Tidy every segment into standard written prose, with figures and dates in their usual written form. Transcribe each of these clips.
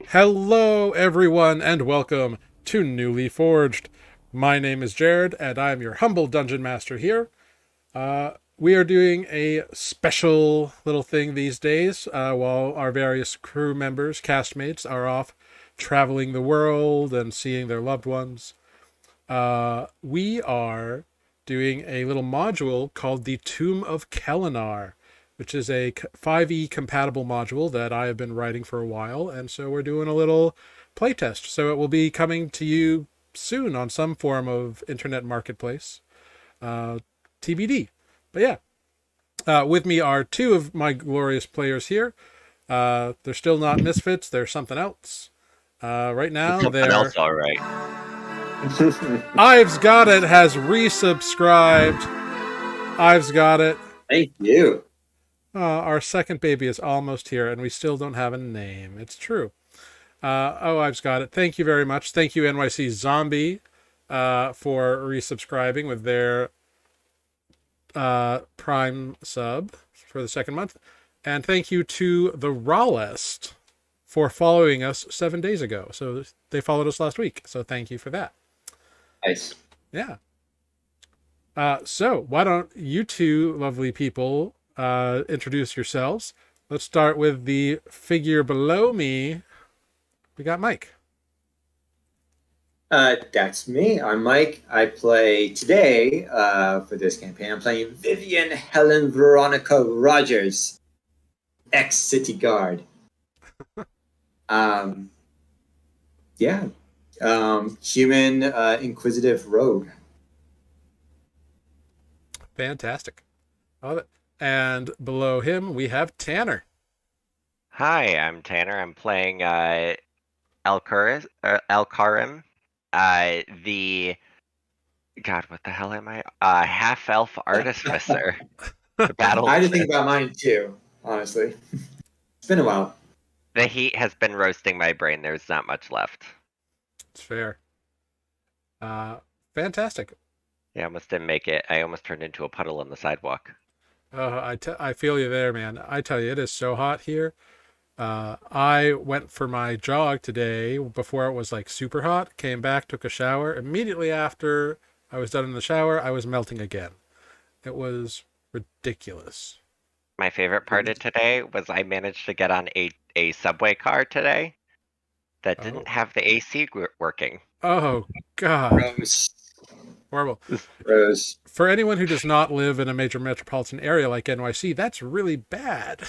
Hello, everyone, and welcome to Nuuli Forged. My name is Jared, and I'm your humble dungeon master here. We are doing a special little thing these days while our various crew members, castmates, are off traveling the world and seeing their loved ones. We are doing a little module called the Tomb of Kelinar, which is a 5e compatible module that I have been writing for a while, and so we're doing a little playtest. So it will be coming to you soon on some form of internet marketplace, TBD. But yeah, with me are two of my glorious players here. They're still not misfits; they're something else. Right It's now, something else, they're all right. Ives Got It has resubscribed. Ives Got It. Thank you. Our second baby is almost here, and we still don't have a name. It's true. Ives Got It. Thank you very much. Thank you, NYC Zombie, for resubscribing with their Prime sub for the second month. And thank you to the Rawlest for following us 7 days ago. So they followed us last week. So thank you for that. Nice. Yeah. So why don't you two lovely people introduce yourselves? Let's start with the figure below me. We got Mike. That's me. I'm Mike. I play today for this campaign. I'm playing Vivian Helen Veronica Rogers, ex-city guard. Yeah. Human inquisitive rogue. Fantastic. Love it. And below him, we have Tanner. Hi, I'm Tanner. I'm playing Elkarim, the God, what the hell am I? Half-elf artificer. The battle. I had to think about mine too, honestly. It's been a while. The heat has been roasting my brain. There's not much left. It's fair. Fantastic. Yeah, I almost didn't make it. I almost turned into a puddle on the sidewalk. I feel you there, man. I tell you, it is so hot here. I went for my jog today before it was like super hot, came back, took a shower. Immediately after I was done in the shower, I was melting again. It was ridiculous. My favorite part of today was I managed to get on a subway car today that didn't have the AC working. Oh, God. Rose. Horrible. Rose. For anyone who does not live in a major metropolitan area like NYC, that's really bad.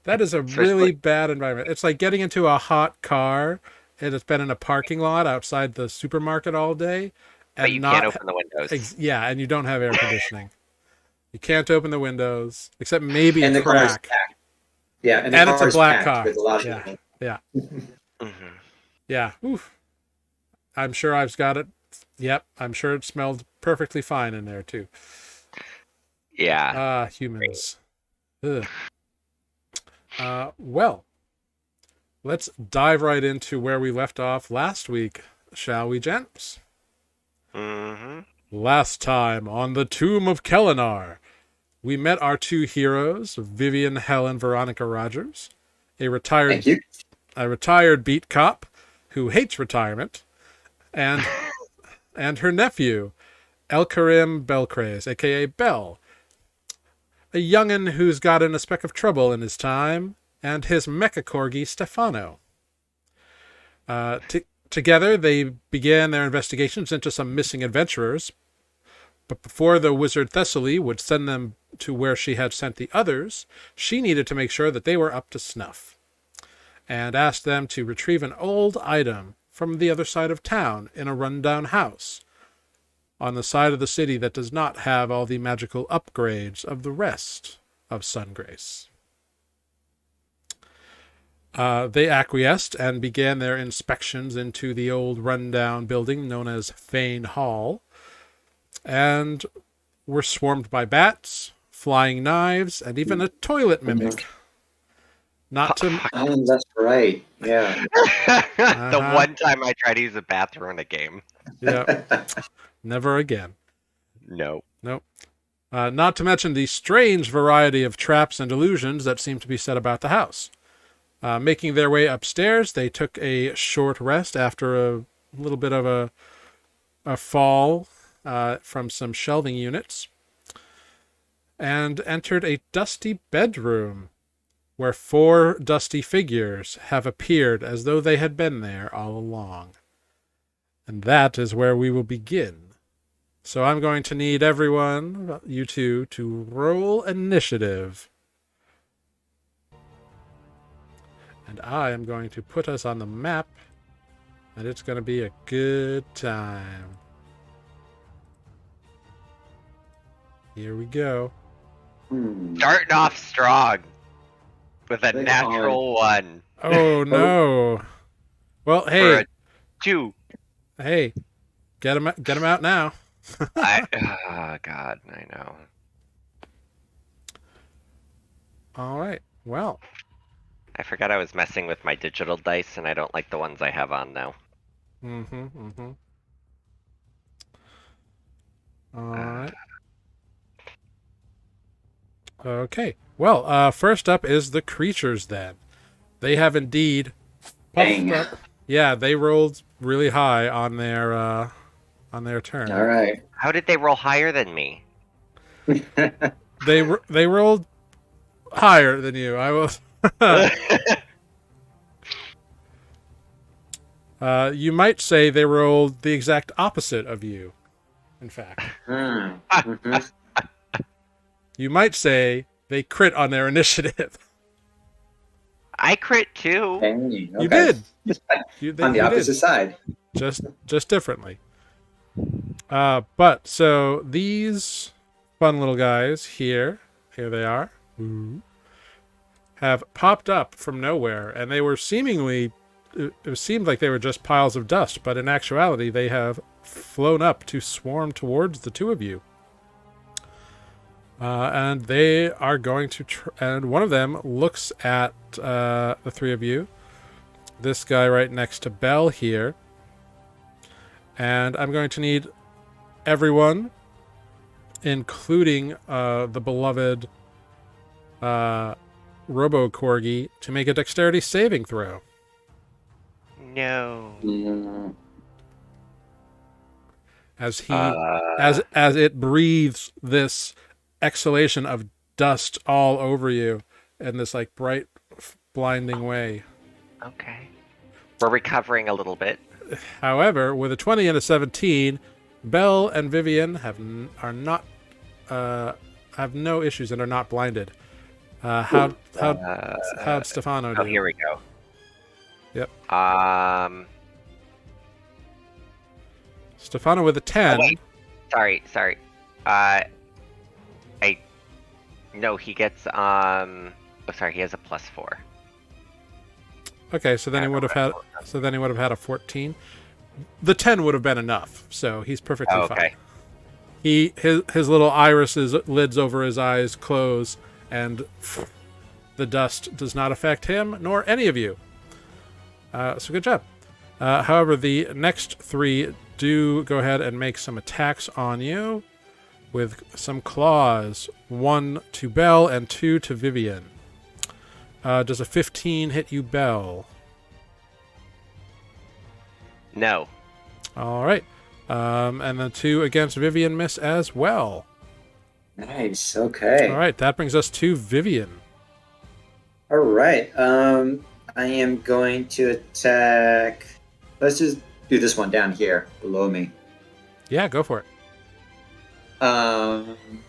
That is a really bad environment. It's like getting into a hot car and it's been in a parking lot outside the supermarket all day. And But you can't open the windows. Yeah, and you don't have air conditioning. You can't open the windows, except maybe And the car's crack. packed. Yeah, and it's a black packed car. with a lot of Yeah, people. yeah, Mm-hmm. yeah. Oof. I'm sure I've got it. Yep, I'm sure it smelled perfectly fine in there too. Yeah. Humans. Ugh. Well, let's dive right into where we left off last week, shall we, gents? Mm-hmm. Last time on the Tomb of Kelinar, we met our two heroes, Vivian Helen Veronica Rogers, a retired beat cop who hates retirement, and her nephew, Elkarim Belcraze, aka Bel, a young'un who's got in a speck of trouble in his time, and his mecha corgi Stefano. Together, they began their investigations into some missing adventurers, but before the wizard Thessaly would send them to where she had sent the others, she needed to make sure that they were up to snuff, and asked them to retrieve an old item from the other side of town in a rundown house, on the side of the city that does not have all the magical upgrades of the rest of Sungrace. They acquiesced and began their inspections into the old rundown building known as Fane Hall, and were swarmed by bats, flying knives, and even a toilet mimic. Not to... Oh, that's right. Yeah. The one time I tried to use a bathroom in a game. Yeah. Never again. No. Nope. Not to mention the strange variety of traps and illusions that seem to be set about the house. Making their way upstairs, they took a short rest after a little bit of a fall from some shelving units, and entered a dusty bedroom where 4 dusty figures have appeared as though they had been there all along. And that is where we will begin. So I'm going to need everyone, you two, to roll initiative. And I am going to put us on the map, and it's going to be a good time. Here we go. Starting off strong with a Big natural 1 Oh, no. Well, for hey, a 2. hey, get him out now. Oh God, I know. All right. Well, I forgot I was messing with my digital dice, and I don't like the ones I have on now. All right. Okay. Well, first up is the creatures then. They have indeed puffed Dang. up. Yeah, they rolled really high on their turn. All right. How did they roll higher than me? They rolled higher than you. I will. You might say they rolled the exact opposite of you. In fact, you might say they crit on their initiative. I crit too. Dang, okay. You did. On the opposite did. side. Just differently. But so these fun little guys here they are, have popped up from nowhere, and they were seemingly, it seemed like they were just piles of dust, but in actuality they have flown up to swarm towards the two of you. And they are going to, and one of them looks at the three of you. This guy right next to Bel here. And I'm going to need everyone, including the beloved Robo Corgi, to make a dexterity saving throw. No. As he, as it breathes this exhalation of dust all over you in this like bright, blinding way. Okay. We're recovering a little bit. However, with a 20 and a 17, Bel and Vivian have no issues and are not blinded. How'd Stefano do? Oh, here we go. Yep. Stefano with a 10. Oh, wait. Sorry. No, he gets he has a +4. Okay, so then he would have had a 14. The 10 would have been enough, so he's perfectly fine. His little lids over his eyes close, and the dust does not affect him nor any of you. So good job. However, the next 3 do go ahead and make some attacks on you with some claws. 1 to Bel and 2 to Vivian. Does a 15 hit you, Bel? No. All right. And the 2 against Vivian miss as well. Nice. Okay. All right. That brings us to Vivian. All right. I am going to attack. Let's just do this one down here below me. Yeah, go for it.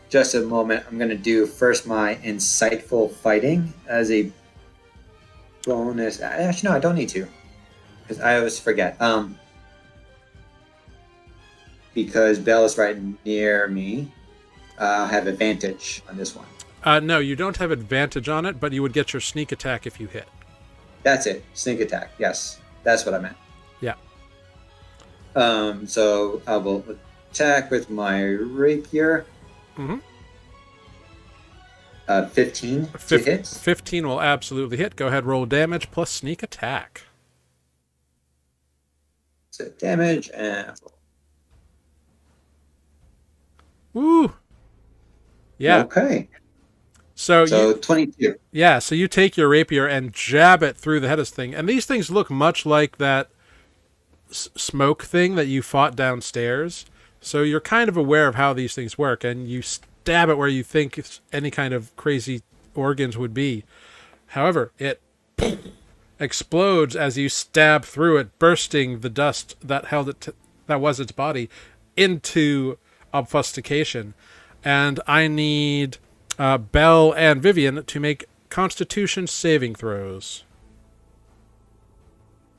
Just a moment. I'm going to do first my insightful fighting as a bonus. Actually, no, I don't need to, because I always forget. Because Bel is right near me, I'll have advantage on this one. No, you don't have advantage on it, but you would get your sneak attack if you hit. That's it. Sneak attack. Yes, that's what I meant. Yeah. So I will attack with my rapier. 15 to hit. 15 will absolutely hit. Go ahead, roll damage plus sneak attack. So damage and... Woo! Yeah. Okay. So So 22. yeah, so you take your rapier and jab it through the head of this thing, and these things look much like that smoke thing that you fought downstairs. So you're kind of aware of how these things work, and you stab it where you think any kind of crazy organs would be. However, it explodes as you stab through it, bursting the dust that held it that was its body into obfuscation. And I need Bel and Vivian to make Constitution saving throws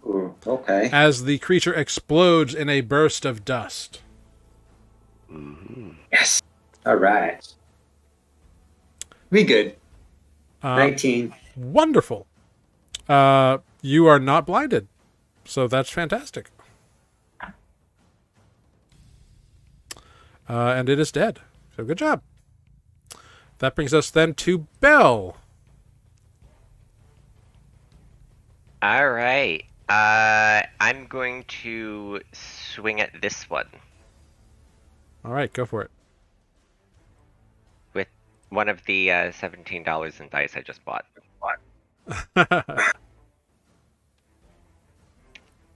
Ooh, okay. as the creature explodes in a burst of dust. Yes. All right. We good. 19. Wonderful. You are not blinded, so that's fantastic. And it is dead. So good job. That brings us then to Bel. All right. I'm going to swing at this one All right, go for it. with one of the $17 in dice I just bought.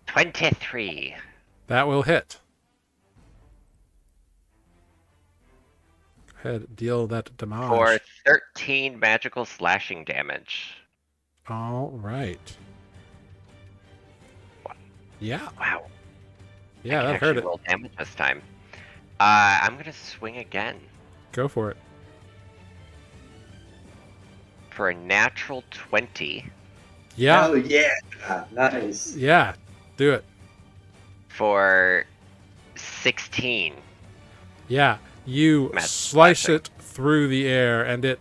23 That will hit. Go ahead, deal that damage. for 13 magical slashing damage. All right. Yeah. Wow. Yeah, I that can hurt actually it. roll damage this time. I'm gonna swing again Go for it. for a natural 20 Yeah. Oh, yeah. Nice. Yeah. Do it. for 16. Yeah. You Mad slice slashing. it through the air and it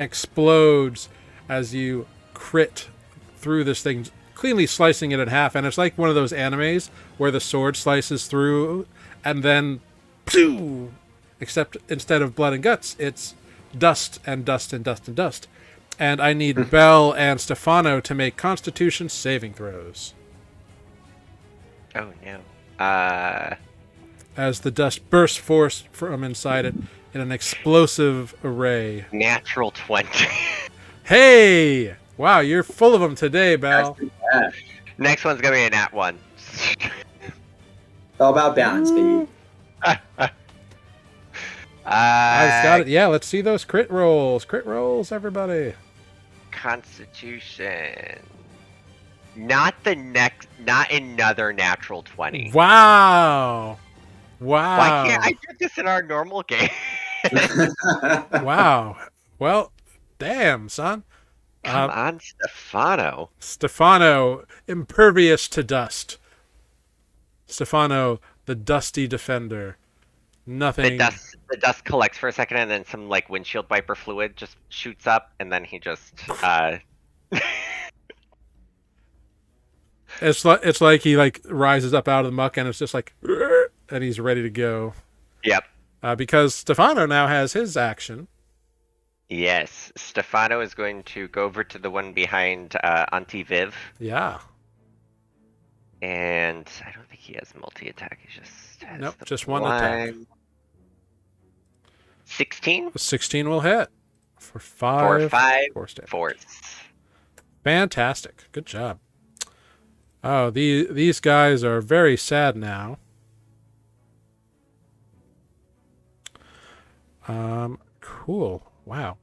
explodes as you crit through this thing, cleanly slicing it in half. And it's like one of those animes where the sword slices through and then, phew, except instead of blood and guts, it's dust and dust and dust and dust. And I need Bel and Stefano to make Constitution saving throws Oh no. as the dust bursts forth from inside it in an explosive array. Natural 20. Hey! Wow, you're full of them today, Bel. That's pretty bad. Next one's gonna be a nat 1. It's all about balance, baby. I've got it. Yeah, let's see those crit rolls. Crit rolls, everybody. Constitution. Not another natural 20. Wow. Wow. Why can't I do this in our normal game? Wow. Well, damn, son. Come on, Stefano. Stefano, impervious to dust. Stefano, the dusty defender. Nothing. The dust collects for a second, and then some like windshield wiper fluid just shoots up, and then he just It's like he like rises up out of the muck, and it's just like, and he's ready to go. Yep. Because Stefano now has his action. Yes, Stefano is going to go over to the one behind Auntie Viv, Yeah. and I don't think he has multi-attack. He just has Nope, the just one attack. 16 16 will hit for for 5 force damage. force. Fantastic. Good job. Oh, these guys are very sad now. Cool. Wow.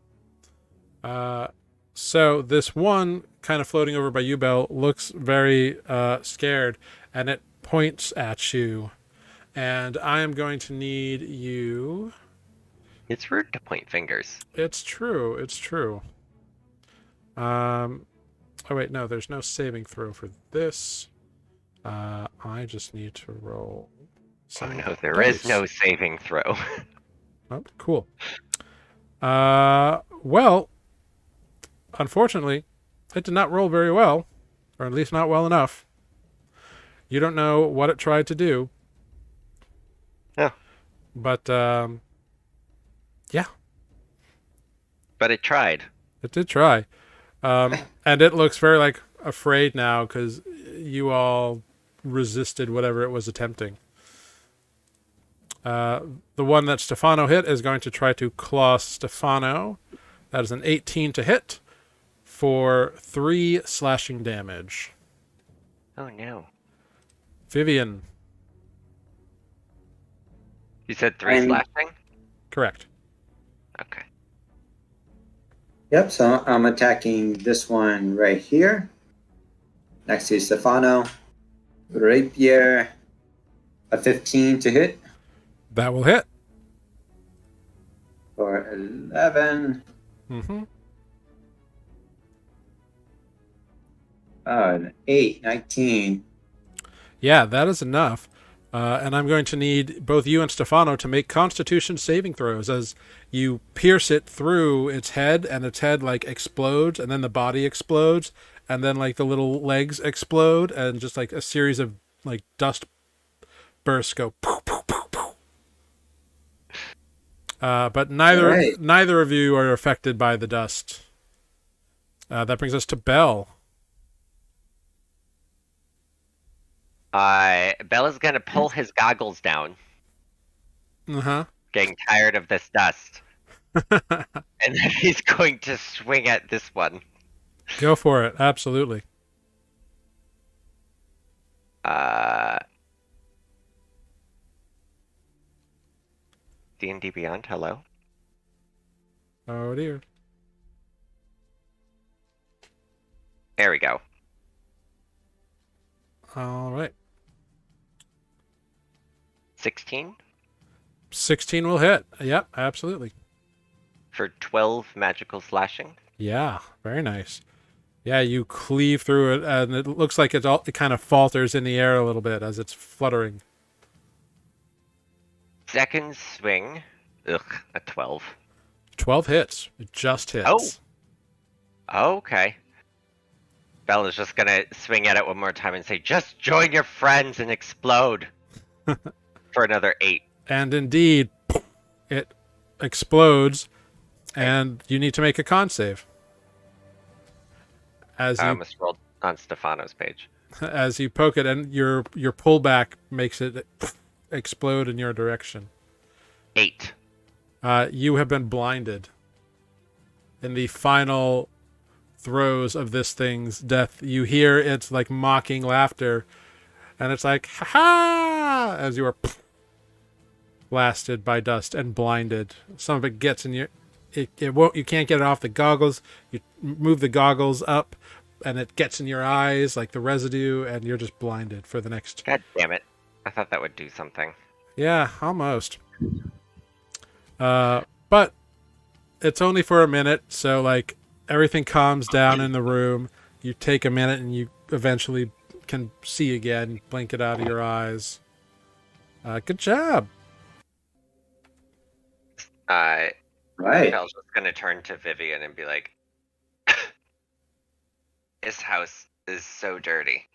So this one kind of floating over by you, Bel, looks very scared, and it points at you. And I am going to need you. It's rude to point fingers. It's true. It's true. Oh wait, no, there's no saving throw for this. I just need to roll. Oh no, there is no saving throw. Oh, cool. Well, unfortunately, it did not roll very well, or at least not well enough. You don't know what it tried to do. Yeah. But, yeah, But it tried. it did try. And it looks very, like, afraid now because you all resisted whatever it was attempting. The one that Stefano hit is going to try to claw Stefano. That is an 18 to hit for 3 slashing damage. Oh no. Vivian. You said 3 I'm- slashing? Correct. Okay. Yep, so I'm attacking this one right here. Next to Stefano. Rapier. A 15 to hit That will hit. for 11. Mm-hmm. An 8, 19. Yeah, that is enough. And I'm going to need both you and Stefano to make Constitution saving throws as you pierce it through its head, and its head like explodes, and then the body explodes, and then like the little legs explode, and just like a series of like dust bursts go. Poof, poof, poof, poof. But neither of you are affected by the dust. That brings us to Bel. Bella's gonna pull his goggles down, Uh getting tired of this dust. And then he's going to swing at this one. Go for it. Absolutely. D&D Beyond, hello. Oh dear. There we go. All right. 16 16 will hit. Yep, absolutely. for 12 magical slashing. Yeah, very nice. Yeah, you cleave through it, and it looks like it kind of falters in the air a little bit as it's fluttering. Second swing. Ugh, a 12. 12 hits. It just hits. Oh. Okay. Bella's just gonna swing at it one more time and say, just join your friends and explode. For another 8. And indeed, it explodes, and you need to make a con save. As I you almost rolled on Stefano's page. as you poke it, and your pullback makes it explode in your direction. 8. You have been blinded. In the final throes of this thing's death, you hear its like mocking laughter, and it's like ha ha as you are blasted by dust and blinded. Some of it gets in your it won't, you can't get it off the goggles. You move the goggles up and it gets in your eyes like the residue, and you're just blinded for the next. God damn it. I thought that would do something. Yeah, almost. But it's only for a minute, so like everything calms down in the room. You take a minute and you eventually can see again, blink it out of your eyes. Good job. Right. Belle's just gonna turn to Vivian and be like, this house is so dirty.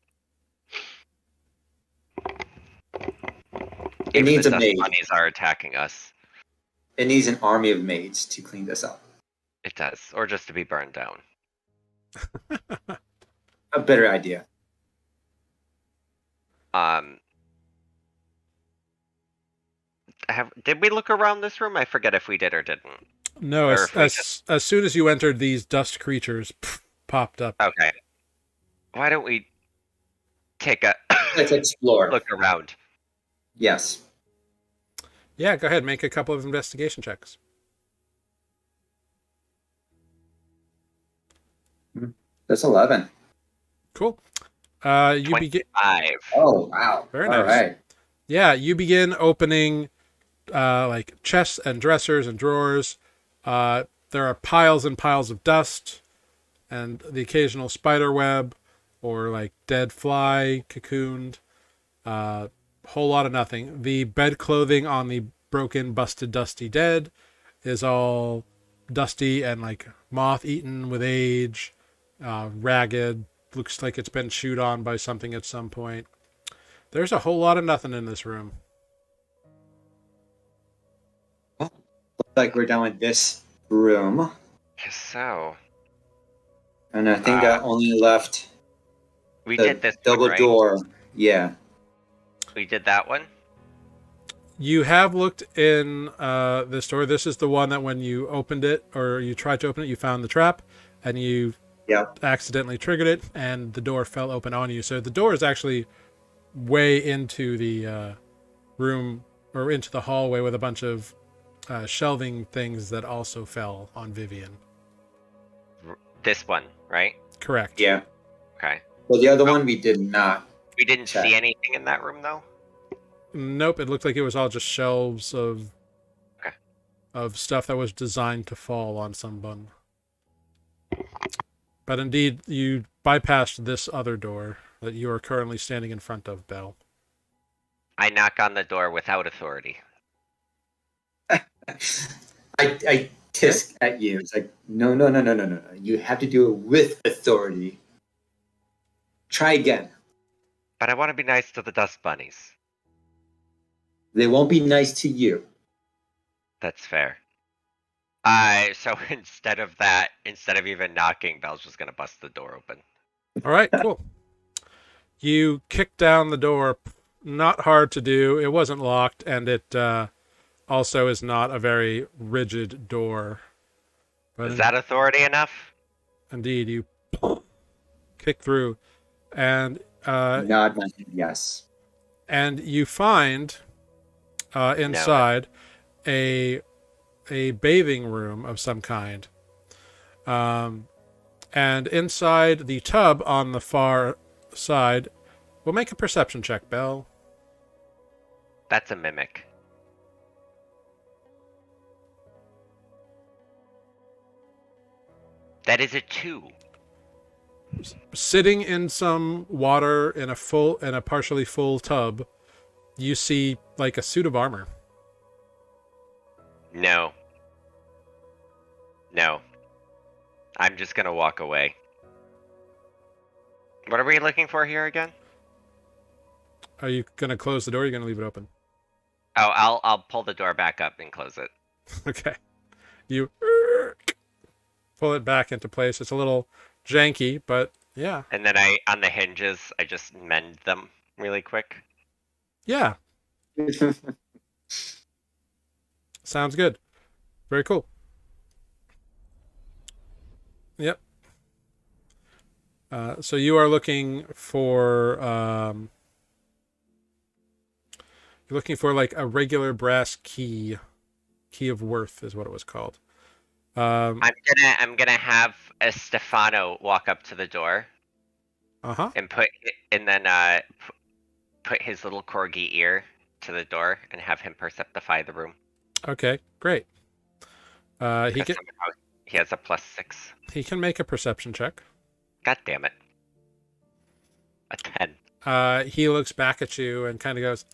It needs the a dust maid. bunnies are attacking us. It needs an army of maids to clean this up. It does. Or just to be burned down. A better idea. Did we look around this room? I forget if we did or didn't. No, Or as soon as you entered, these dust creatures popped up. Okay. Why don't we take a Let's explore. look around? Yes. Yeah, go ahead, make a couple of investigation checks. That's 11. Cool. You begin. 5. Oh, wow. Very All nice. right. Yeah, you begin opening like chests and dressers and drawers. There are piles and piles of dust and the occasional spider web or like dead fly cocooned. Whole lot of nothing. The bed clothing on the broken, busted, dusty dead is all dusty and like moth eaten with age, ragged. Looks like it's been chewed on by something at some point. There's a whole lot of nothing in this room. Looks like we're done with this room. Guess so. And I think I only left We the did this double one, right? door. Yeah. We did that one? You have looked in this door. This is the one that when you opened it, or you tried to open it, you found the trap, and you Yep. accidentally triggered it, and the door fell open on you. So the door is actually way into the room, or into the hallway, with a bunch of shelving things that also fell on Vivian. This one, right? Correct. Yeah. Okay. Well, the other one we did not. We didn't Check. see anything in that room, though? Nope, it looked like it was all just shelves of Okay. stuff that was designed to fall on someone. But indeed, you bypassed this other door that you are currently standing in front of, Bel. I knock on the door without authority. I tisk at you. It's like, no. You have to do it with authority. Try again. But I want to be nice to the dust bunnies. They won't be nice to you. That's fair. So instead of even knocking, Bel's just gonna bust the door open. All right, cool. You kick down the door. Not hard to do. It wasn't locked, and it also is not a very rigid door. But Is that authority enough? indeed, you kick through, and Nod my head yes. and you find inside a bathing room of some kind. And inside the tub on the far side, we'll make a perception check, Bel. That's a mimic. That is a 2. Sitting in some water in a partially full tub, you see like a suit of armor. No. I'm just gonna walk away. What are we looking for here again? Are you gonna close the door? Or are you gonna leave it open? Oh, I'll pull the door back up and close it. Okay. You pull it back into place. It's a little janky, but yeah. And then on the hinges, I just mend them really quick. Yeah. Sounds good. Very cool. Yep. So you are looking for you're looking for like a regular brass key of worth is what it was called. I'm gonna have Stefano walk up to the door Uh-huh. and put his little corgi ear to the door and have him perceptify the room. Okay, great. He Because somehow he has a +6. can make a perception check. God damn it. A 10. He looks back at you and kind of goes,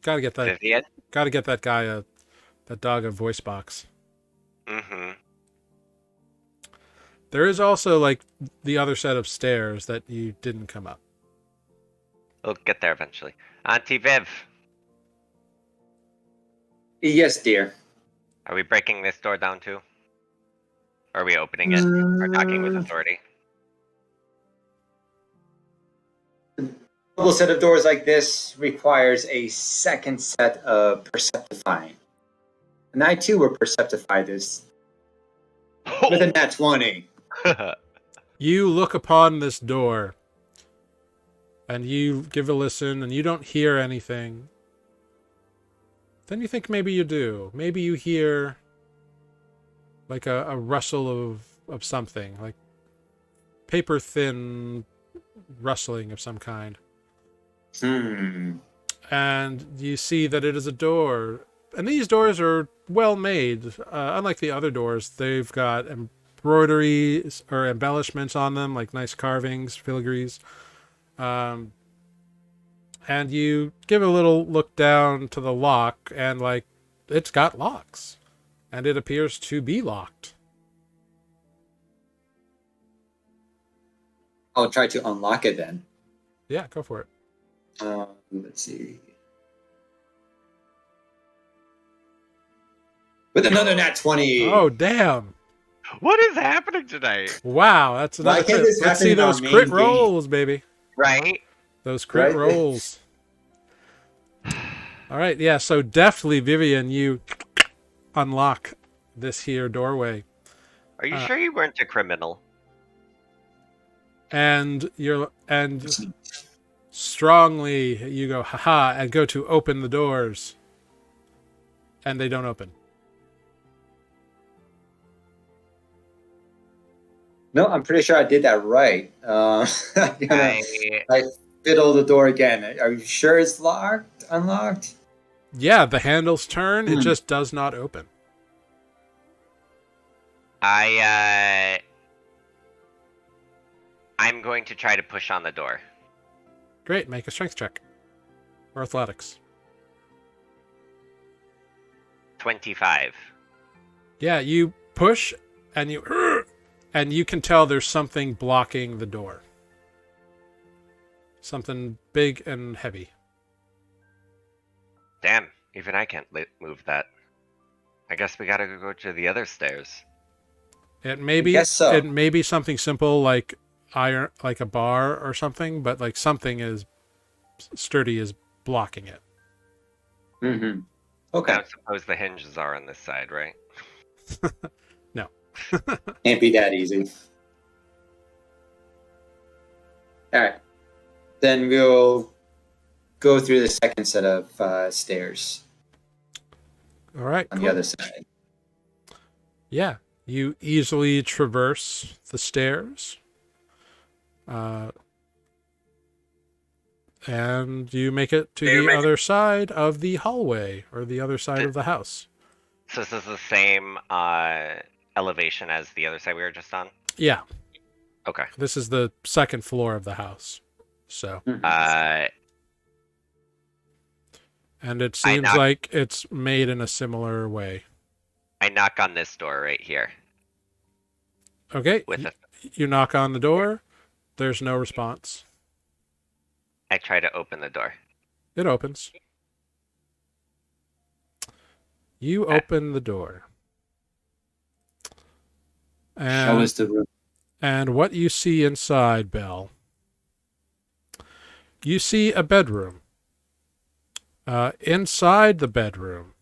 Gotta get Vivian? that guy that dog a voice box. Mm-hmm. There is also like the other set of stairs that you didn't come up. We'll get there eventually. Auntie Viv, Yes, dear. are we breaking this door down too? Or are we opening it? Or knocking with authority? Double set of doors like this requires a second set of perceptifying. And I too will perceptify this with a nat 20. You look upon this door and you give a listen and you don't hear anything. Then you think maybe you do. Maybe you hear like a rustle of something, like paper thin rustling of some kind. And you see that it is a door. And these doors are well made. Unlike the other doors, they've got embroideries or embellishments on them, like nice carvings, filigrees. And you give a little look down to the lock, and like it's got locks. And it appears to be locked. I'll try to unlock it then. Yeah, go for it. Let's see. With another nat 20. Oh, damn. What is happening tonight? Wow, that's another Why can't crit. this Let's happen see in our those main crit game? rolls, baby. Right? Those crit Right? rolls. All right, yeah. So deftly, Vivian, you unlock this here doorway, Are you sure you weren't a criminal? and strongly you go haha and go to open the doors, and they don't open. No, I'm pretty sure I did that right. I fiddle the door again. Are you sure it's locked? Unlocked? Yeah, the handles turn. It just does not open. I'm going to try to push on the door. Great, make a strength check or athletics. 25. Yeah, you push and you can tell there's something blocking the door. Something big and heavy. Damn, even I can't move that. I guess we gotta go to the other stairs. It may be it may be something simple like iron, like a bar or something, but like something is sturdy is blocking it. Mm-hmm. Okay. I don't suppose the hinges are on this side, right? No. Can't be that easy. All right. Then we'll go through the second set of stairs. All right. On the other side. Yeah. You easily traverse the stairs. And you make it to the other side of the hallway or the other side of the house. So this is the same elevation as the other side we were just on? Yeah. Okay. This is the second floor of the house. So. And it seems like it's made in a similar way. I knock on this door right here. Okay. You knock on the door. There's no response. I try to open the door. It opens. You open the door. And, show us the room. And what you see inside, Bel, you see a bedroom. Inside the bedroom,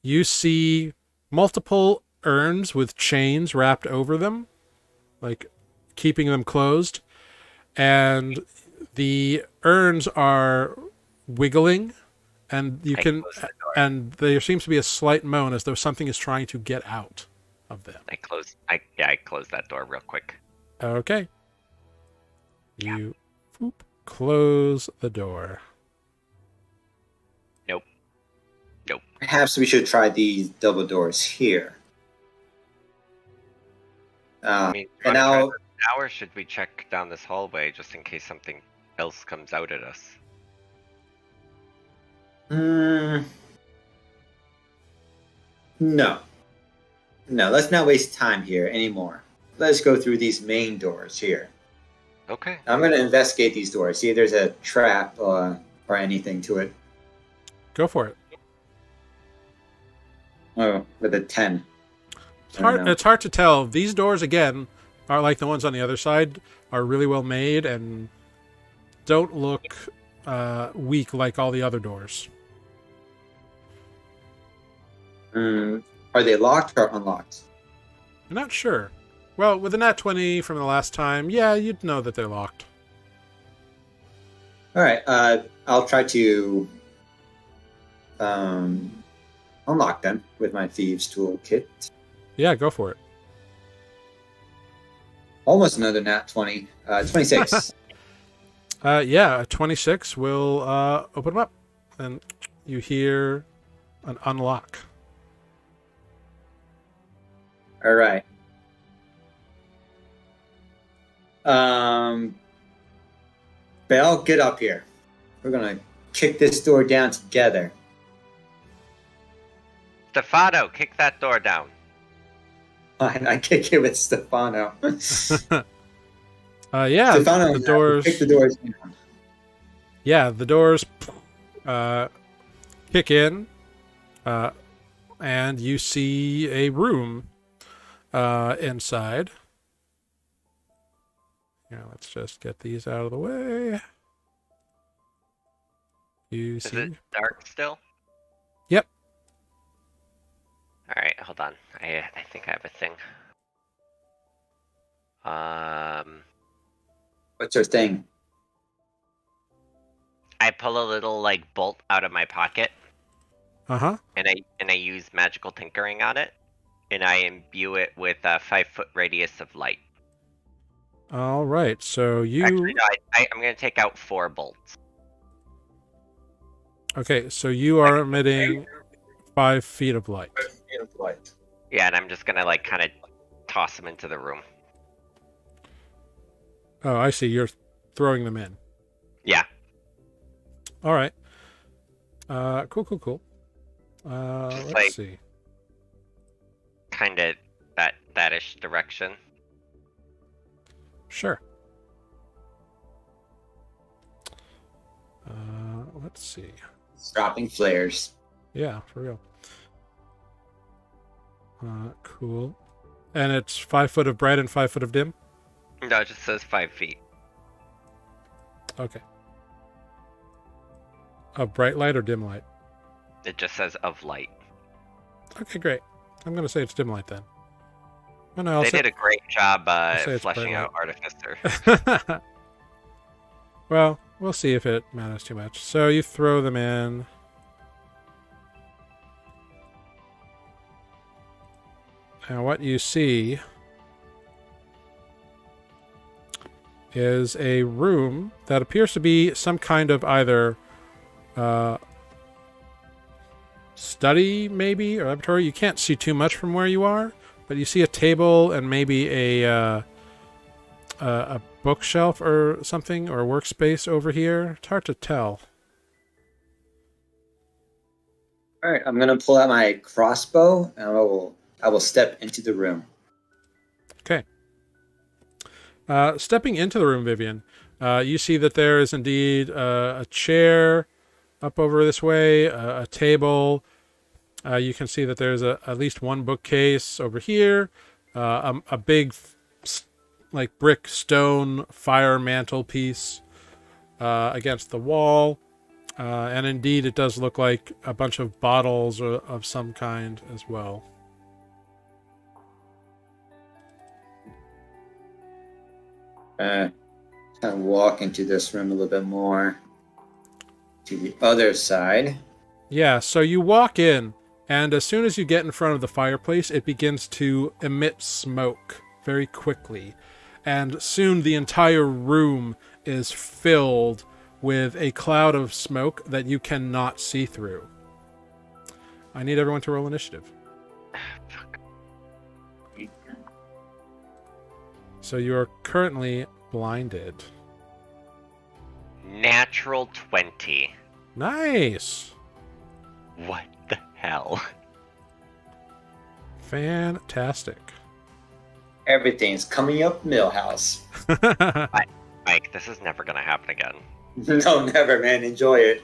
you see multiple urns with chains wrapped over them, like keeping them closed. And the urns are wiggling, and and there seems to be a slight moan as though something is trying to get out of them. I close that door real quick. Okay. You close the door. Nope. Perhaps we should try these double doors here. I mean, and now, or should we check down this hallway just in case something else comes out at us? No. Let's not waste time here anymore. Let's go through these main doors here. Okay. I'm going to investigate these doors. See if there's a trap or anything to it. Go for it. Oh, with a 10. It's hard to tell. These doors, again, are like the ones on the other side, are really well made and don't look weak like all the other doors. Are they locked or unlocked? I'm not sure. Well, with a nat 20 from the last time, yeah, you'd know that they're locked. All right. I'll try to unlock them with my Thieves' Toolkit. Yeah, go for it. Almost another nat 20. 26. Yeah, a 26 will open them up. And you hear an unlock. All right. Bel, get up here. We're going to kick this door down together. Stefano, kick that door down. I kick it with Stefano. Yeah, Stefano, the doors. Kick the doors down. Yeah, the doors kick in, and you see a room inside. Yeah, let's just get these out of the way. You Is see? it dark still? Yep. Alright, hold on. I think I have a thing. What's your thing? I pull a little like bolt out of my pocket Uh-huh. and I use magical tinkering on it, and I imbue it with a 5-foot radius of light. All right. So Actually, you... no, I'm gonna take out 4 bolts. Okay, so you are emitting 5 feet of light. Yeah, and I'm just gonna like kind of toss them into the room. Oh, I see. You're throwing them in. Yeah. All right. Cool. Just Let's like see. kind of that-ish direction. Sure. Let's see. Dropping flares. Yeah, for real. Cool. And it's 5 foot of bright and 5 foot of dim? No, it just says 5 feet. Okay. Of bright light or dim light? It just says of light. Okay, great. I'm going to say it's dim light then. Oh, no, They did a great job say it's fleshing bright out Artificer. Well, we'll see if it matters too much. So you throw them in. Now what you see is a room that appears to be some kind of either study, maybe, or laboratory. You can't see too much from where you are, but you see a table and maybe a bookshelf or something, or a workspace over here. It's hard to tell. All right, I'm gonna pull out my crossbow and I will step into the room. Okay. Stepping into the room, Vivian, you see that there is indeed a chair up over this way, a table. You can see that there's at least one bookcase over here, a big, like brick stone fire mantelpiece against the wall, and indeed it does look like a bunch of bottles of some kind as well. Kind of walk into this room a little bit more to the other side. Yeah, so you walk in, and as soon as you get in front of the fireplace, it begins to emit smoke very quickly. And soon the entire room is filled with a cloud of smoke that you cannot see through. I need everyone to roll initiative. So you are currently blinded. Natural 20. Nice! What the hell? Fantastic. Everything's coming up Millhouse. Mike, this is never gonna happen again. No, never, man. Enjoy it.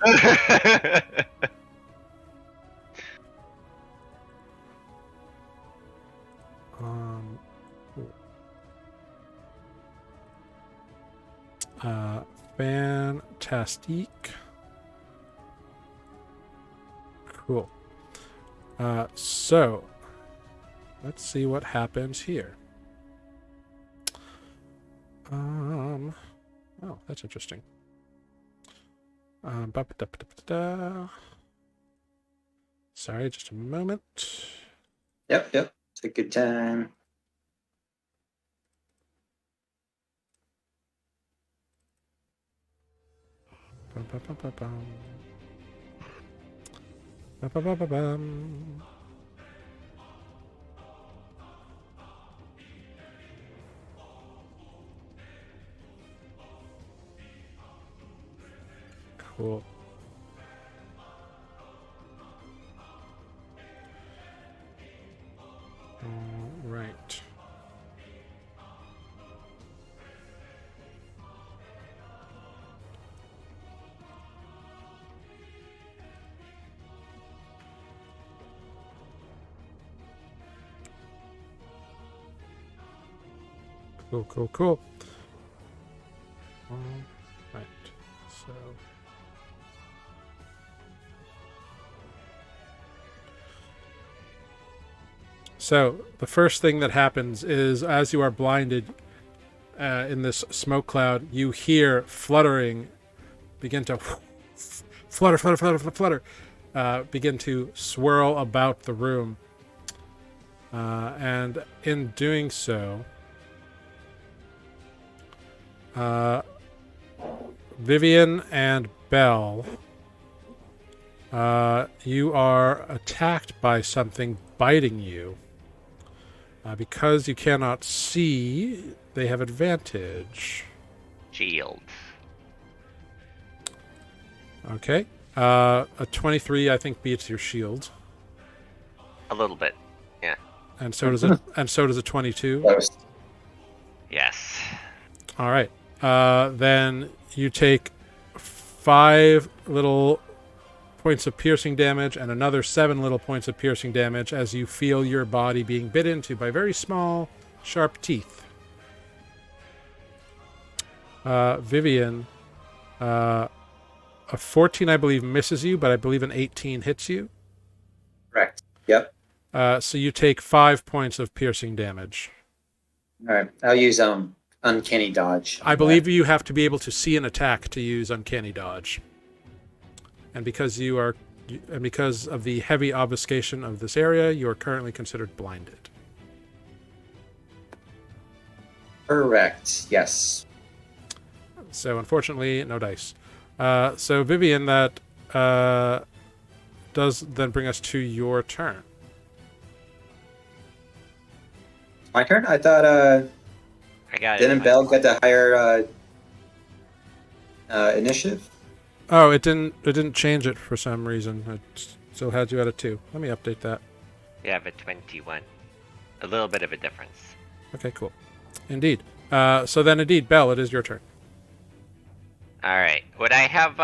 Cool. Fantastique. Cool. So, let's see what happens here. Oh, that's interesting. Sorry, just a moment. Yep. Take your time. Cool. All right. Cool. All right. So So the first thing that happens is, as you are blinded in this smoke cloud, you hear fluttering begin to flutter, begin to swirl about the room. And in doing so, Vivian and Bel, you are attacked by something biting you. Because you cannot see, they have advantage. Shield. Okay. A 23, I think, beats your shield. A little bit. Yeah. And so does it. And so does a 22. Close. Yes. All right. Then you take 5 little points of piercing damage and another 7 little points of piercing damage as you feel your body being bit into by very small, sharp teeth. Vivian, a 14, I believe, misses you, but I believe an 18 hits you. Correct. Yep. So you take 5 points of piercing damage. All right. I'll use uncanny dodge. I believe you have to be able to see an attack to use uncanny dodge. And because of the heavy obfuscation of this area, you are currently considered blinded. Correct. Yes. So unfortunately, no dice. So Vivian, that does then bring us to your turn. My turn. I thought. I got it. Didn't Bell get the higher initiative? Oh, it didn't change it for some reason. It still had you at a 2. Let me update that. You have a 21. A little bit of a difference. Okay, cool. Indeed. So then, indeed, Belle, it is your turn. Alright. Would I have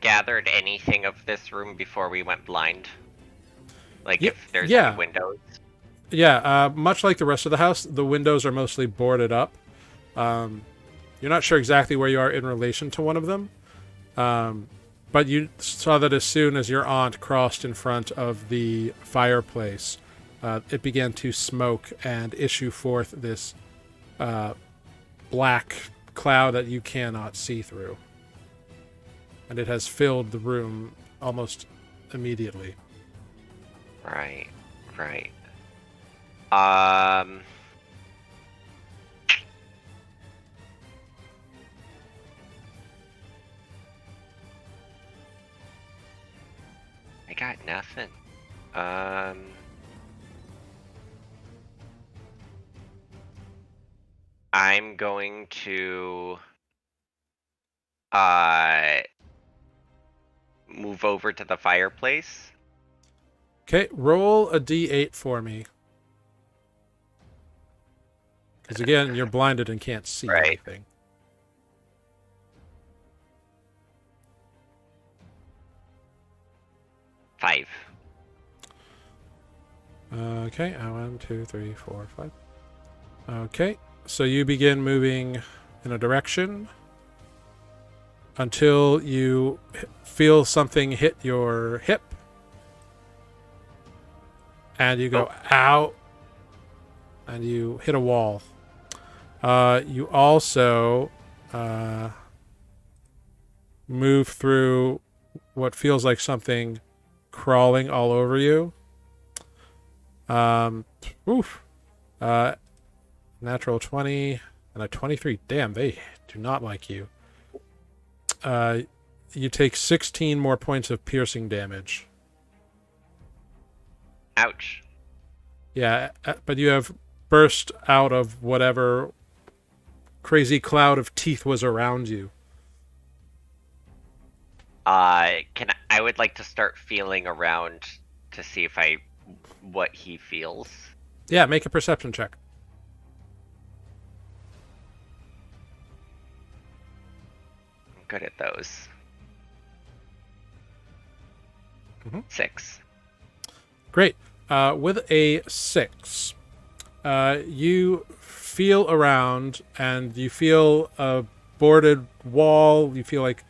gathered anything of this room before we went blind? Like if there's yeah. any windows? Yeah, much like the rest of the house, the windows are mostly boarded up. You're not sure exactly where you are in relation to one of them. But you saw that as soon as your aunt crossed in front of the fireplace, it began to smoke and issue forth this black cloud that you cannot see through. And it has filled the room almost immediately. Right. I got nothing. I'm going to move over to the fireplace. Okay, roll a d8 for me. Because again, you're blinded and can't see anything. Five. Okay, 1, 2, 3, 4, 5. Okay, so you begin moving in a direction until you feel something hit your hip. And you go, ow, and you hit a wall. You also move through what feels like something crawling all over you. Natural 20 and a 23. Damn, they do not like you. You take 16 more points of piercing damage. Ouch. Yeah, but you have burst out of whatever crazy cloud of teeth was around you. I would like to start feeling around to see if what he feels. Yeah, make a perception check. I'm good at those. 6. Great. With a 6, you feel around and you feel a boarded wall. You feel like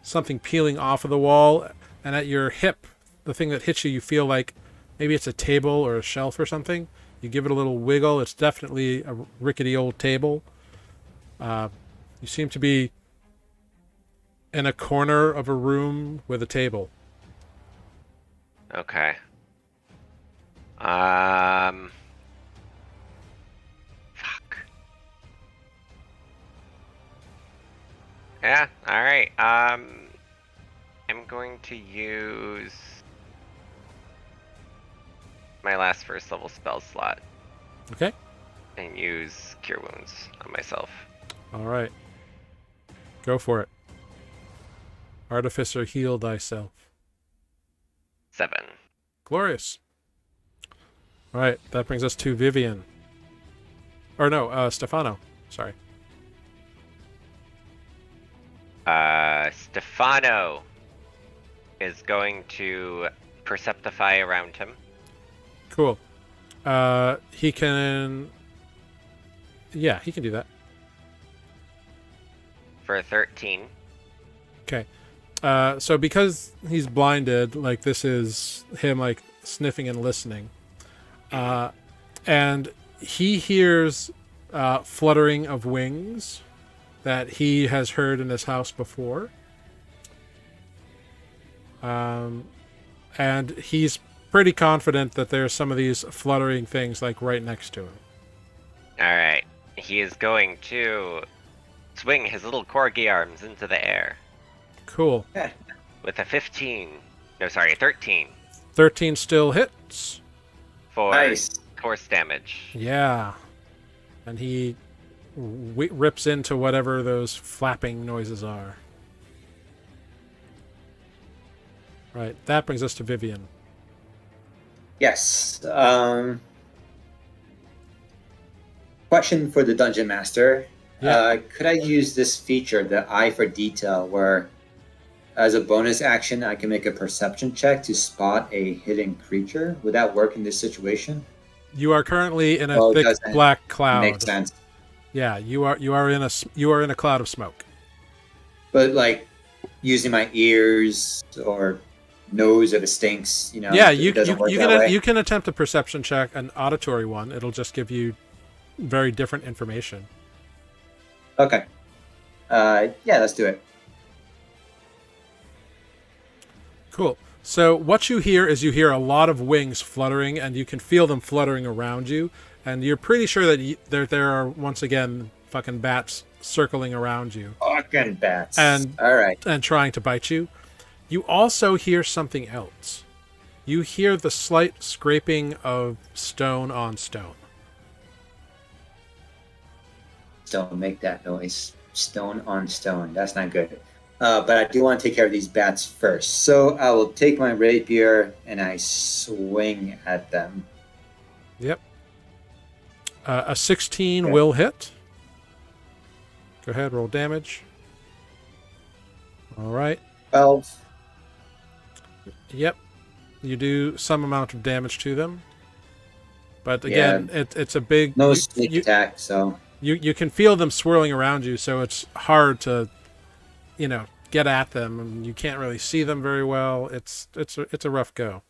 something peeling off of the wall. And at your hip, the thing that hits you, you feel like maybe it's a table or a shelf or something. You give it a little wiggle. It's definitely a rickety old table. You seem to be in a corner of a room with a table. Okay. Fuck. Yeah, alright. I'm going to use my last first level spell slot Okay? and use Cure Wounds on myself. All right. Go for it. Artificer, heal thyself. 7. Glorious. All right, that brings us to Vivian. Or no, Stefano. Sorry. Stefano is going to Perceptify around him. Cool. He can... Yeah, he can do that. For 13. Okay. So because he's blinded, like this is him like sniffing and listening. And he hears fluttering of wings that he has heard in his house before. And he's pretty confident that there's some of these fluttering things like right next to him. Alright. He is going to swing his little corgi arms into the air. Cool. With a 15. No, sorry, 13. 13 still hits. For Nice. force damage. Yeah. And he rips into whatever those flapping noises are. Right. That brings us to Vivian. Yes. Question for the Dungeon Master. Yeah. Could I use this feature, the Eye for Detail, where as a bonus action I can make a perception check to spot a hidden creature? Would that work in this situation? You are currently in a thick doesn't. black cloud. Makes sense. Yeah, you are in a cloud of smoke. But like using my ears or nose if it stinks, Yeah, it doesn't work that way. you can attempt a perception check, an auditory one. It'll just give you very different information. Okay. Yeah, let's do it. Cool. So what you hear is you hear a lot of wings fluttering, and you can feel them fluttering around you, and you're pretty sure that there are once again fucking bats circling around you Fucking bats. And- all right. and trying to bite you. You also hear something else. You hear the slight scraping of stone on stone. Don't make that noise. Stone on stone. That's not good. But I do want to take care of these bats first. So I will take my rapier and I swing at them. Yep. A 16 Okay. will hit. Go ahead, roll damage. All right. 12. Yep. You do some amount of damage to them. But again, it's a big... No sneak attack, so... You can feel them swirling around you, so it's hard to, get at them, and you can't really see them very well. It's a rough go.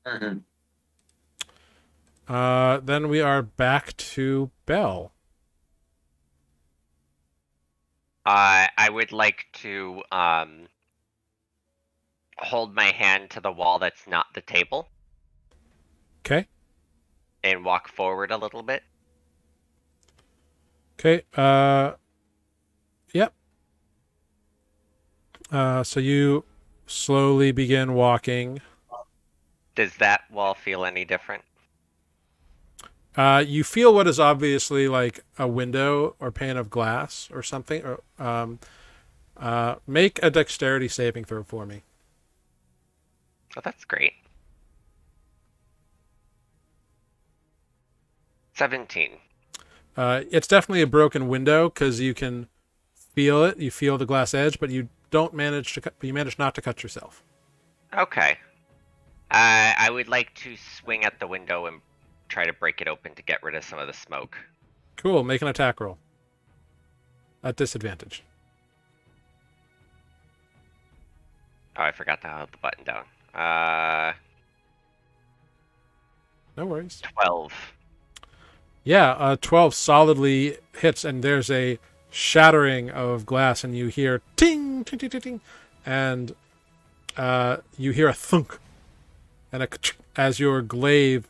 Mhm. Then we are back to Bel. I would like to hold my hand to the wall that's not the table Okay. and walk forward a little bit. Okay. Yep. So you slowly begin walking. Does that wall feel any different? You feel what is obviously like a window or pane of glass or something. Or make a dexterity saving throw for me. Oh, that's great. 17. It's definitely a broken window because you can feel it. You feel the glass edge, but you don't manage to. You manage not to cut yourself. Okay. I would like to swing at the window and try to break it open to get rid of some of the smoke. Cool. Make an attack roll. At disadvantage. Oh, I forgot to hold the button down. No worries. 12. Yeah, 12 solidly hits, and there's a shattering of glass, and you hear ting, ting, ting, ting, ting, and you hear a thunk, and as your glaive.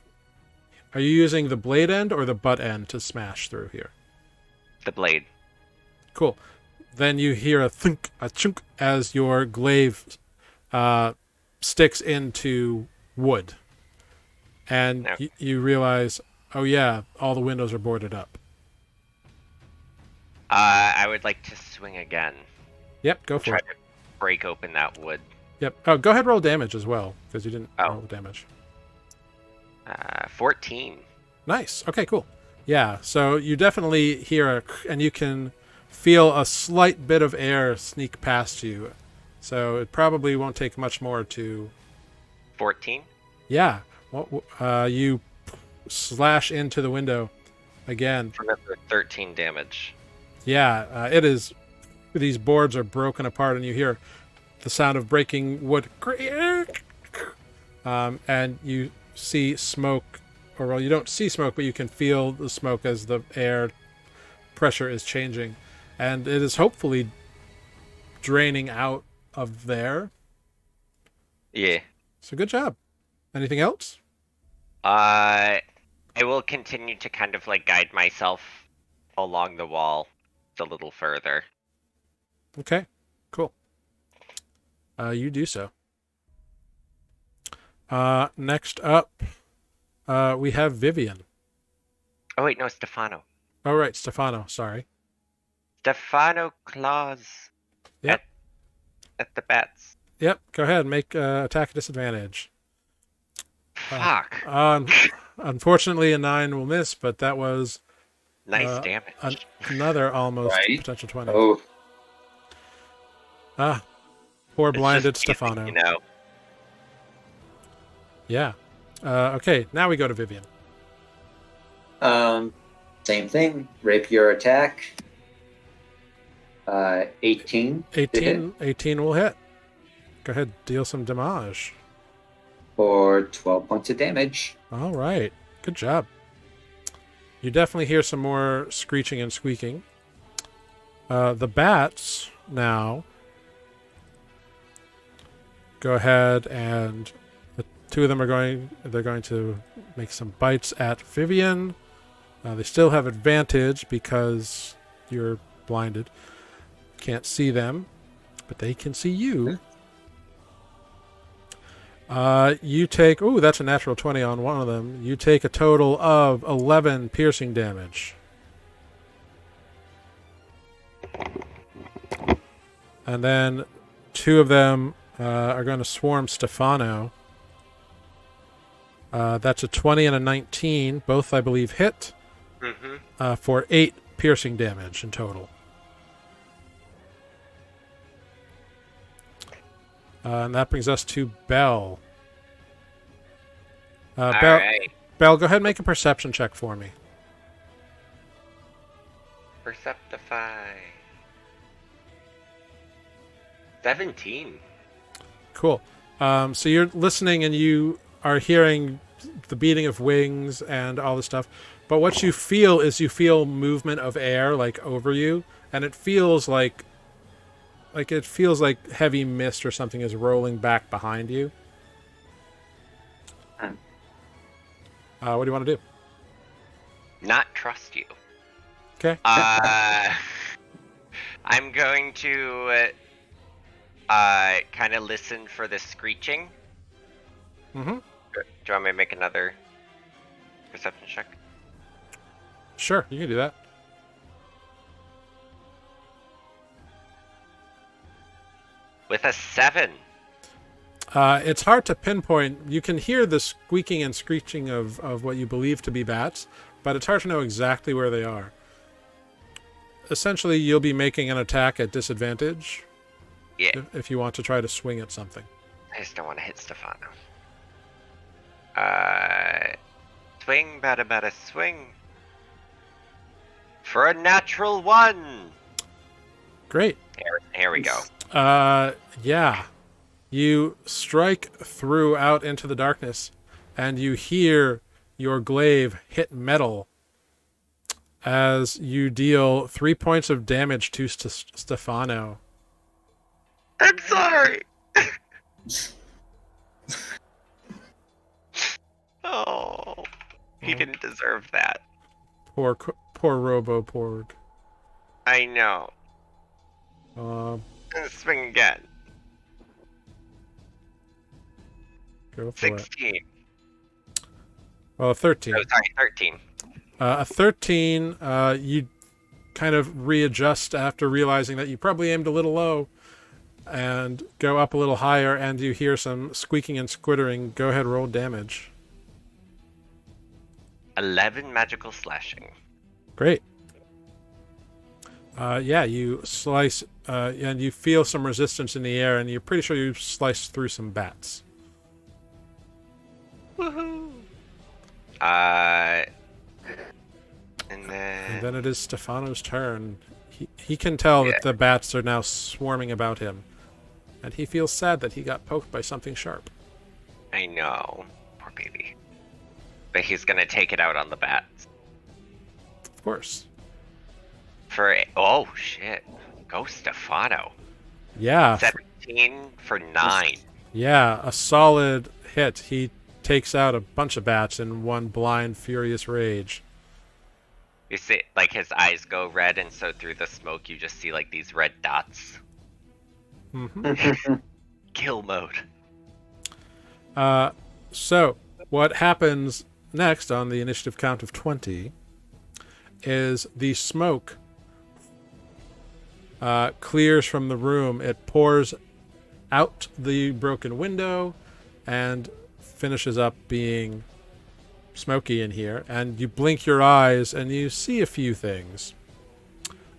Are you using the blade end or the butt end to smash through here? The blade. Cool. Then you hear a thunk, a chunk, as your glaive sticks into wood. And No. you realize, oh yeah, all the windows are boarded up. I would like to swing again. Yep, go for Try it. to break open that wood. Yep. Oh, go ahead and roll damage as well, because you didn't Oh. roll damage. 14. Nice. Okay, cool. Yeah, so you definitely hear and you can feel a slight bit of air sneak past you. So it probably won't take much more to... 14? Yeah. Well, you slash into the window again. For another 13 damage. Yeah, it is... These boards are broken apart and you hear the sound of breaking wood. And you see smoke, or well, you don't see smoke, but you can feel the smoke as the air pressure is changing, and it is hopefully draining out of there. Yeah. So good job. Anything else? I will continue to kind of like guide myself along the wall a little further. Okay, cool. You do so. Next up, we have Vivian. Oh wait, no, Stefano. Oh, right, Stefano, sorry. Stefano claws Yep. at the bats. Yep, go ahead, make attack disadvantage. Fuck. Unfortunately, a 9 will miss, but that was Nice damage. another almost Right. potential 20. Oh, Poor It's blinded just easy, Stefano. You know. Yeah. Okay, now we go to Vivian. same thing. Rapier attack. 18. to hit 18 will hit. Go ahead, deal some damage. for 12 points of damage. All right, good job. You definitely hear some more screeching and squeaking. The bats now go ahead, and the two of them are going to make some bites at Vivian. They still have advantage because you're blinded. Can't see them, but they can see you. You take... Ooh, that's a natural 20 on one of them. You take a total of 11 piercing damage. And then two of them are going to swarm Stefano. That's a 20 and a 19. Both, I believe, hit for 8 piercing damage in total. And that brings us to Bel. All right. Bel, go ahead and make a perception check for me. Perceptify. 17. Cool. So you're listening and you are hearing the beating of wings and all this stuff. But what you feel is movement of air like over you, and it feels like heavy mist or something is rolling back behind you. What do you want to do? Not trust you. Okay. I'm going to kind of listen for the screeching. Mm-hmm. Do you want me to make another perception check? Sure, you can do that. With a 7. It's hard to pinpoint. You can hear the squeaking and screeching of what you believe to be bats, but it's hard to know exactly where they are. Essentially, you'll be making an attack at disadvantage. Yeah. If you want to try to swing at something. I just don't want to hit Stefano. Swing, bada, swing. For a natural 1! Great. Here we go. Yeah. You strike through out into the darkness, and you hear your glaive hit metal as you deal 3 points of damage to Stefano. I'm sorry. Oh, he didn't deserve that. Poor Robo-Porg. I know. Uh, Swing again. go for 16. it. Well, 13. Oh, sorry, 13. A 13, you kind of readjust after realizing that you probably aimed a little low and go up a little higher, and you hear some squeaking and squittering. Go ahead, roll damage. 11 magical slashing. Great. Yeah, you slice, and you feel some resistance in the air, and you're pretty sure you've sliced through some bats. Woohoo! And then it is Stefano's turn. He can tell that the bats are now swarming about him, and he feels sad that he got poked by something sharp. I know. Poor baby. But he's gonna take it out on the bats. Of course. Oh, shit. Go Stefano. Yeah. 17 for 9. Yeah, a solid hit. He takes out a bunch of bats in one blind, furious rage. You see, like, his eyes go red, and so through the smoke you just see, like, these red dots. Mm-hmm. Kill mode. So, what happens next on the initiative count of 20 is the smoke clears from the room. It pours out the broken window and finishes up being smoky in here. And you blink your eyes and you see a few things.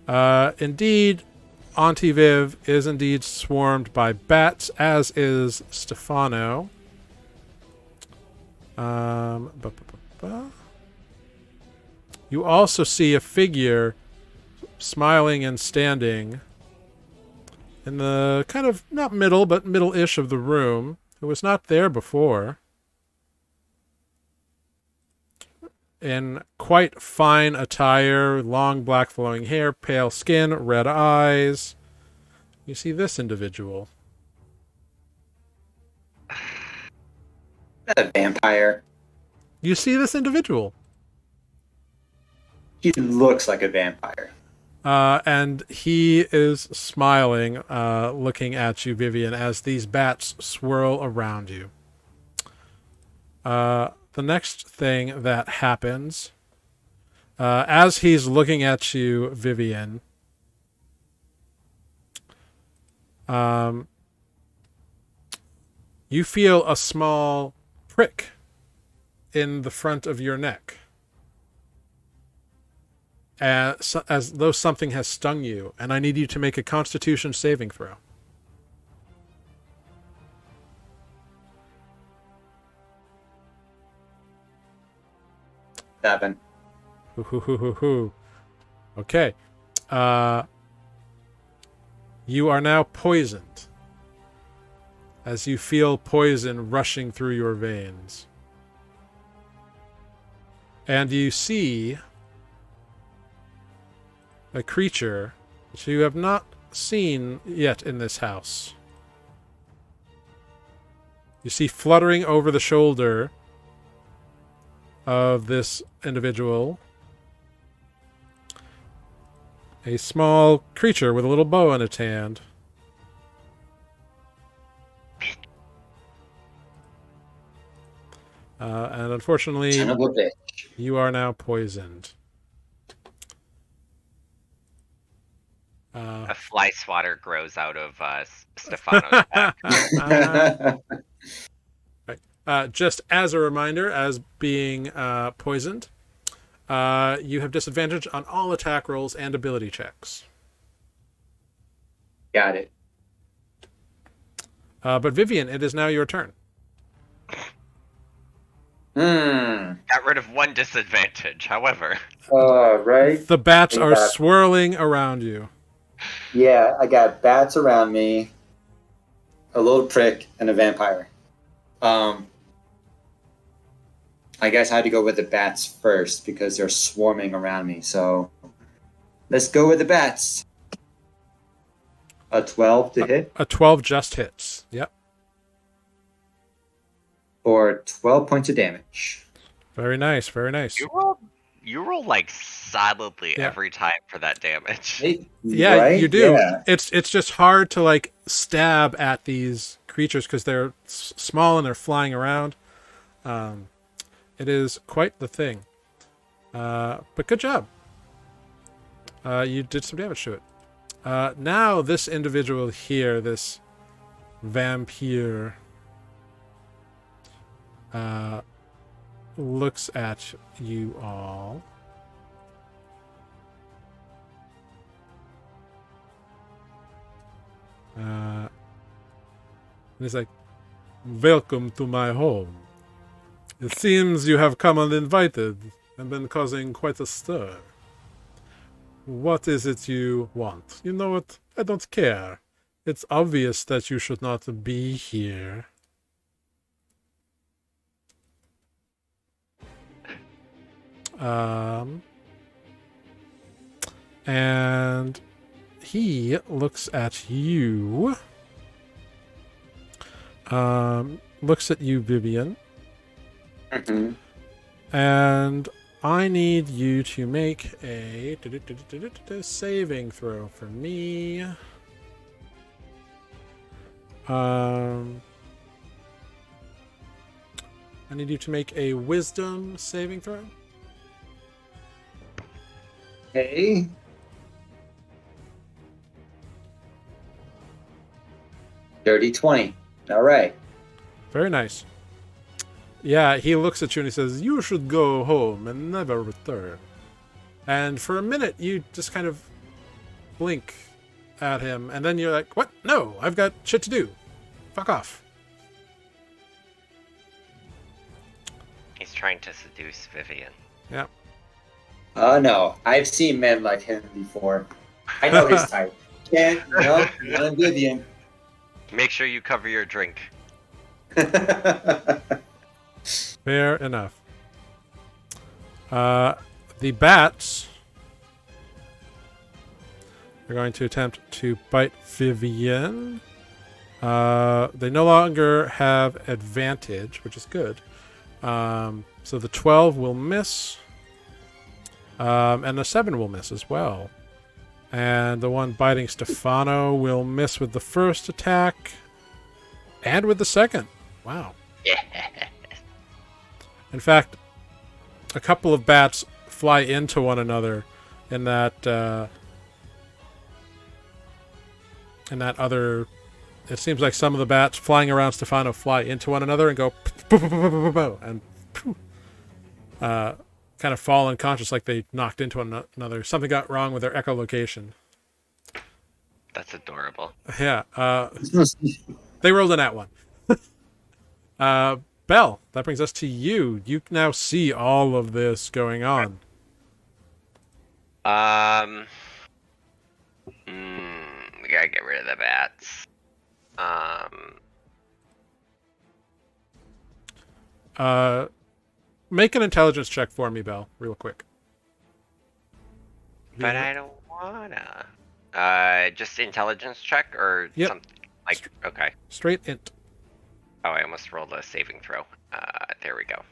Indeed, Auntie Viv is indeed swarmed by bats, as is Stefano. You also see a figure smiling and standing in the kind of not middle, but middle-ish of the room, who was not there before. In quite fine attire, long black flowing hair, pale skin, red eyes. You see this individual. A vampire. You see this individual. He looks like a vampire. And he is smiling, looking at you, Vivian, as these bats swirl around you. The next thing that happens, as he's looking at you, Vivian, you feel a small prick in the front of your neck. As though something has stung you, and I need you to make a Constitution saving throw. Seven. Okay. You are now poisoned, as you feel poison rushing through your veins. And you see a creature which you have not seen yet in this house. You see fluttering over the shoulder of this individual a small creature with a little bow in its hand. And unfortunately, Son of a bitch. you are now poisoned. A fly swatter grows out of Stefano's back. Right. Just as a reminder, as being poisoned, you have disadvantage on all attack rolls and ability checks. Got it. But Vivian, it is now your turn. Got rid of one disadvantage, however. Right. The bats are swirling around you. Yeah, I got bats around me, a little prick, and a vampire. I guess I had to go with the bats first because they're swarming around me. So let's go with the bats. A 12 to hit A 12 just hits. Yep. for 12 points of damage. Very nice. Very nice. You roll like solidly Yeah. every time for that damage. Yeah, right? you do. Yeah. It's just hard to like stab at these creatures because they're small and they're flying around. It is quite the thing. But good job. You did some damage to it. Now this individual here, this vampire, looks at you all. And he's like, "Welcome to my home. It seems you have come uninvited and been causing quite a stir. What is it you want? You know what? I don't care. It's obvious that you should not be here." And he looks at you. Looks at you, Vivian. Mm-hmm. And I need you to make a saving throw for me. I need you to make a wisdom saving throw. Okay. Dirty 20. All right. Very nice. Yeah, he looks at you and he says, "You should go home and never return." And for a minute, you just kind of blink at him, and then you're like, "What? No, I've got shit to do. Fuck off." He's trying to seduce Vivian. Yeah. Oh, no. I've seen men like him before. I know his type. Can't. Nope. Not Vivian. Make sure you cover your drink. Fair enough. The bats are going to attempt to bite Vivian. They no longer have advantage, which is good. So the 12 will miss. And the 7 will miss as well. And the one biting Stefano will miss with the first attack. And with the second. Wow. In fact, a couple of bats fly into one another in that other. It seems like some of the bats flying around Stefano fly into one another and go and kind of fall unconscious, like they knocked into one another. Something got wrong with their echolocation. That's adorable. Yeah. They rolled an at one. Bel, that brings us to you. You now see all of this going on. We gotta get rid of the bats. Make an intelligence check for me, Bel, real quick. But I don't wanna. Just intelligence check or Yep. something like. Okay. Straight int. Oh, I almost rolled a saving throw. There we go.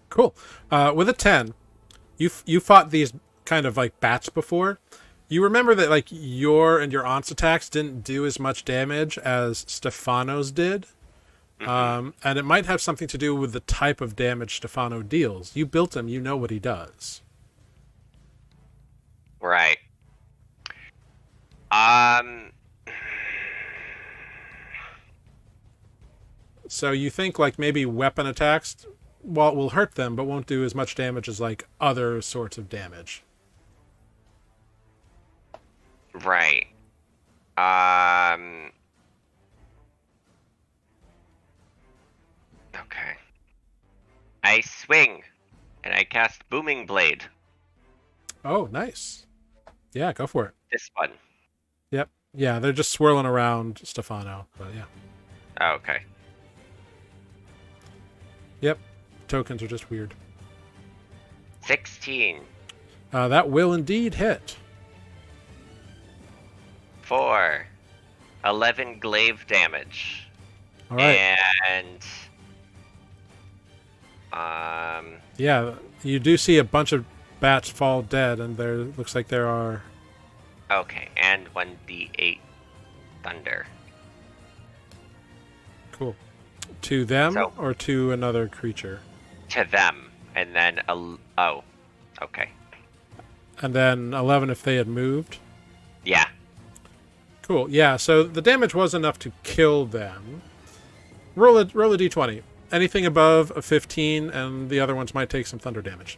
Cool. With a 10, you fought these kind of like bats before. You remember that like your and your aunt's attacks didn't do as much damage as Stefano's did. And it might have something to do with the type of damage Stefano deals. You built him, you know what he does. Right. So you think like maybe weapon attacks, well, will hurt them, but won't do as much damage as like other sorts of damage. Right. Okay. I swing, and I cast Booming Blade. Oh, nice. Yeah, go for it. This one. Yep. Yeah, they're just swirling around Stefano. But yeah. Oh, okay. Yep. Tokens are just weird. 16 That will indeed hit. for 11 glaive damage. All right. And Yeah, you do see a bunch of bats fall dead, and there looks like there are... okay, and 1d8 thunder. Cool. To them So- or to another creature? To them, and then oh, okay, And then 11 if they had moved. yeah. Cool. Yeah, so the damage was enough to kill them. Roll a d20. Anything above a 15, and the other ones might take some thunder damage.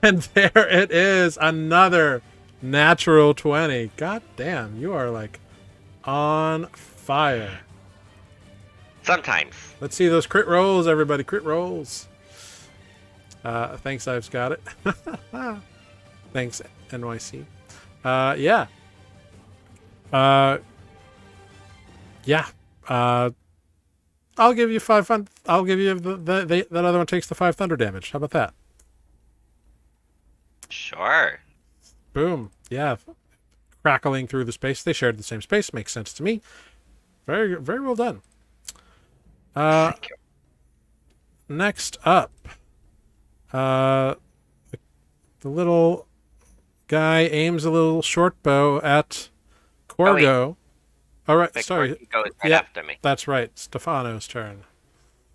And there it is, another natural 20. God damn, you are like on fire. Sometimes. Let's see those crit rolls, everybody. Crit rolls. Thanks, I've got it. Thanks, NYC. Yeah. Yeah. I'll give you 5 fun. I'll give you that other one takes the 5 thunder damage. How about that? Sure. Boom. Yeah. Crackling through the space. They shared the same space. Makes sense to me. Very, very well done. Thank you. Next up, the little guy aims a little short bow at Corgo. All right, The sorry. corgi goes right Yeah. after me. That's right. Stefano's turn.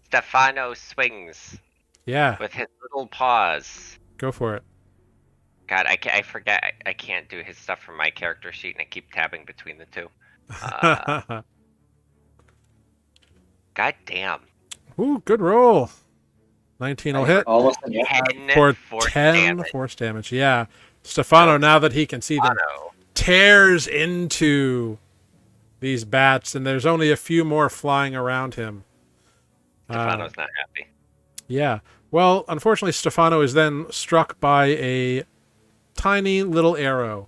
Stefano swings Yeah, with his little paws. go for it. God, I forget. I can't do his stuff from my character sheet, and I keep tabbing between the two. God damn. Ooh, good roll. 19 will hit Almost a 10 for force 10 damage. force damage. Yeah. Stefano, now that he can see them, Stefano. tears into these bats, and there's only a few more flying around him. Stefano's not happy. Yeah. Well, unfortunately, Stefano is then struck by a tiny little arrow.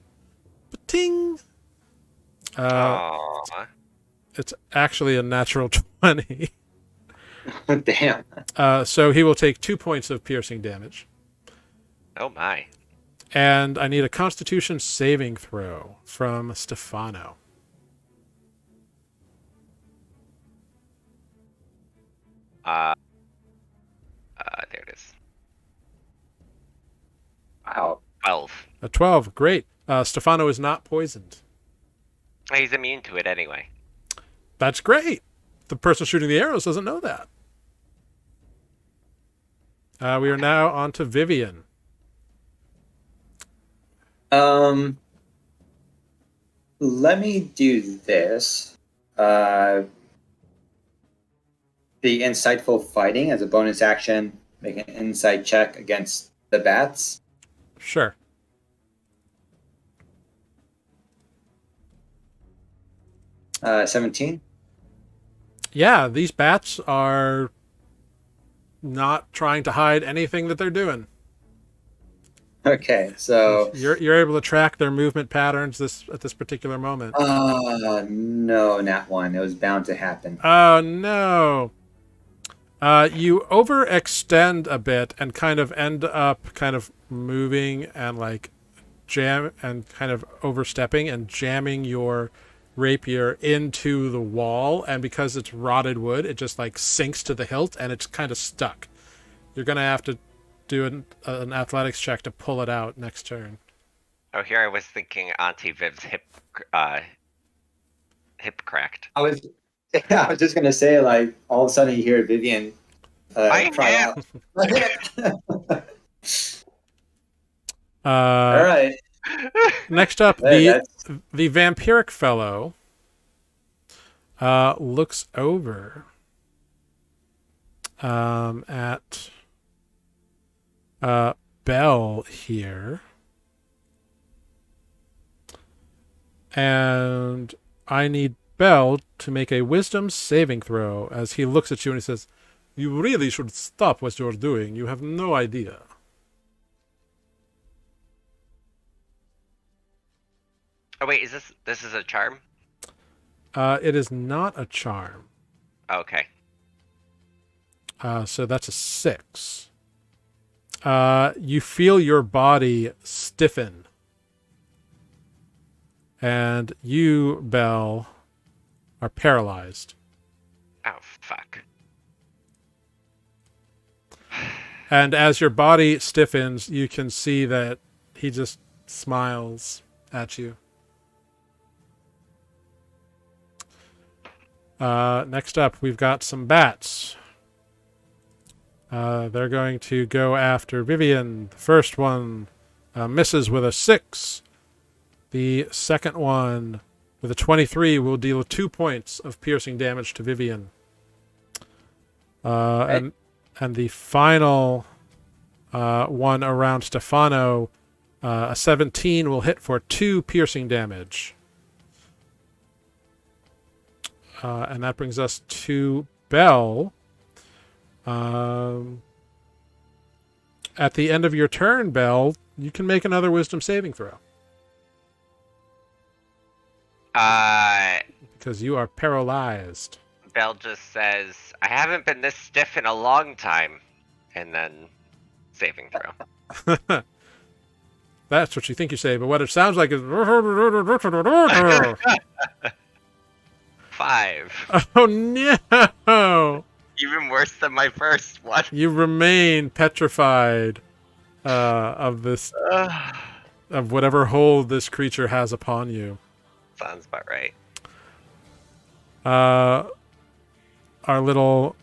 Ting! Aww. It's actually a natural 20. Damn. So he will take 2 points of piercing damage. Oh my. And I need a Constitution saving throw from Stefano. There it is. Wow. 12. A 12. Great. Stefano is not poisoned. He's immune to it anyway. That's great. The person shooting the arrows doesn't know that. We are now on to Vivian. Let me do this. The insightful fighting as a bonus action. Make an insight check against the bats. Sure. Uh, 17. Yeah, these bats are not trying to hide anything that they're doing. Okay, so You're able to track their movement patterns at this particular moment. no, not one. It was bound to happen. Oh no. You overextend a bit and kind of end up kind of moving and like jam and kind of overstepping and jamming your rapier into the wall, and because it's rotted wood, it just like sinks to the hilt and it's kind of stuck. You're gonna have to do an athletics check to pull it out next turn. Oh, here I was thinking Auntie Viv's hip cracked. I was just gonna say, like, all of a sudden you hear Vivian My cry hand. out. Uh, All right. Next up, Hey, the vampiric fellow looks over at Bel here, and I need Bel to make a wisdom saving throw as he looks at you and he says, You really should stop what you're doing. You have no idea. Oh wait, this is a charm? It is not a charm. Okay. So that's a 6. You feel your body stiffen. And you, Bel, are paralyzed. Oh fuck. And as your body stiffens, you can see that he just smiles at you. Next up, we've got some bats. They're going to go after Vivian. The first one misses with a 6. The second one, with a 23, will deal 2 points of piercing damage to Vivian. And the final one around Stefano, a 17 will hit for 2 piercing damage. And that brings us to Bel. At the end of your turn, Bel, you can make another wisdom saving throw. Because you are paralyzed. Bel just says, I haven't been this stiff in a long time. And then saving throw. That's what you think you say, but what it sounds like is... 5. Oh, no! Even worse than my first one. You remain petrified of this... of whatever hold this creature has upon you. Sounds about right. Our little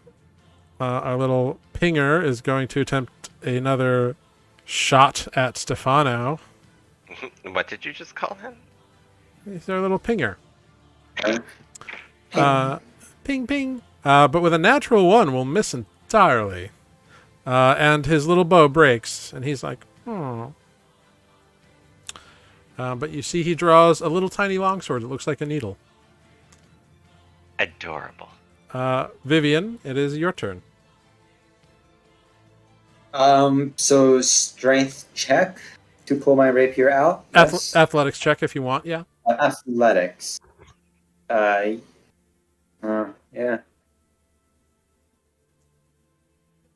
pinger is going to attempt another shot at Stefano. What did you just call him? He's our little pinger. Ping, ping. But with a natural 1, we'll miss entirely. And his little bow breaks, and he's like, oh. But you see he draws a little tiny longsword that looks like a needle. Adorable. Vivian, it is your turn. So strength check to pull my rapier out. Yes. Athletics check if you want, yeah. Athletics. Yeah.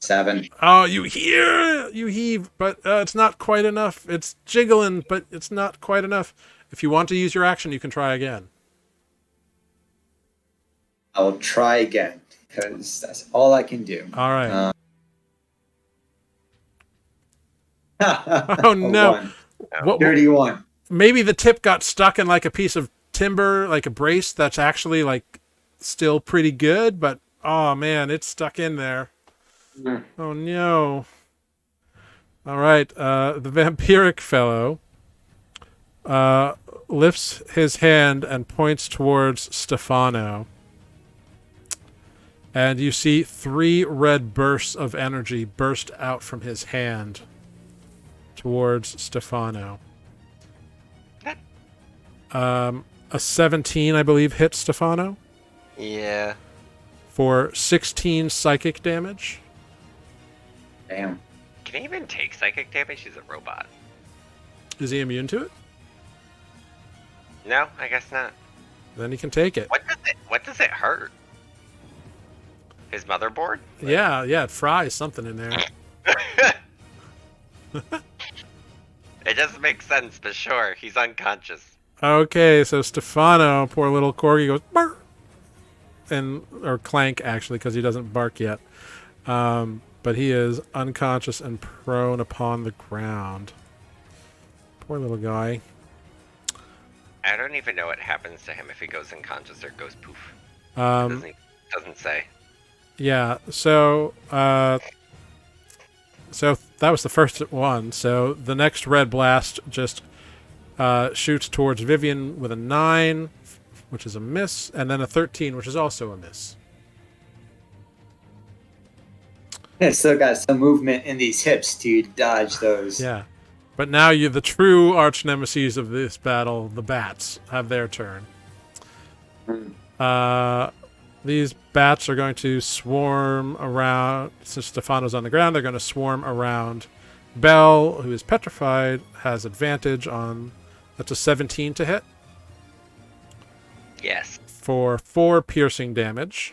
7. Oh, you heave, but it's not quite enough. It's jiggling, but it's not quite enough. If you want to use your action, you can try again. I'll try again, because that's all I can do. All right. Oh, no. 31. Maybe the tip got stuck in like a piece of timber, like a brace that's actually like still pretty good, but oh man, it's stuck in there. Oh no. All right, the vampiric fellow lifts his hand and points towards Stefano. And you see 3 red bursts of energy burst out from his hand towards Stefano. A 17, I believe, hit Stefano. Yeah. For 16 psychic damage. Damn. Can he even take psychic damage? He's a robot. Is he immune to it? No, I guess not. Then he can take it. What does it hurt? His motherboard? Yeah, it fries something in there. It doesn't make sense, but sure, he's unconscious. Okay, so Stefano, poor little corgi, goes bark, or clank actually, because he doesn't bark yet. But he is unconscious and prone upon the ground. Poor little guy. I don't even know what happens to him if he goes unconscious or goes poof. Doesn't say. Yeah, so that was the first one. So the next red blast just shoots towards Vivian with a 9, which is a miss, and then a 13, which is also a miss. I still got some movement in these hips to dodge those. Yeah. But now the true arch nemesis of this battle, the bats, have their turn. These bats are going to swarm around. Since Stefano's on the ground, they're going to swarm around Bel, who is petrified, has advantage on. That's a 17 to hit. Yes. For 4 piercing damage.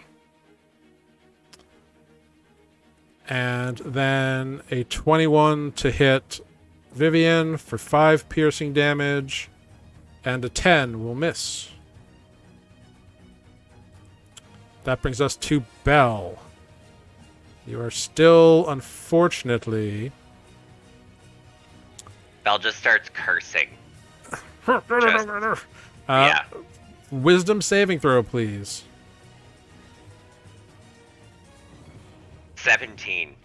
And then a 21 to hit Vivian for 5 piercing damage. And a 10 will miss. That brings us to Bel. You are still, unfortunately... Bel just starts cursing. Yeah. Yeah. Wisdom saving throw, please. 17.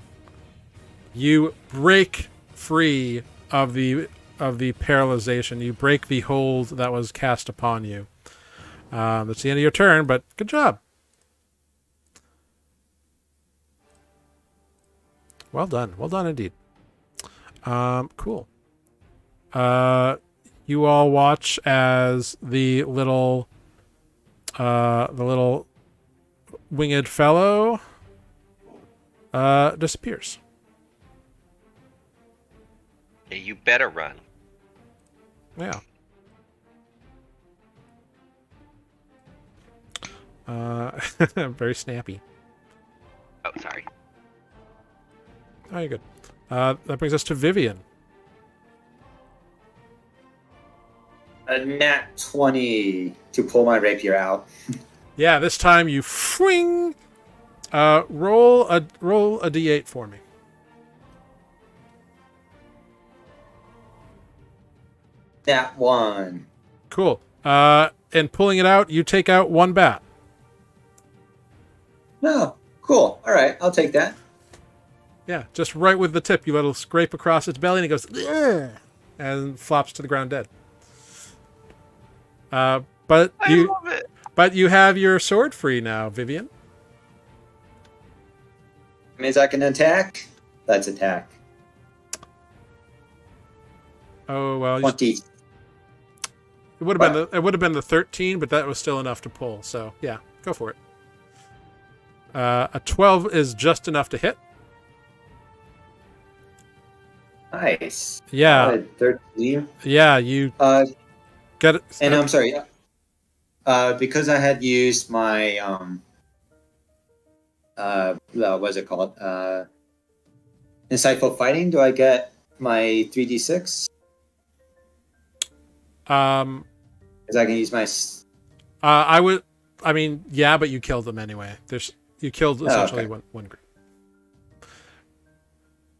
You break free of the paralyzation. You break the hold that was cast upon you. That's the end of your turn, but good job. Well done. Well done indeed. Cool. You all watch as the little winged fellow disappears. Yeah, you better run. Yeah. Very snappy. Oh, sorry. Oh, you're good. That brings us to Vivian. A nat 20 to pull my rapier out. Yeah, this time you fling. Roll a d8 for me. Nat 1. Cool. And pulling it out, you take out 1 bat. Oh, cool. All right, I'll take that. Yeah, just right with the tip. You let it scrape across its belly, and it goes, "Ugh," and flops to the ground dead. But I love it. But you have your sword free now, Vivian. Means I can attack? Let's attack. Oh well, 20. it would have been the 13, but that was still enough to pull. So yeah, go for it. A 12 is just enough to hit. Nice. Yeah. 13. Yeah, you get it. And I'm sorry. Because I had used my what's it called? Insightful fighting. Do I get my 3d6? Because I can use my. I would. I mean, yeah, but you killed them anyway. You killed essentially okay. one group.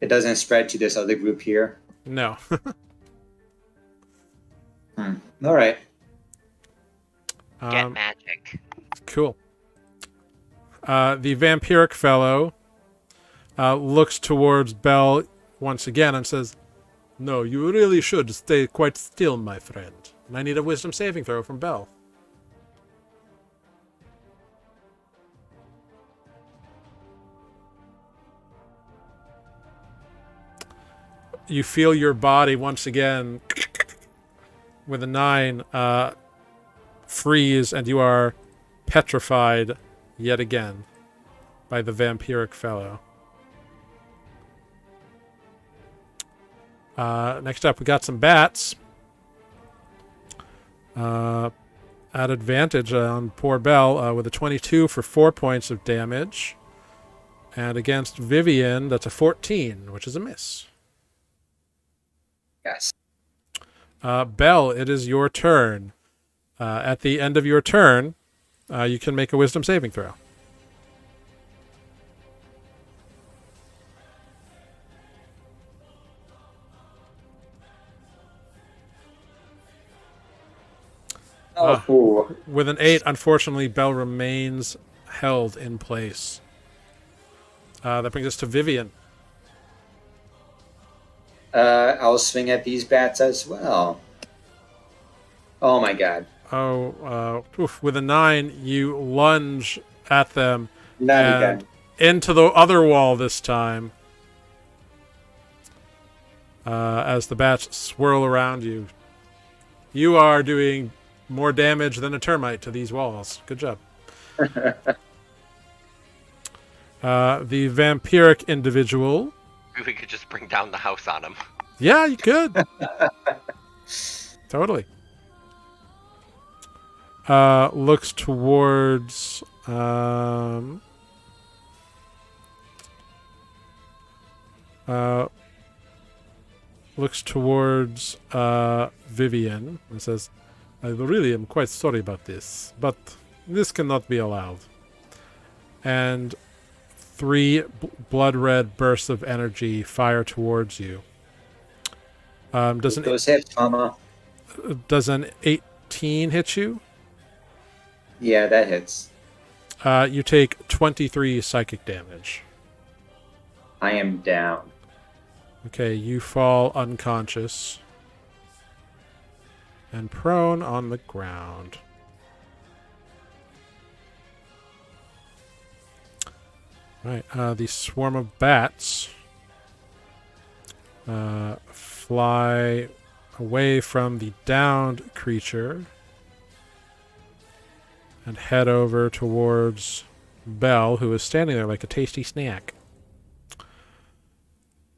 It doesn't spread to this other group here. No. All right. Get magic. Cool. The vampiric fellow looks towards Bel once again and says, "No, you really should stay quite still, my friend. And I need a wisdom saving throw from Bel." You feel your body once again with a 9 freeze, and you are petrified yet again by the vampiric fellow. Next up, we got some bats. At advantage on poor Bel with a 22 for 4 points of damage. And against Vivian, that's a 14, which is a miss. Yes. Bel, it is your turn. At the end of your turn, you can make a wisdom saving throw. With an 8, unfortunately, Bel remains held in place. That brings us to Vivian. I'll swing at these bats as well. Oh my god. With a 9, you lunge at them. Not and again. Into the other wall this time. As the bats swirl around you. You are doing more damage than a termite to these walls. Good job. The vampiric individual. We could just bring down the house on him. Yeah, you could. Totally. Looks towards Vivian and says, I really am quite sorry about this, but this cannot be allowed. And 3 blood red bursts of energy fire towards you. Does Those hits, Mama. an 18 hit you? Yeah, that hits. You take 23 psychic damage. I am down. Okay, you fall unconscious and prone on the ground. Right, the swarm of bats fly away from the downed creature and head over towards Bel, who is standing there like a tasty snack.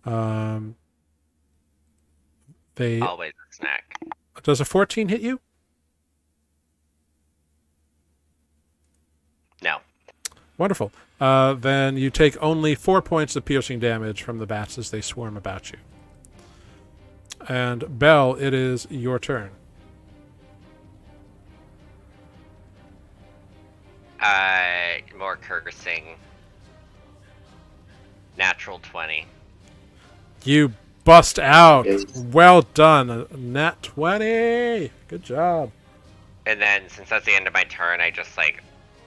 They Always a snack. Does a 14 hit you? No. Wonderful. Then you take only 4 points of piercing damage from the bats as they swarm about you. And Bel, it is your turn. More cursing. Natural 20. You bust out. Yes. Well done. Nat 20. Good job. And then, since that's the end of my turn, I just,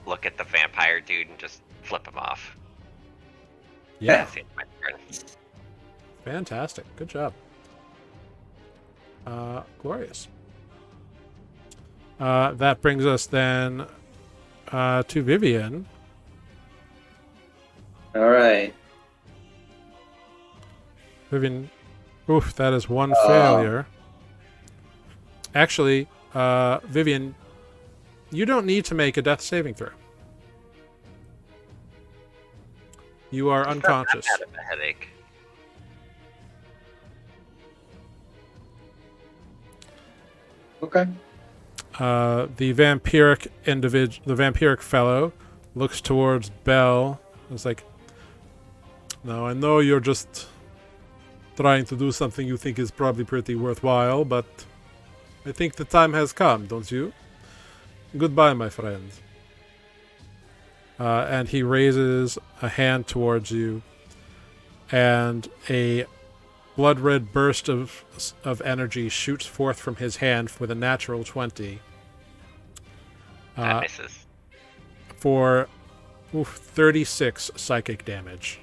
look at the vampire dude and just flip him off. Yeah. That's the end of my turn. Fantastic. Good job. Glorious. That brings us then to Vivian. All right. Vivian, oof, that is one failure. Actually, Vivian, you don't need to make a death saving throw. You are unconscious. Not that bad of a headache. Okay. The vampiric fellow looks towards Bel. It's like, now I know you're just trying to do something you think is probably pretty worthwhile, but I think the time has come, don't you? Goodbye, my friend. And he raises a hand towards you, and a blood red burst of energy shoots forth from his hand with a natural 20. That misses. For 36 psychic damage.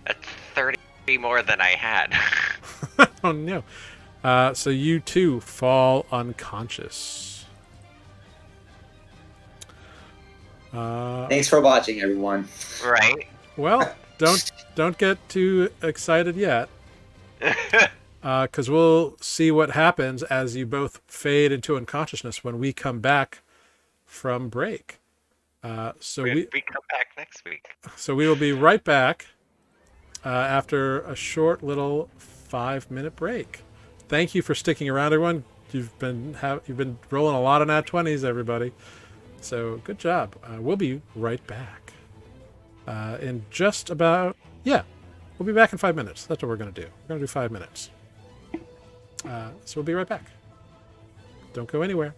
That's 30 more than I had. Oh no. So you too fall unconscious. Thanks for watching, everyone. Right? Well, don't get too excited yet. Because we'll see what happens as you both fade into unconsciousness when we come back from break. So we come back next week. So we will be right back after a short little 5-minute break. Thank you for sticking around, everyone. You've been rolling a lot of nat 20s, everybody. So good job. We'll be right back in just about we'll be back in 5 minutes. That's what we're going to do. We're going to do 5 minutes. So we'll be right back. Don't go anywhere.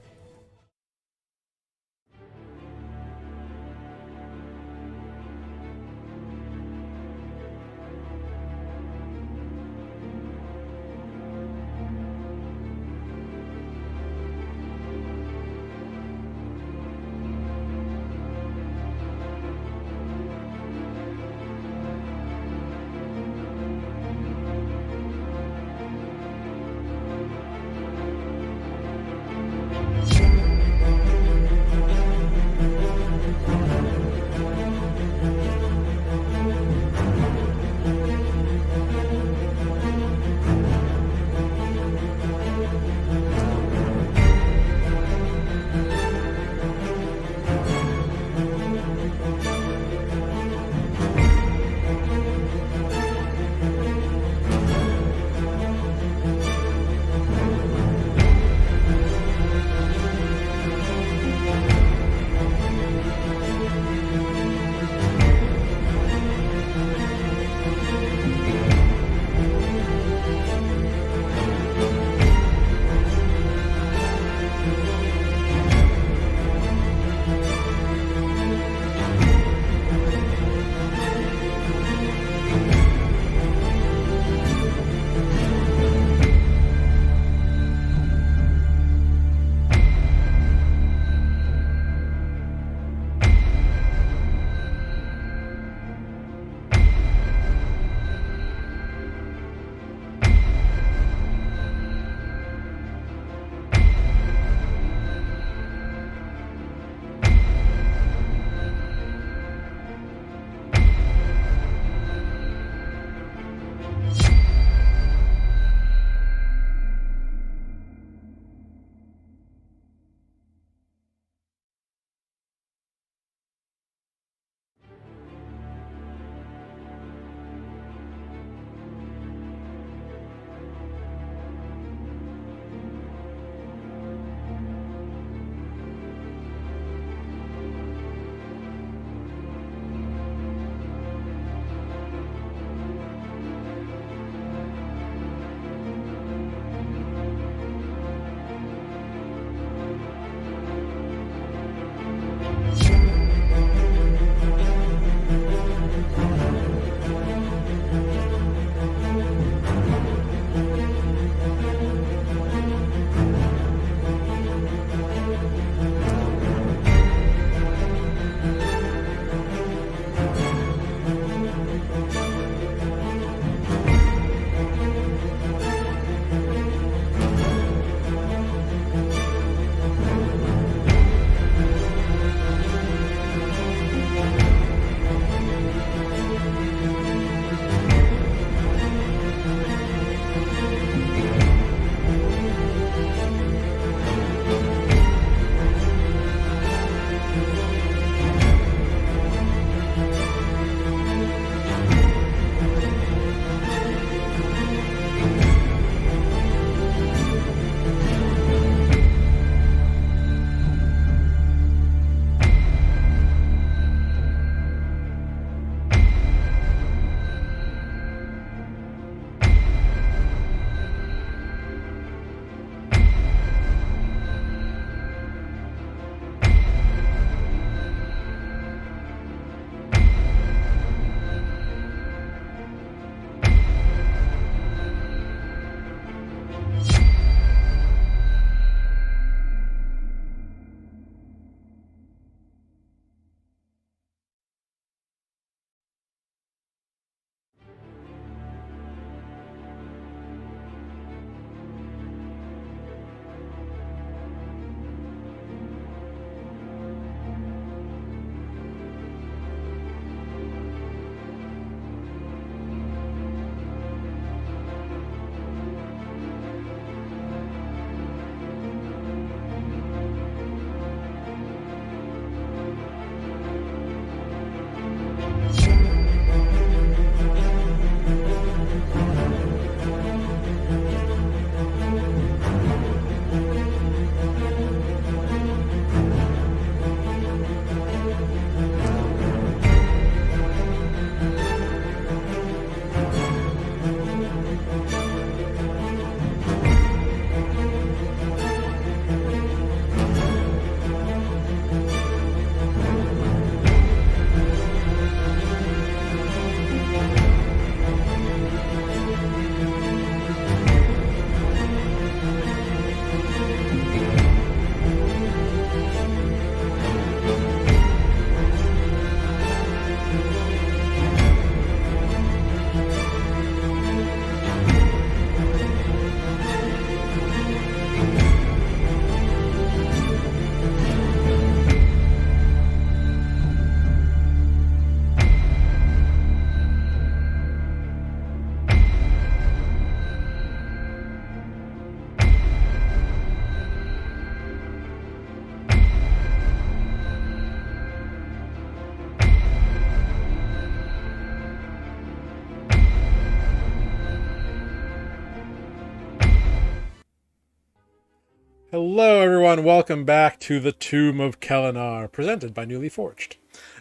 Hello, everyone. Welcome back to the Tomb of Kelinar, presented by Nuuli Forged.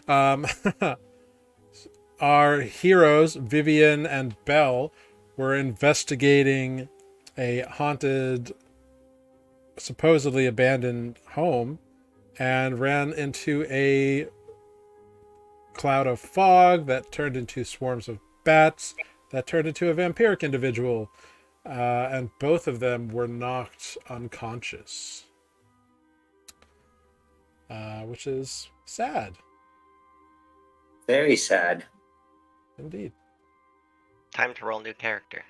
Um, our heroes, Vivian and Bel, were investigating a haunted, supposedly abandoned home and ran into a cloud of fog that turned into swarms of bats that turned into a vampiric individual, and both of them were knocked unconscious. Which is sad. Very sad. Indeed. Time to roll new character.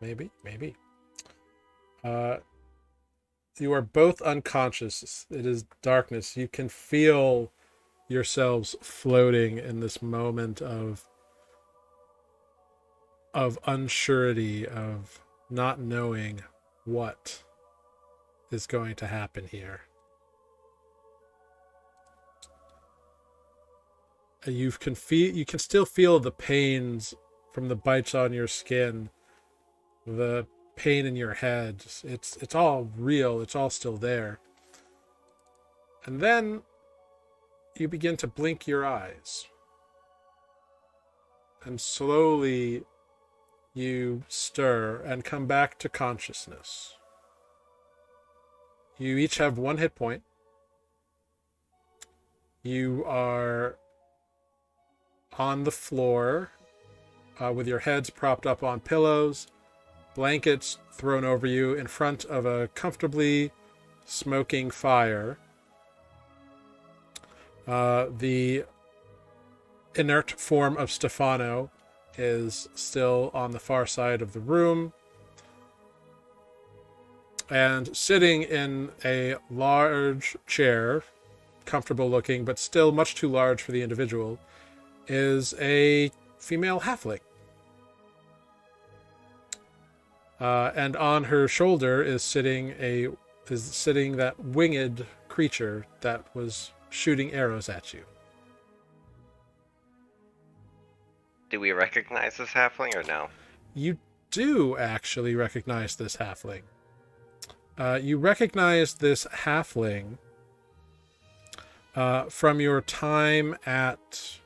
Maybe. You are both unconscious. It is darkness. You can feel yourselves floating in this moment of unsurety, of not knowing what is going to happen here. You can still feel the pains from the bites on your skin, the pain in your head. It's all real. It's all still there. And then you begin to blink your eyes. And slowly you stir and come back to consciousness. You each have 1 hit point. You are on the floor with your heads propped up on pillows, blankets thrown over you in front of a comfortably smoking fire. The inert form of Stefano is still on the far side of the room. And sitting in a large chair, comfortable looking, but still much too large for the individual, is a female halfling. And on her shoulder is sitting that winged creature that was shooting arrows at you. Do we recognize this halfling or no? You do actually recognize this halfling. You recognize this halfling from your time at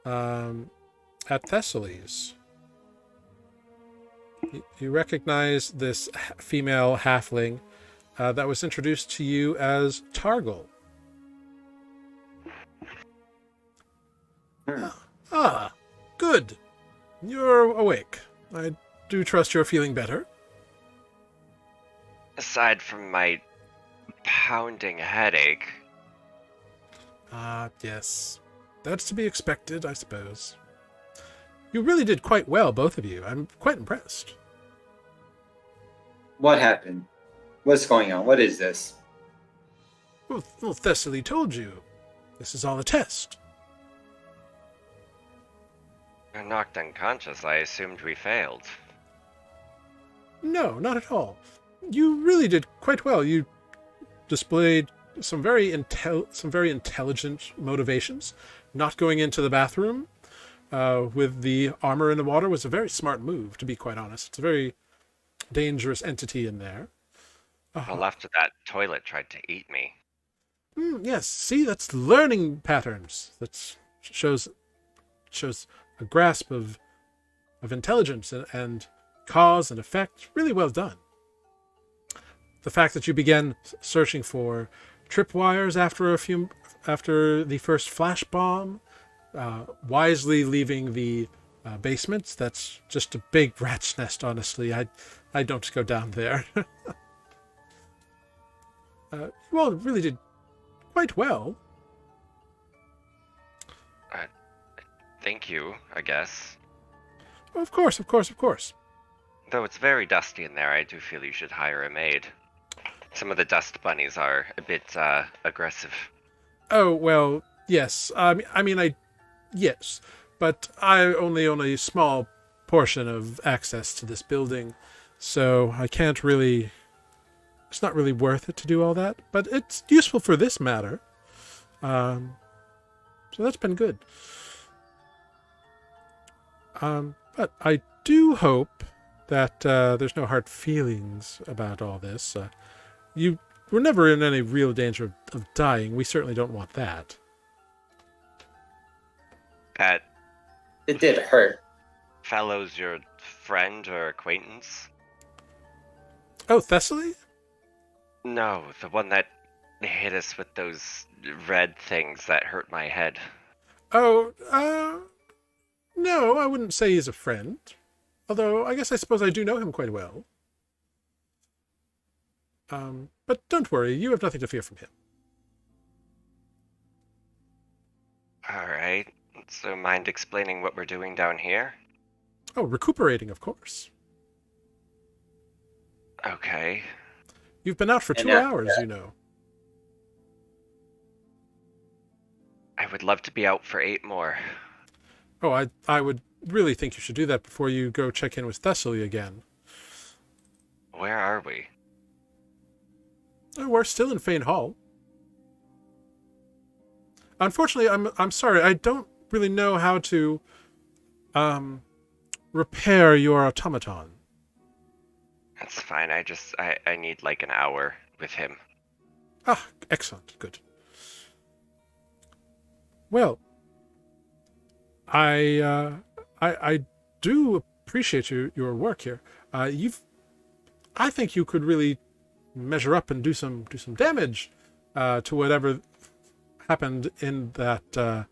Thessaly's. You recognize this female halfling that was introduced to you as Targle. Good. You're awake. I do trust you're feeling better. Aside from my pounding headache. Yes. That's to be expected, I suppose. You really did quite well, both of you. I'm quite impressed. What happened? What's going on? What is this? Well, Thessaly told you. This is all a test. You're knocked unconscious. I assumed we failed. No, not at all. You really did quite well. You displayed some very intelligent motivations. Not going into the bathroom with the armor in the water was a very smart move, to be quite honest. It's a very dangerous entity in there. Well, after that toilet tried to eat me. Yes, see, that's learning patterns. That shows a grasp of intelligence and cause and effect. Really well done. The fact that you began searching for tripwires after the first flash bomb, wisely leaving the basements. That's just a big rat's nest, honestly. I don't go down there. You all really did quite well. Thank you, I guess. Of course. Though it's very dusty in there, I do feel you should hire a maid. Some of the dust bunnies are a bit aggressive. Oh, well, yes. Yes. But I only own a small portion of access to this building, so I can't really... It's not really worth it to do all that, but it's useful for this matter. So that's been good. But I do hope that there's no hard feelings about all this. You were never in any real danger of dying. We certainly don't want that. That It did hurt. fellow's your friend or acquaintance? Oh, Thessaly? No, the one that hit us with those red things that hurt my head. Oh, no, I wouldn't say he's a friend. Although, I suppose I do know him quite well. But don't worry, you have nothing to fear from him. Alright, so mind explaining what we're doing down here? Oh, recuperating, of course. Okay. You've been out for 2 And hours, you know. I would love to be out for 8 more. Oh, I would really think you should do that before you go check in with Thessaly again. Where are we? Oh, we're still in Fane Hall. Unfortunately, I'm sorry, I don't really know how to repair your automaton. That's fine, I need like an hour with him. Ah, excellent, good. Well, I do appreciate your work here. I think you could really measure up and do some damage to whatever happened in that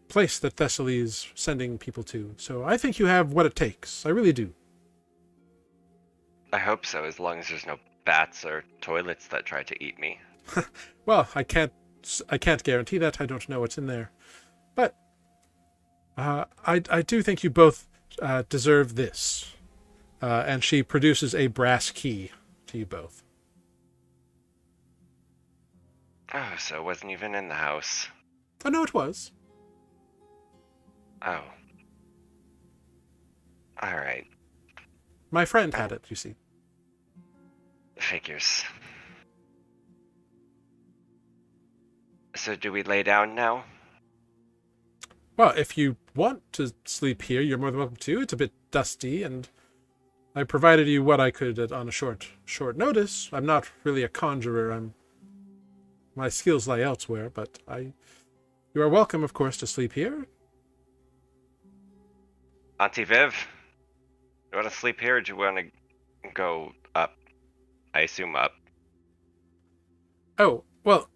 place that Thessaly is sending people to. So I think you have what it takes. I really do. I hope so, as long as there's no bats or toilets that try to eat me. Well, I can't guarantee that. I don't know what's in there, but I do think you both deserve this. And she produces a brass key to you both. Oh, so it wasn't even in the house. Oh no, it was. Oh. Alright. My friend had it. You see. Figures. So do we lay down now? Well, if you want to sleep here, you're more than welcome to. It's a bit dusty, and I provided you what I could on a short notice. I'm not really a conjurer. My skills lie elsewhere, but you are welcome, of course, to sleep here. Auntie Viv, you want to sleep here or do you want to go up? I assume up. Oh, well,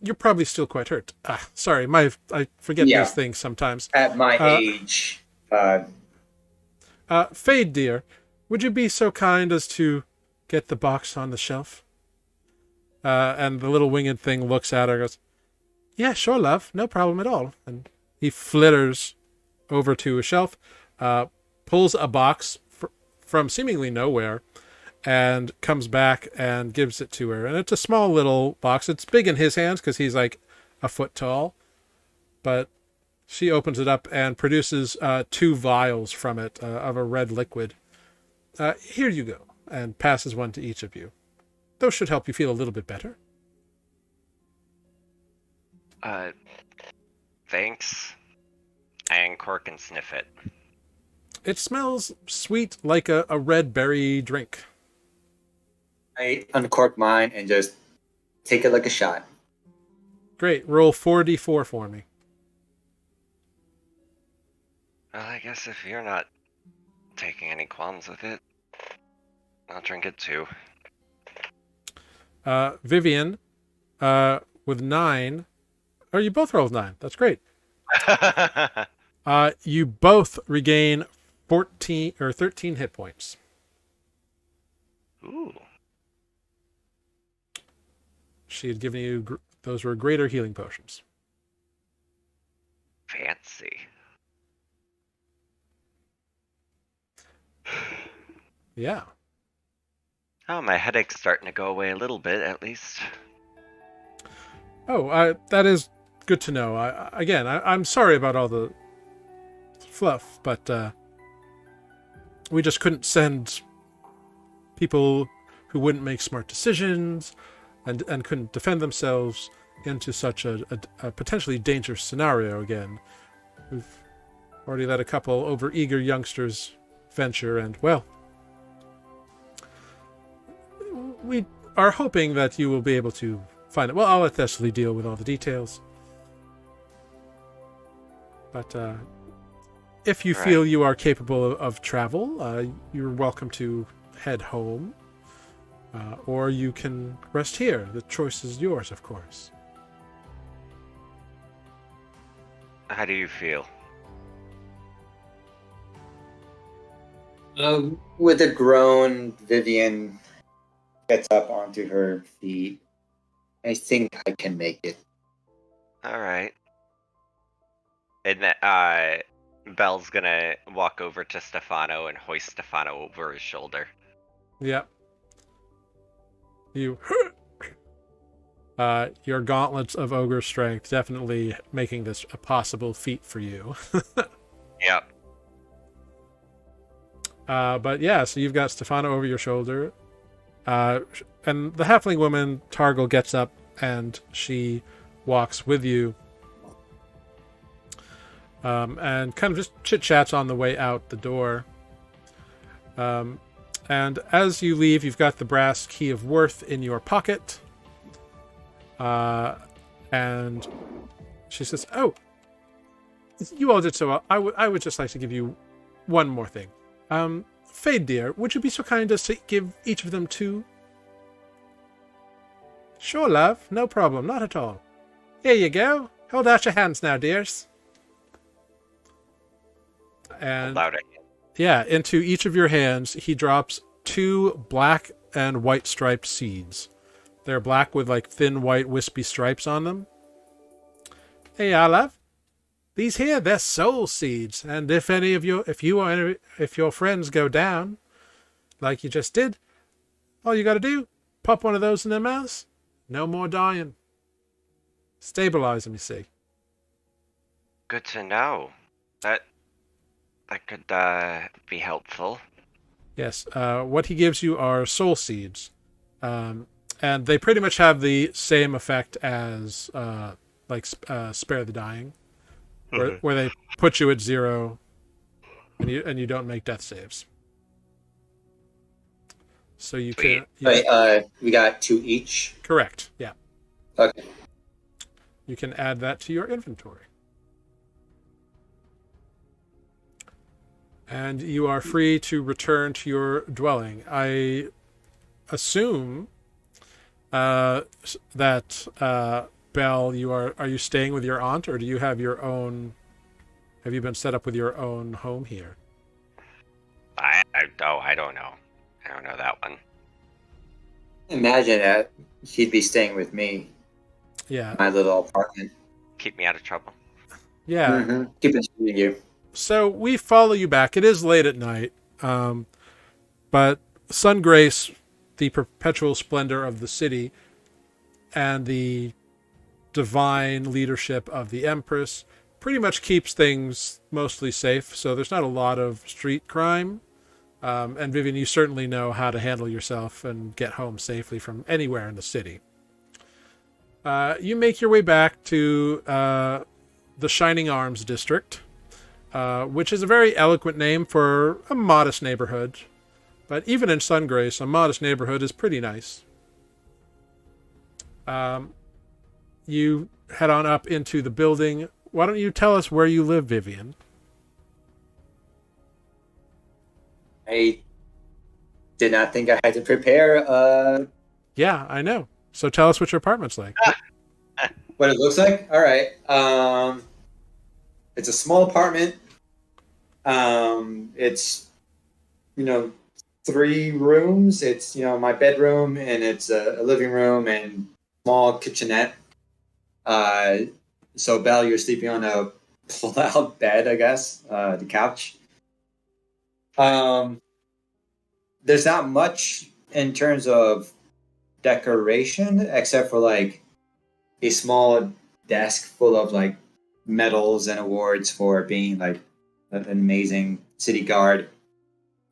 you're probably still quite hurt. Sorry, I forget Yeah. these things sometimes. At my age, Fade, dear, would you be so kind as to get the box on the shelf? And the little winged thing looks at her and goes, yeah, sure, love. No problem at all. And he flitters over to a shelf, pulls a box from seemingly nowhere, and comes back and gives it to her. And it's a small little box. It's big in his hands because he's like a foot tall. But she opens it up and produces 2 vials from it of a red liquid. Here you go. And passes one to each of you. Those should help you feel a little bit better. Thanks. I uncork and sniff it. It smells sweet like a red berry drink. I uncork mine and just take it like a shot. Great. Roll 4d4 for me. Well, I guess if you're not taking any qualms with it, I'll drink it too. Vivian, with 9. Oh, you both rolled 9. That's great. You both regain 14 or 13 hit points. Ooh. She had given you those were greater healing potions. Fancy. Yeah. Oh, my headache's starting to go away a little bit, at least. Oh, that is good to know. I'm sorry about all the fluff, but we just couldn't send people who wouldn't make smart decisions and couldn't defend themselves into such a potentially dangerous scenario again. We've already let a couple overeager youngsters venture, and, well, we are hoping that you will be able to find it. Well, I'll let Thessaly deal with all the details. But if you feel you are capable of travel, you're welcome to head home. Or you can rest here. The choice is yours, of course. How do you feel? With a groan, Vivian gets up onto her feet. I think I can make it. All right. And Belle's gonna walk over to Stefano and hoist Stefano over his shoulder. Yep. You... your gauntlets of ogre strength definitely making this a possible feat for you. Yep. But yeah, so you've got Stefano over your shoulder. And the halfling woman, Targle, gets up and she walks with you. And kind of just chit-chats on the way out the door. And as you leave, you've got the brass key of worth in your pocket. And she says, "Oh, you all did so well. I would just like to give you one more thing. Fade, dear, would you be so kind as to give each of them 2? Sure, love. No problem. Not at all. Here you go. Hold out your hands now, dears." And yeah, into each of your hands, he drops 2 black and white striped seeds. They're black with like thin white wispy stripes on them. Hey, love. These here, they're soul seeds, and if your friends go down, like you just did, all you got to do, pop one of those in their mouths. No more dying. Stabilize them, you see. Good to know. That could be helpful. Yes. What he gives you are soul seeds, and they pretty much have the same effect as Spare the Dying. Where they put you at 0, and you don't make death saves. So you can. We got 2 each. Correct. Yeah. Okay. You can add that to your inventory, and you are free to return to your dwelling. I assume that. Belle, are you staying with your aunt, or do you have your own? Have you been set up with your own home here? I don't know. I don't know that one. Imagine that she'd be staying with me. Yeah. My little apartment. Keep me out of trouble. Yeah. Mm-hmm. Keep it shooting you. So we follow you back. It is late at night, but Sun Grace, the perpetual splendor of the city, and the divine leadership of the Empress pretty much keeps things mostly safe, so there's not a lot of street crime. And Vivian, you certainly know how to handle yourself and get home safely from anywhere in the city. You make your way back to the Shining Arms District, which is a very eloquent name for a modest neighborhood. But even in Sungrace, a modest neighborhood is pretty nice. You head on up into the building. Why don't you tell us where you live, Vivian? I did not think I had to prepare. Yeah, I know. So tell us what your apartment's like. What it looks like? All right. It's a small apartment. It's 3 rooms. It's my bedroom, and it's a living room and small kitchenette. So Belle, you're sleeping on a pull-out bed, I guess, the couch. There's not much in terms of decoration, except for like a small desk full of like medals and awards for being like an amazing city guard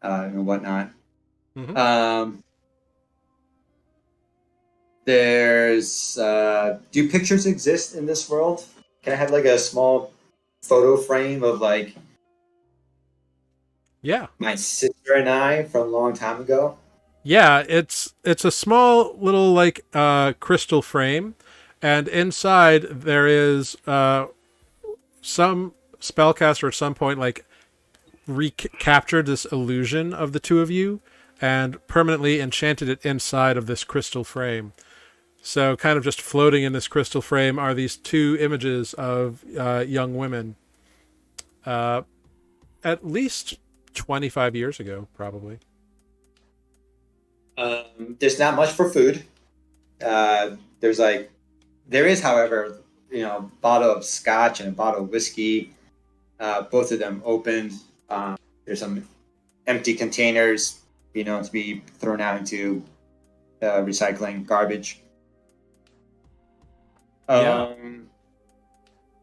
and whatnot. Mm-hmm. There's do pictures exist in this world? Can I have like a small photo frame of like Yeah. My sister and I from a long time ago. Yeah, it's a small little like crystal frame, and inside there is some spellcaster at some point like recaptured this illusion of the two of you and permanently enchanted it inside of this crystal frame. So, kind of just floating in this crystal frame are these two images of young women, uh, at least 25 years ago, probably. There's not much for food. There's like there is, however, a bottle of scotch and a bottle of whiskey. Both of them opened. There's some empty containers, to be thrown out into recycling garbage. Yeah, Um,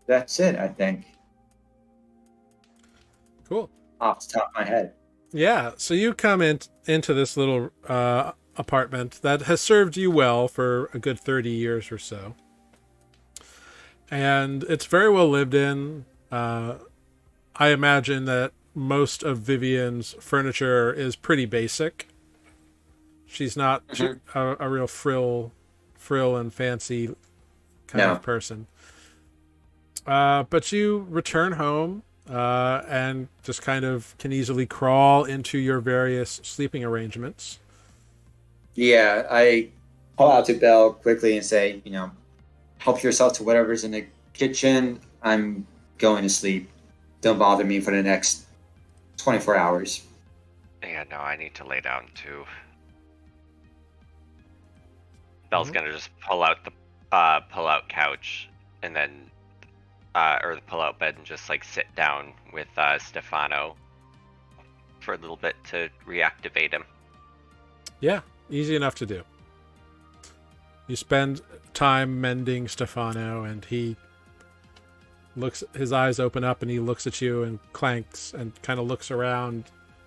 that's it, I think, cool. off the top of my head. Yeah, so you come into this little apartment that has served you well for a good 30 years or so. And it's very well lived in. I imagine that most of Vivian's furniture is pretty basic. She's not Mhm. a real frill and fancy kind No. of person. But you return home and just kind of can easily crawl into your various sleeping arrangements. Yeah, I call out to Belle quickly and say, help yourself to whatever's in the kitchen. I'm going to sleep. Don't bother me for the next 24 hours. Yeah, no, I need to lay down too. Belle's gonna just pull out the pull-out couch and then or the pull-out bed and just like sit down with Stefano for a little bit to reactivate him. Yeah, easy enough to do. You spend time mending Stefano, and he looks. His eyes open up, and he looks at you and clanks, and kind of looks around,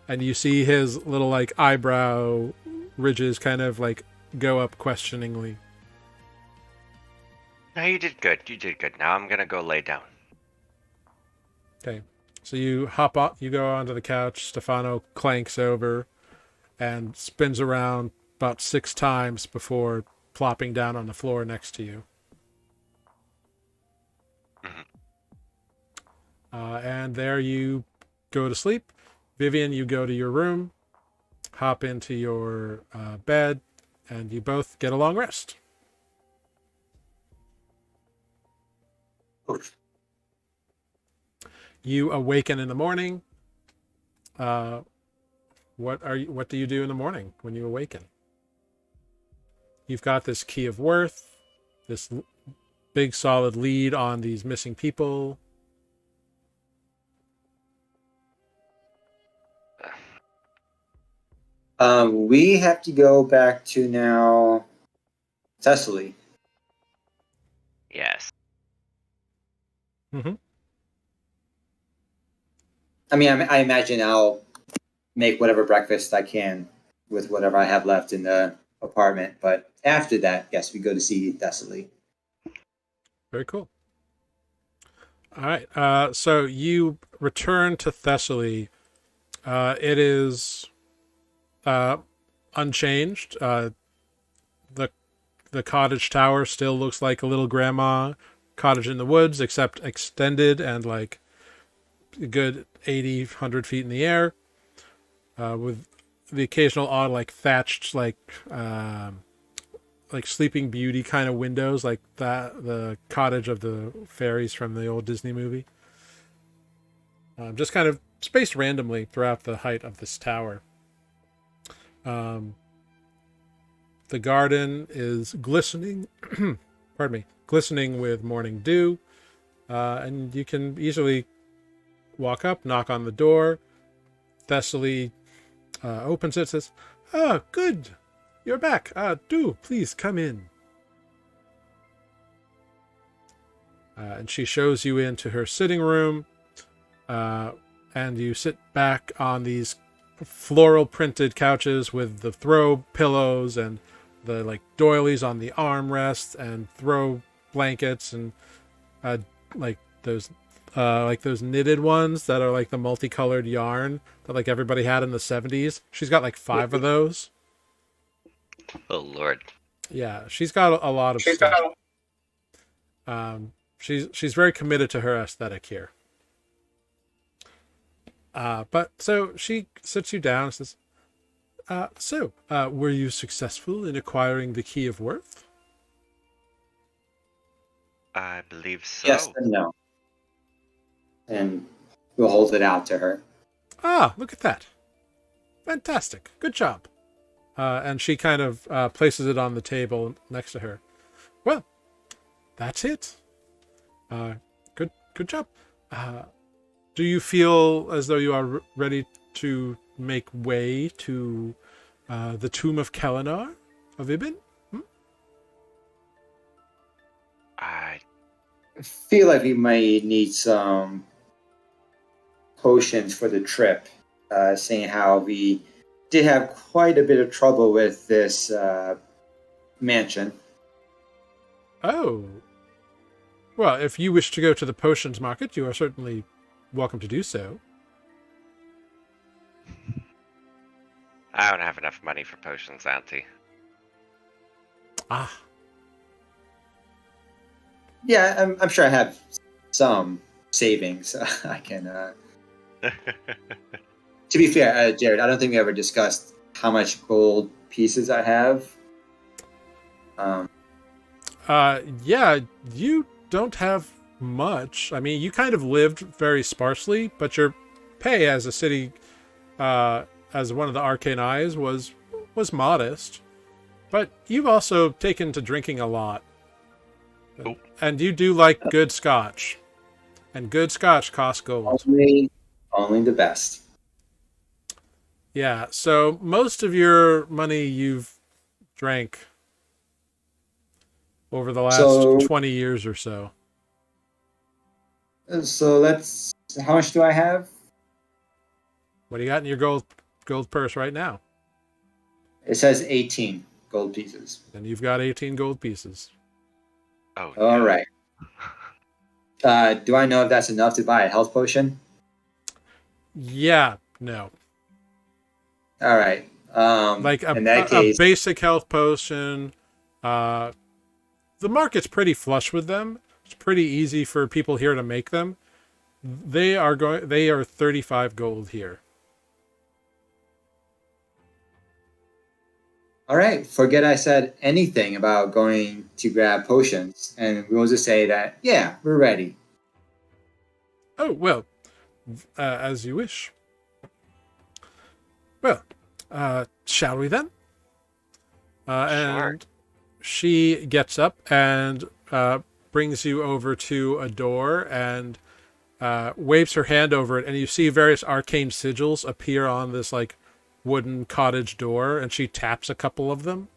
and you see his little like eyebrow ridges kind of like go up questioningly. No, you did good. You did good. Now I'm gonna go lay down. Okay, so you hop up. You go onto the couch. Stefano clanks over and spins around about 6 times before plopping down on the floor next to you. Mhm. And there you go to sleep. Vivian, you go to your room, hop into your bed, and you both get a long rest. Oof. You awaken in the morning. Uh, what do you do in the morning when you awaken? You've got this key of worth, this big solid lead on these missing people. We have to go back to now Cecily. Yes. Mm-hmm. I mean, I imagine I'll make whatever breakfast I can with whatever I have left in the apartment. But after that, yes, we go to see Thessaly. Very cool. All right. So you return to Thessaly. It is unchanged. The the cottage tower still looks like a little grandma cottage in the woods, except extended and like a good 80, 100 feet in the air, with the occasional odd like thatched like Sleeping Beauty kind of windows, like that the cottage of the fairies from the old Disney movie. Just kind of spaced randomly throughout the height of this tower. Um, the garden is glistening, pardon me, glistening with morning dew, and you can easily walk up, knock on the door. Thessaly opens it, says, "Ah, good, you're back. Do please come in." And she shows you into her sitting room, and you sit back on these floral printed couches with the throw pillows and the like doilies on the armrests and throw blankets and like those like those knitted ones that are like the multicolored yarn that like everybody had in the 70s. She's got like 5 of those. Oh Lord. Yeah, she's got a lot of stuff. She's very committed to her aesthetic here. But so she sits you down and says, were you successful in acquiring the Key of Worth? I believe so. Yes and no. And we'll hold it out to her. Ah, look at that. Fantastic. Good job. And she kind of places it on the table next to her. Well, that's it. Good job. Do you feel as though you are ready to make way to the Tomb of Kelinar of Ibn? I feel like we might need some potions for the trip, seeing how we did have quite a bit of trouble with this mansion. Oh. Well, if you wish to go to the potions market, you are certainly welcome to do so. I don't have enough money for potions, Auntie. Ah. Yeah, I'm sure I have some savings. I can. To be fair, Jared, I don't think we ever discussed how much gold pieces I have. Yeah, you don't have much. I mean, you kind of lived very sparsely, but your pay as a city, as one of the arcane eyes, was modest. But you've also taken to drinking a lot. Oh. And you do like good scotch. And good scotch costs gold. Only the best. Yeah, so most of your money you've drank over the last 20 years or so. So how much do I have? What do you got in your gold purse right now? It says 18 gold pieces. And you've got 18 gold pieces. Oh, all no. right. Do I know if that's enough to buy a health potion? Yeah, no. All right. Like in that case, a basic health potion. The market's pretty flush with them. It's pretty easy for people here to make them. They are 35 gold here. All right. Forget I said anything about going to grab potions, and we'll just say that, yeah, we're ready. Oh, well, as you wish. Well, shall we then? And she gets up and brings you over to a door and waves her hand over it, and you see various arcane sigils appear on this like wooden cottage door, and she taps a couple of them,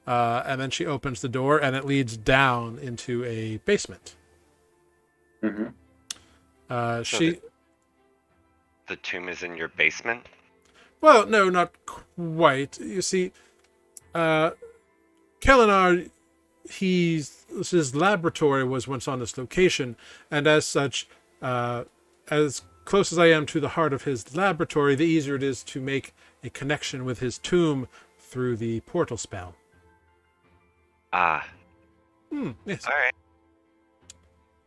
and then she opens the door, and it leads down into a basement. Mm-hmm. So the tomb is in your basement? Well, no, not quite. You see, Kelinar, his laboratory was once on this location, and as such, as close as I am to the heart of his laboratory, the easier it is to make a connection with his tomb through the portal spell. Ah. Yes. All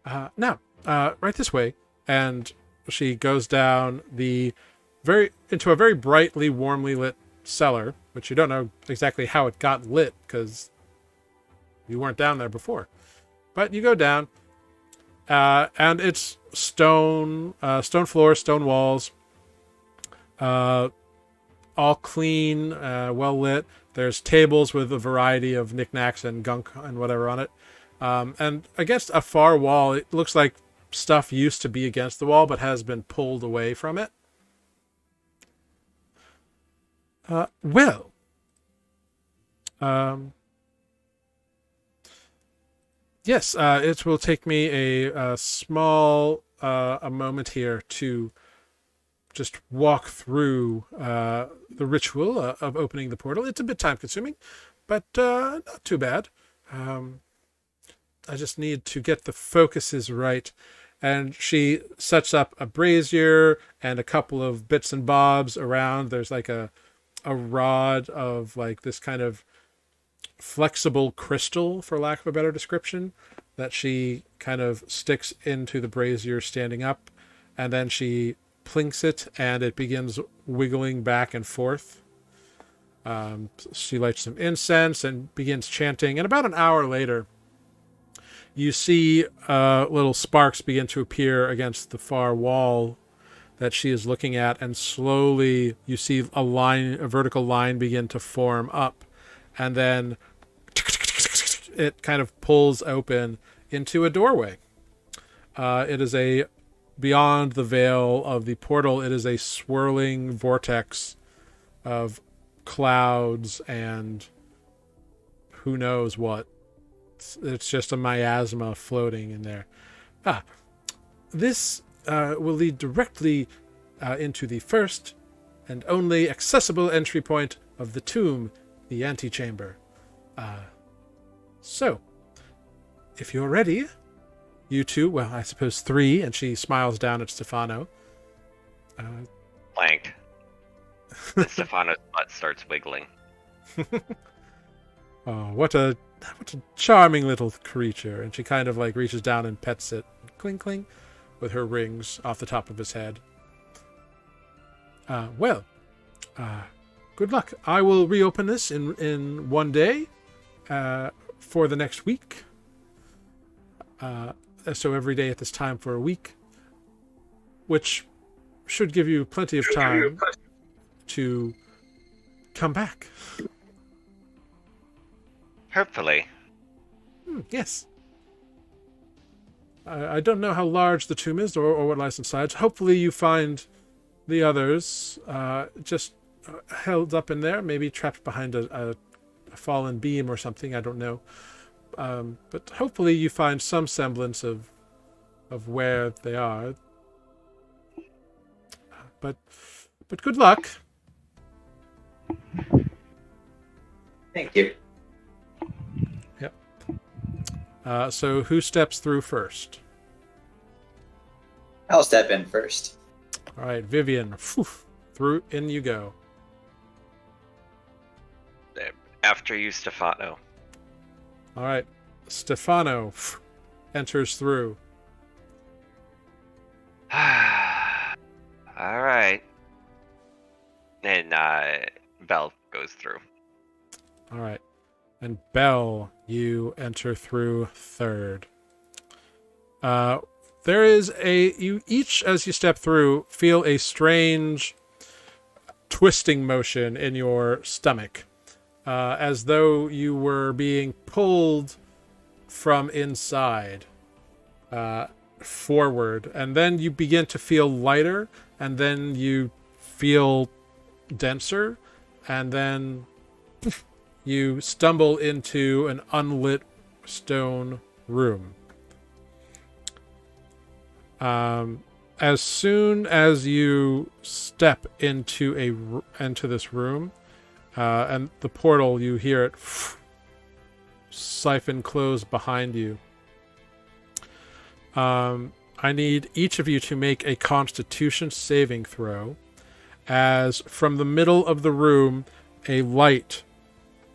right. Now, right this way, and she goes down into a very brightly, warmly lit cellar, which you don't know exactly how it got lit because you weren't down there before. But you go down, and it's stone floors, stone walls, all clean, well lit. There's tables with a variety of knickknacks and gunk and whatever on it. And against a far wall, it looks like stuff used to be against the wall, but has been pulled away from it. Yes, it will take me a small a moment here to just walk through the ritual of opening the portal. It's a bit time consuming, but not too bad. I just need to get the focuses right. and she sets up a brazier and a couple of bits and bobs around. There's like a rod of like this kind of flexible crystal, for lack of a better description, that she kind of sticks into the brazier standing up, and then she plinks it and it begins wiggling back and forth. She lights some incense and begins chanting, and about an hour later you see little sparks begin to appear against the far wall that she is looking at, and slowly you see a vertical line begin to form up, and then it kind of pulls open into a doorway. It is beyond the veil of the portal, it is a swirling vortex of clouds and who knows what. It's just a miasma floating in there. This will lead directly into the first and only accessible entry point of the tomb, the antechamber. So, if you're ready, you two, well, I suppose three, and she smiles down at Stefano. Blank. Stefano's butt starts wiggling. Oh, what a charming little creature. And she kind of like reaches down and pets it, cling cling, with her rings off the top of his head. Good luck. I will reopen this in one day for the next week. So every day at this time for a week, which should give you plenty of time to come back. Hopefully. Yes. I don't know how large the tomb is or what lies inside. Hopefully you find the others just held up in there, maybe trapped behind a fallen beam or something. I don't know. But hopefully you find some semblance of where they are. But good luck. Thank you. Yep. So who steps through first? I'll step in first. All right, Vivian. Through in you go. After you, Stefano. All right, Stefano enters through. All right. And Bel goes through. All right. And Bel, you enter through third. There is you each, as you step through, feel a strange twisting motion in your stomach, as though you were being pulled from inside forward. And then you begin to feel lighter, and then you feel denser, and then you stumble into an unlit stone room. As soon as you step into this room, and the portal, you hear it siphon close behind you. I need each of you to make a Constitution saving throw, as from the middle of the room, a light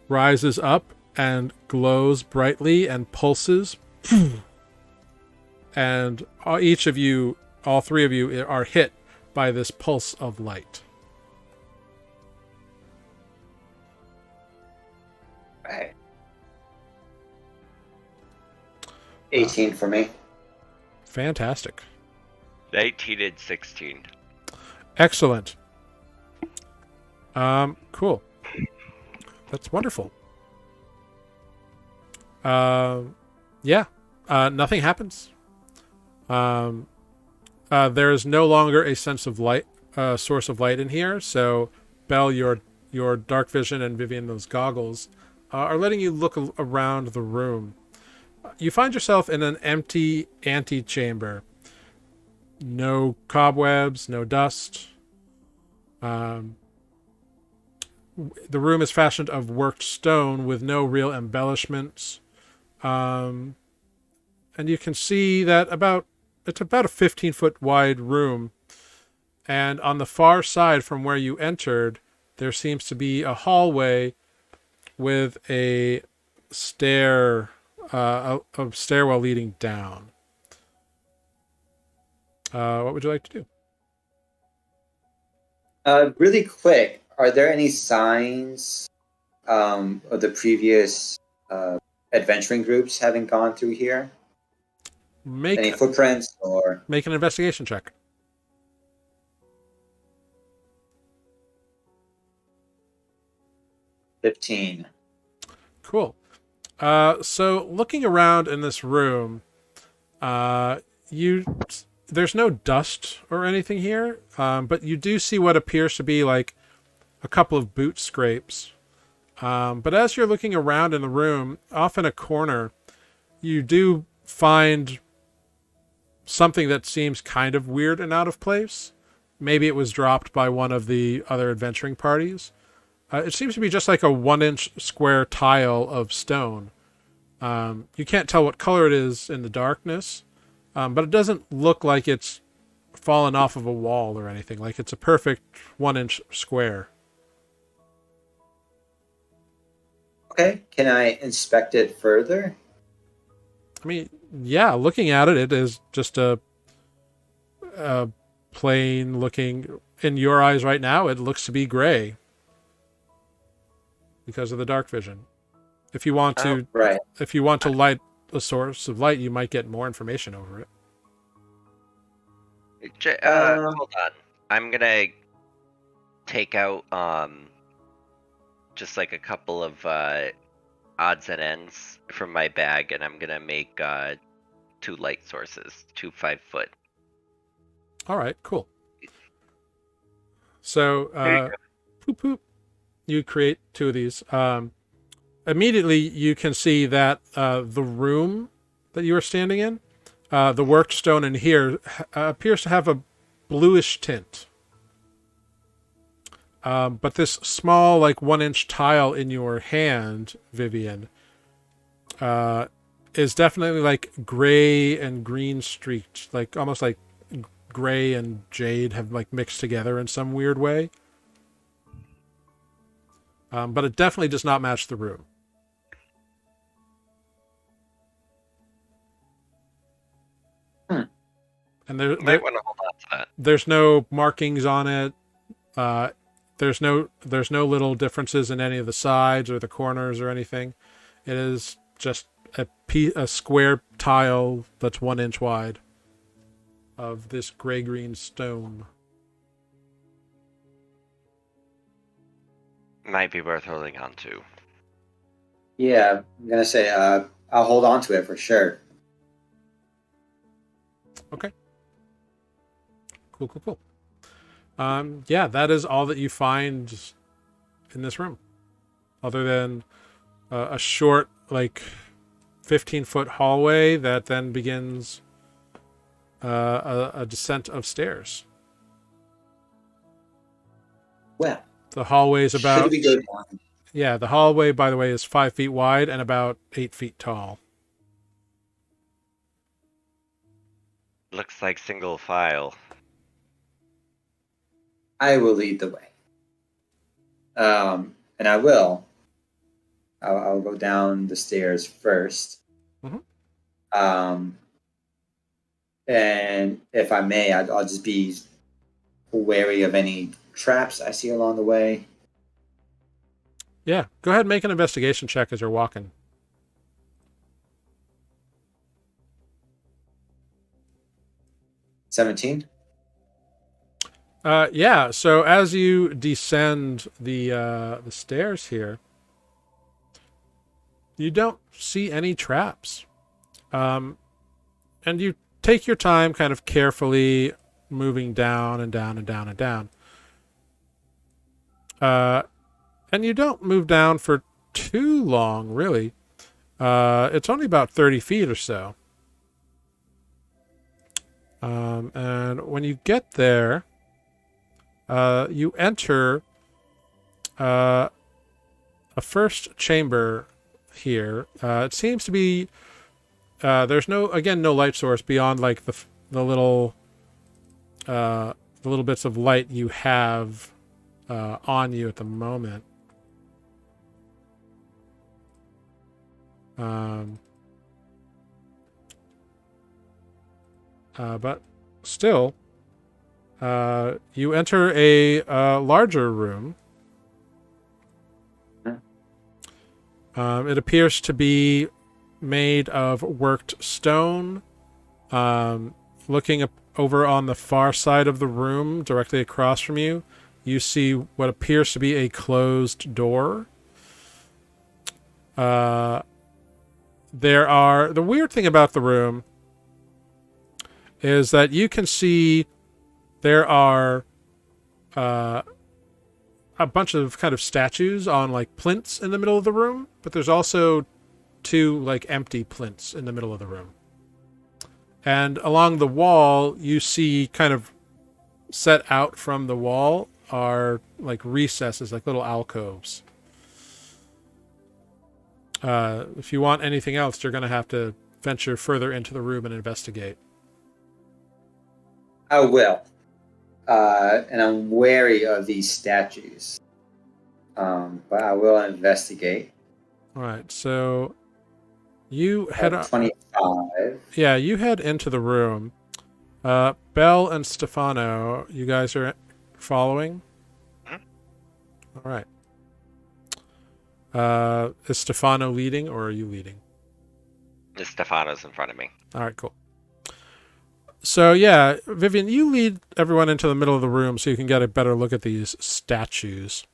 rises up and glows brightly and pulses. And each of you, all three of you, are hit by this pulse of light. Right. 18 for me. Fantastic. 19 and 16. Excellent. Cool. That's wonderful. Yeah. Nothing happens. There is no longer a sense of light, source of light in here. So, Bel, your dark vision, and Vivian, those goggles, are letting you look around the room. You find yourself in an empty antechamber. No cobwebs, no dust. The room is fashioned of worked stone with no real embellishments. And you can see that about it's about a 15-foot wide room, and on the far side from where you entered, there seems to be a hallway with a stairwell leading down. What would you like to do? Really quick, are there any signs of the previous adventuring groups having gone through here? Any footprints or... Make an investigation check. 15. Cool. So looking around in this room, there's no dust or anything here, but you do see what appears to be like a couple of boot scrapes. But as you're looking around in the room, off in a corner, you do find something that seems kind of weird and out of place. Maybe it was dropped by one of the other adventuring parties. It seems to be just like a 1-inch square tile of stone. You can't tell what color it is in the darkness, but it doesn't look like it's fallen off of a wall or anything. Like it's a perfect 1-inch square. Okay, can I inspect it further? I mean, yeah, looking at it, it is just a plain looking. In your eyes right now, it looks to be gray because of the dark vision. If you want to, if you want to light a source of light, you might get more information over it. Hold on. I'm gonna take out just like a couple of odds and ends from my bag, and I'm gonna make 2 light sources, 2 5-foot. All right, cool. So, you create 2 of these. Immediately, you can see that the room that you are standing in, the worked stone in here, appears to have a bluish tint. But this small, like 1-inch tile in your hand, Vivian, is definitely like gray and green streaked, like almost like gray and jade have like mixed together in some weird way. But it definitely does not match the room. And there might want to hold on to that. There's no markings on it. There's no little differences in any of the sides or the corners or anything. It is just a square tile that's 1 inch wide of this gray-green stone. Might be worth holding on to. Yeah, I'm gonna say I'll hold on to it for sure. Okay. Cool. Yeah, that is all that you find in this room, other than a short, like 15-foot hallway that then begins a descent of stairs. Well, the hallway is about. Should be good. Yeah, the hallway, by the way, is 5 feet wide and about 8 feet tall. Looks like single file. I will lead the way. And I will. I'll go down the stairs first. Mm-hmm. And if I may, I'll just be wary of any traps I see along the way. Yeah, go ahead and make an investigation check as you're walking. 17. Yeah, so as you descend the stairs here, you don't see any traps. And you take your time kind of carefully moving down and down and down and down. And you don't move down for too long, really. It's only about 30 feet or so. And when you get there, you enter a first chamber here. It seems to be there's no light source beyond like the little bits of light you have on you at the moment. But still, you enter a larger room. It appears to be made of worked stone. Looking up over on the far side of the room, directly across from you, you see what appears to be a closed door. The weird thing about the room is that you can see there are a bunch of kind of statues on like plinths in the middle of the room, but there's also 2 like empty plinths in the middle of the room. And along the wall, you see kind of set out from the wall are like recesses, like little alcoves. If you want anything else, you're going to have to venture further into the room and investigate. I will. And I'm wary of these statues. But I will investigate. All right, so you head up. 25. Yeah, you head into the room. Bel and Stefano, you guys are following? All right. Is Stefano leading, or are you leading? Stefano's in front of me. All right, cool. So, yeah, Vivian, you lead everyone into the middle of the room so you can get a better look at these statues.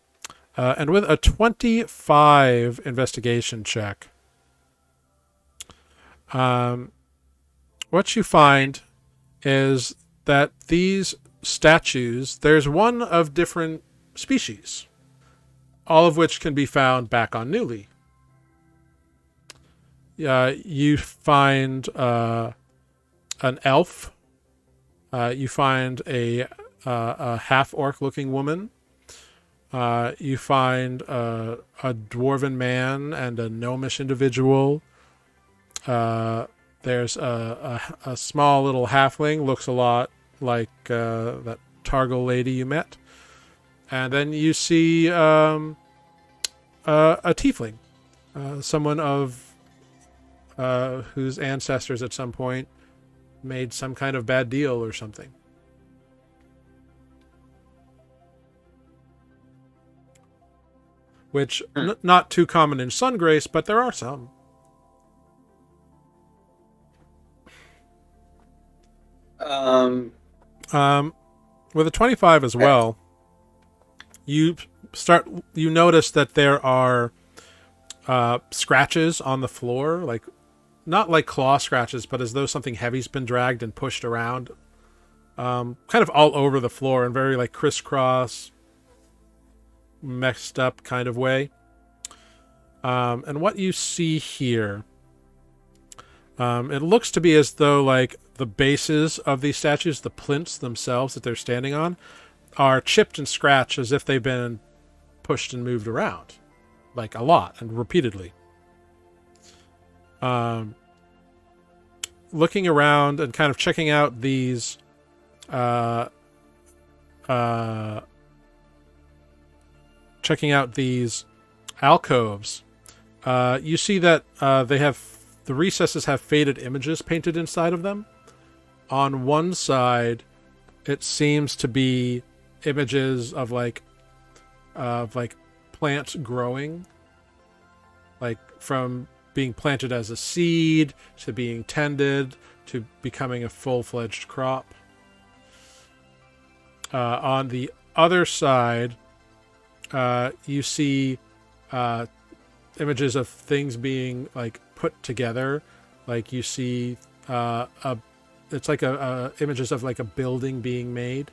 And with a 25 investigation check, what you find is that these statues, there's one of different species, all of which can be found back on Nuuli. You find an elf. You find a half-orc looking woman. You find a dwarven man and a gnomish individual. There's a small little halfling, looks a lot like that Targle lady you met. And then you see a tiefling, someone of whose ancestors at some point made some kind of bad deal or something. Which, not too common in Sungrace, but there are some. With a 25 as well, you notice that there are scratches on the floor, like not like claw scratches, but as though something heavy's been dragged and pushed around, kind of all over the floor in very like crisscross, messed up kind of way. And what you see here, it looks to be as though like the bases of these statues, the plinths themselves that they're standing on, are chipped and scratched as if they've been pushed and moved around, like a lot and repeatedly. Looking around and kind of checking out these alcoves, you see that the recesses have faded images painted inside of them. On one side, it seems to be images of like plants growing, like from being planted as a seed to being tended to becoming a full-fledged crop. On the other side, you see images of things being like put together, like you see it's like images of like a building being made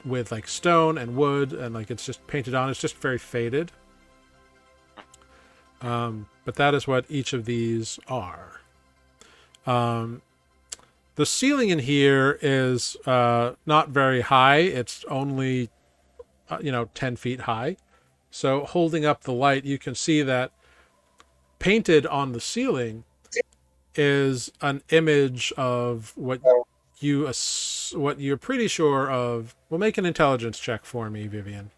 with like stone and wood, and like it's just painted on. It's just very faded. But that is what each of these are. The ceiling in here is not very high. It's only 10 feet high. So holding up the light, you can see that painted on the ceiling is an image of what what you're pretty sure of. Well, make an intelligence check for me, Vivian.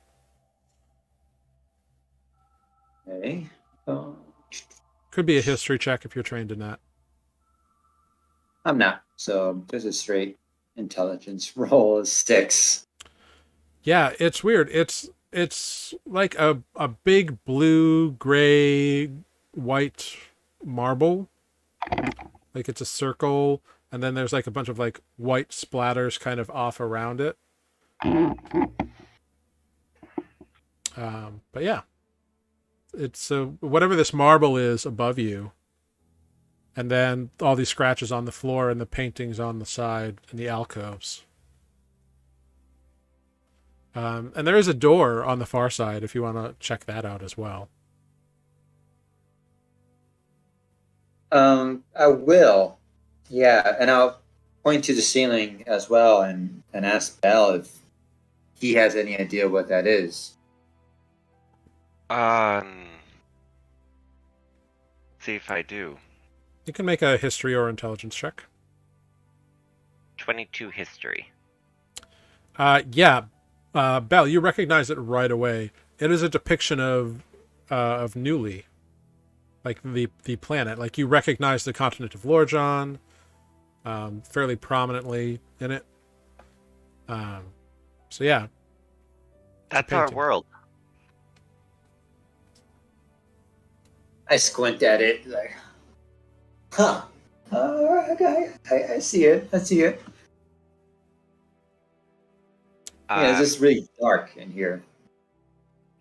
Okay. Could be a history check if you're trained in that. I'm not. So just a straight intelligence roll is 6. Yeah, it's weird. It's like a big blue, gray, white marble. Like it's a circle, and then there's like a bunch of like white splatters kind of off around it. But yeah, it's whatever this marble is above you, and then all these scratches on the floor and the paintings on the side and the alcoves. And there is a door on the far side if you want to check that out as well. I will. Yeah, and I'll point to the ceiling as well and ask Bel if he has any idea what that is. See if I do. You can make a history or intelligence check. 22 history. Yeah. Bel, you recognize it right away. It is a depiction of Nuuli, like the planet. Like you recognize the continent of Lorjan, fairly prominently in it. So yeah, That's our world. I squint at it like, huh? Okay, I see it. I see it. Yeah, it's just really dark in here.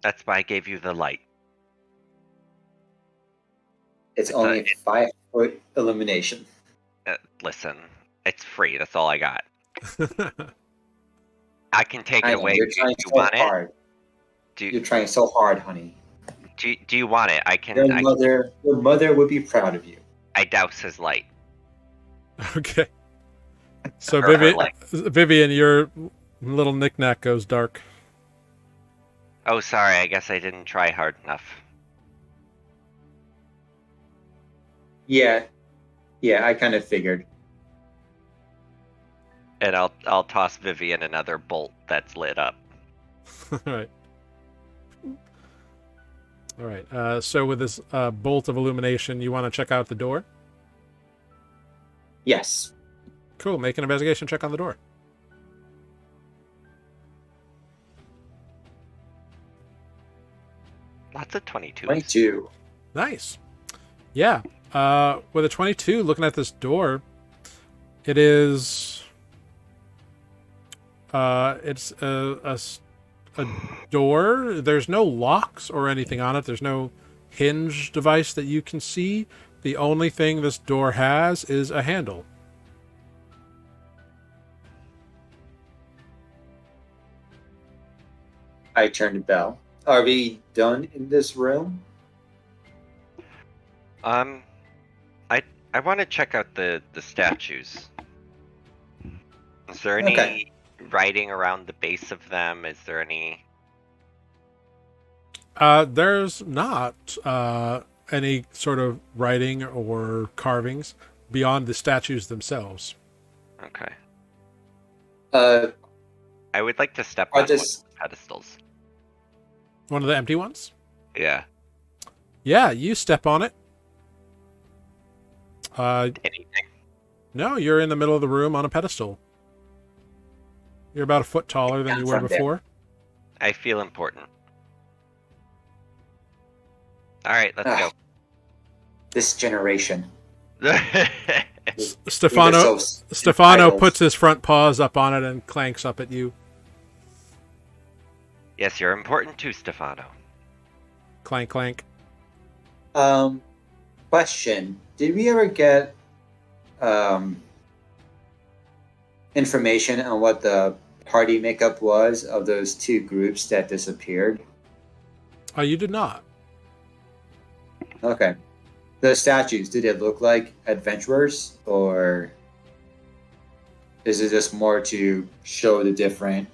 That's why I gave you the light. It's only 5-foot illumination. Listen, it's free. That's all I got. I can take it away. You're trying so hard. You're trying so hard, honey. Do you want it? I can. Your mother would be proud of you. I douse his light. Okay. So Or Vivian, your little knickknack goes dark. Oh, sorry. I guess I didn't try hard enough. Yeah, I kind of figured. And I'll toss Vivian another bolt that's lit up. All right. So with this bolt of illumination, you want to check out the door? Yes. Cool. Make an investigation check on the door. Lots of 22s. 22. Nice. Yeah. With a 22, looking at this door, it is. It's a door. There's no locks or anything on it. There's no hinge device that you can see. The only thing this door has is a handle. I turn to Bel. Are we done in this room? I want to check out the statues. Is there any writing around the base of them? Is there any? There's not any sort of writing or carvings beyond the statues themselves. Okay. I would like to step on one of the pedestals. One of the empty ones? Yeah. Yeah, you step on it. Anything? No, you're in the middle of the room on a pedestal. You're about a foot taller than you were before. I feel important. All right, let's go. This generation. Stefano puts his front paws up on it and clanks up at you. Yes, you're important too, Stefano. Clank, clank. Question. Did we ever get information on what the party makeup was of those two groups that disappeared? You did not. Okay. The statues, did it look like adventurers, or is it just more to show the different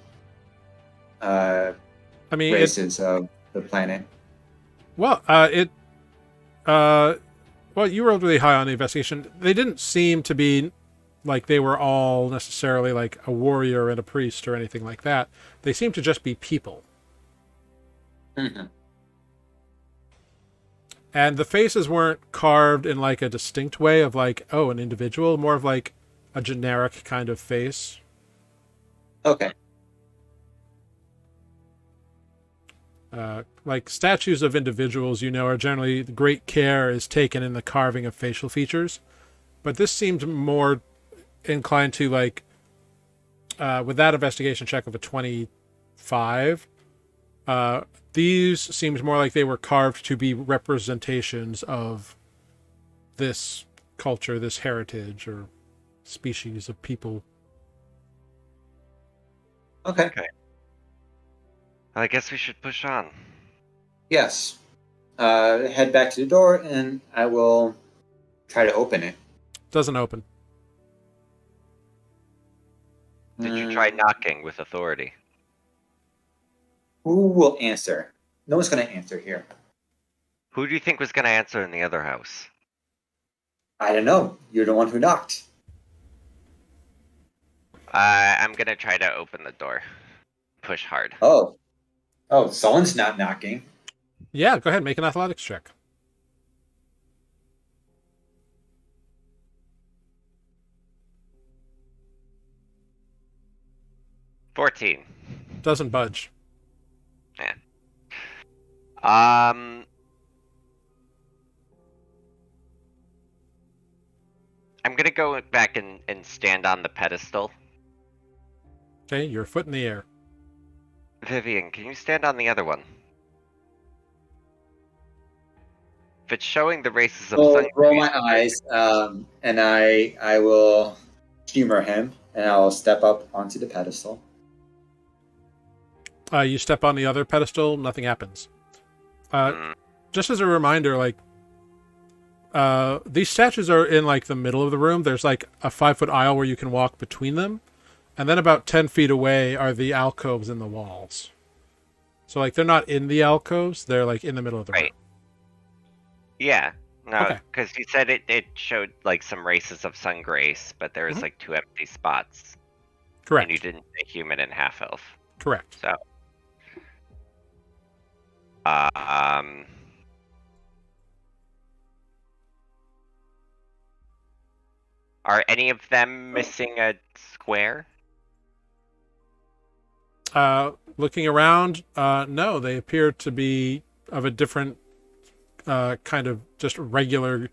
races of the planet? Well, well, you rolled really high on the investigation. They didn't seem to be like they were all necessarily like a warrior and a priest or anything like that. They seem to just be people. Mhm. And the faces weren't carved in like a distinct way of like, oh, an individual, more of like a generic kind of face. Okay. Like statues of individuals, are generally great care is taken in the carving of facial features. But this seemed more inclined to like, with that investigation check of a 25, these seemed more like they were carved to be representations of this culture, this heritage or species of people. Okay. I guess we should push on. Yes. Head back to the door, and I will try to open it. Doesn't open. Did you try knocking with authority? Who will answer? No one's going to answer here. Who do you think was going to answer in the other house? I don't know. You're the one who knocked. I'm going to try to open the door. Push hard. Oh, someone's not knocking. Yeah, go ahead, make an athletics check. $14. Doesn't budge. Yeah. I'm gonna go back and stand on the pedestal. Okay, your foot in the air. Vivian, can you stand on the other one? If it's showing the races of I'll sun roll my eyes, and I will humor him, and I'll step up onto the pedestal. You step on the other pedestal, nothing happens. Just as a reminder, like, these statues are in like the middle of the room. There's like a 5-foot aisle where you can walk between them, and then about 10 feet away are the alcoves in the walls. So like they're not in the alcoves; they're like in the middle of the room. Yeah. No, Okay. because he said it showed like some races of sun grace, but there was like 2 empty spots. Correct. And you didn't say human and half elf. Correct. So, are any of them missing a square? Looking around, no, they appear to be of a different kind of just regular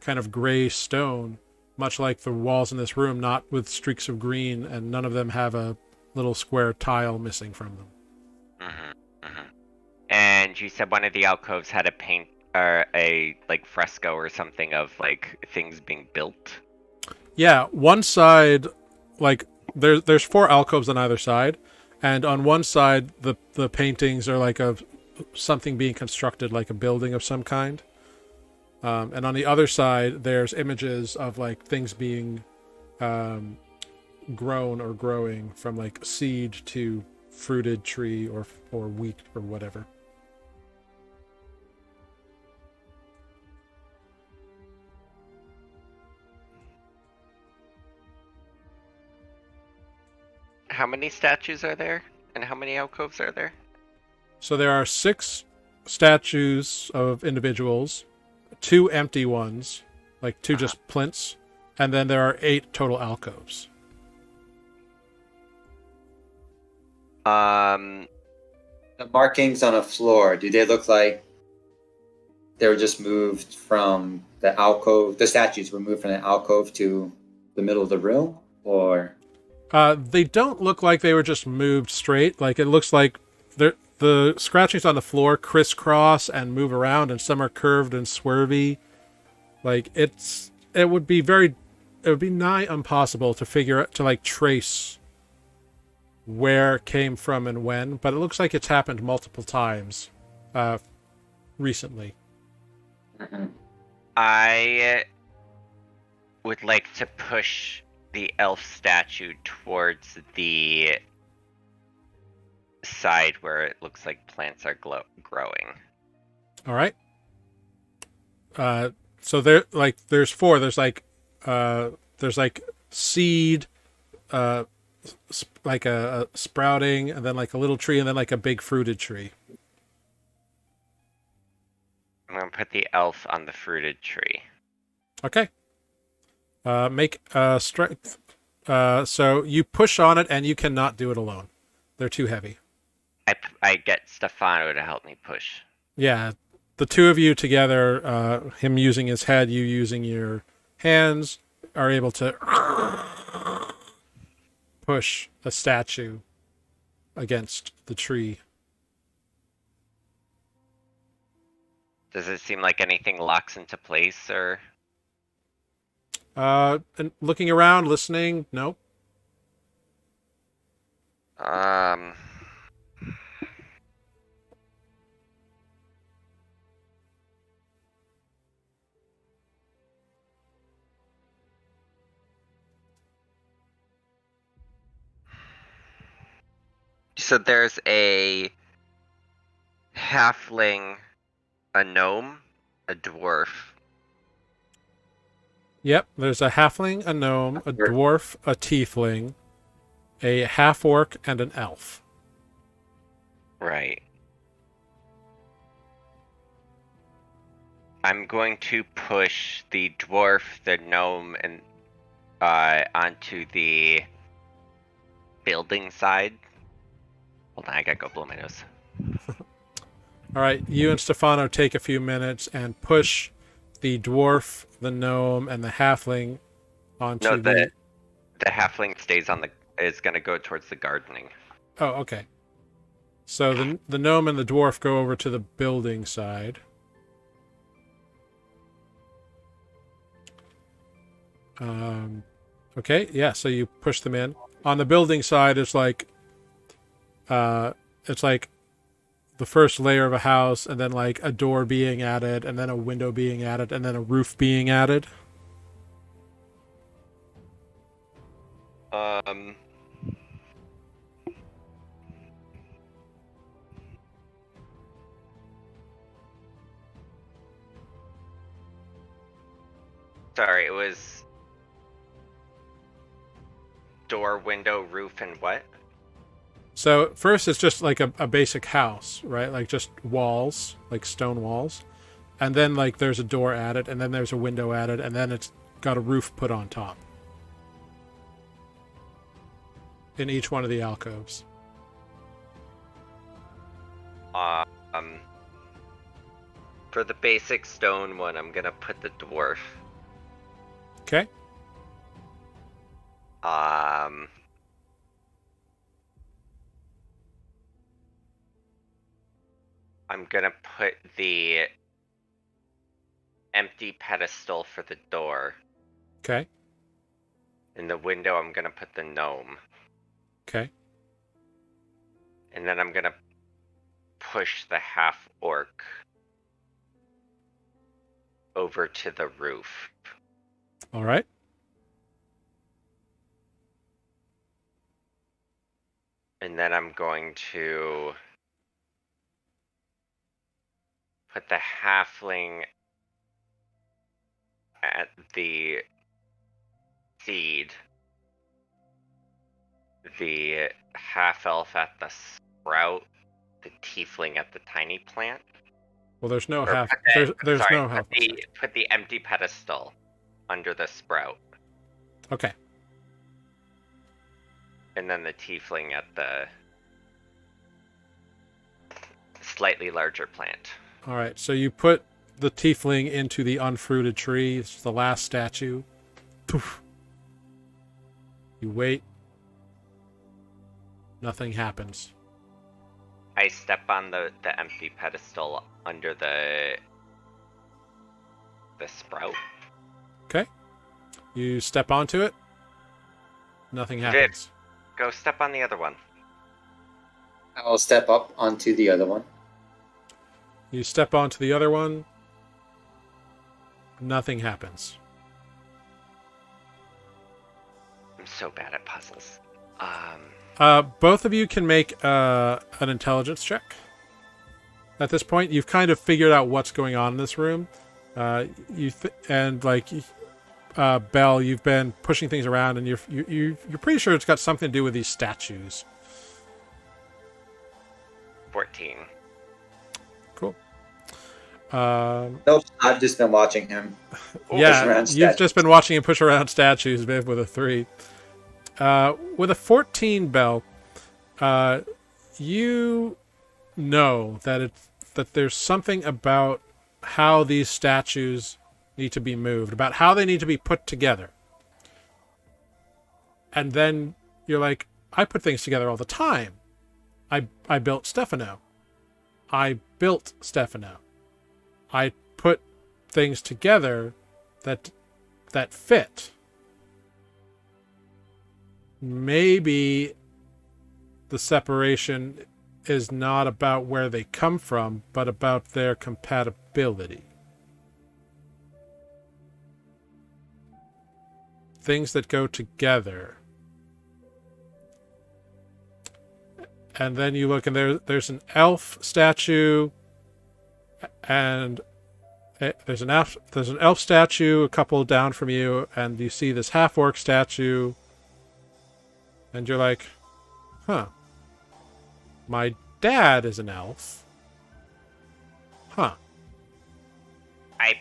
kind of gray stone, much like the walls in this room, not with streaks of green, and none of them have a little square tile missing from them. And you said one of the alcoves had a paint or a like fresco or something of like things being built. Yeah, one side, like there's 4 alcoves on either side, and on one side the paintings are like of something being constructed, like a building of some kind, and on the other side there's images of like things being grown or growing from like seed to fruited tree or wheat or whatever. How many statues are there? And how many alcoves are there? So there are 6 statues of individuals, 2 empty ones, like 2 just plinths, and then there are 8 total alcoves. The markings on the floor, do they look like they were just moved from the alcove? The statues were moved from the alcove to the middle of the room, or? They don't look like they were just moved straight. Like it looks like the scratchings on the floor crisscross and move around, and some are curved and swervy. Like it would be nigh impossible to trace where it came from and when, but it looks like it's happened multiple times recently. I would like to push the elf statue towards the side where it looks like plants are growing. All right. So there's 4. There's like seed, like a sprouting, and then like a little tree, and then like a big fruited tree. I'm gonna put the elf on the fruited tree. Okay. Make a strength. So you push on it, and you cannot do it alone. They're too heavy. I get Stefano to help me push. Yeah, the two of you together, him using his head, you using your hands, are able to push a statue against the tree. Does it seem like anything locks into place, or? And looking around, listening, nope. So there's a halfling, a gnome, a dwarf. Yep, there's a halfling, a gnome, a dwarf, a tiefling, a half-orc, and an elf. Right. I'm going to push the dwarf, the gnome, and onto the building side. Hold on, I gotta go blow my nose. All right, you and Stefano take a few minutes and push the dwarf, the gnome, and the halfling onto No, the halfling stays on is gonna go towards the gardening. Oh, okay. So the gnome and the dwarf go over to the building side. Okay, yeah. So you push them in. On the building side, it's like the first layer of a house, and then like a door being added, and then a window being added, and then a roof being added. Sorry, it was door, window, roof, and what? So first it's just like a basic house, right? Like just walls, like stone walls. And then like there's a door added, and then there's a window added, and then it's got a roof put on top. In each one of the alcoves. For the basic stone one, I'm gonna put the dwarf. Okay. I'm gonna put the empty pedestal for the door. Okay. In the window, I'm gonna put the gnome. Okay. And then I'm gonna push the half-orc over to the roof. All right. And then I'm going to put the halfling at the seed, the half-elf at the sprout, the tiefling at the tiny plant. Well, there's no Or half. put the- There's sorry, no half. Put the empty pedestal under the sprout. Okay. And then the tiefling at the slightly larger plant. All right. So you put the tiefling into the unfruited tree. It's the last statue. Poof. You wait. Nothing happens. I step on the empty pedestal under the sprout. Okay. You step onto it. Nothing happens. Go step on the other one. I'll step up onto the other one. You step onto the other one. Nothing happens. I'm so bad at puzzles. Both of you can make an intelligence check. At this point, you've kind of figured out what's going on in this room. Bel, you've been pushing things around, and you're pretty sure it's got something to do with these statues. 14. Cool. Nope, I've just been watching him. Yeah, around you've statues. just been watching him push around statues, Viv, with a 3. With a 14, Bel, you know that there's something about how these statues need to be moved, about how they need to be put together. And then you're like, I put things together all the time. I built Stefano. I put things together that fit. Maybe the separation is not about where they come from, but about their compatibility. Things that go together. And then you look, and there's an elf statue, and there's an elf statue a couple down from you, and you see this half-orc statue, and you're like, huh. My dad is an elf. Huh. I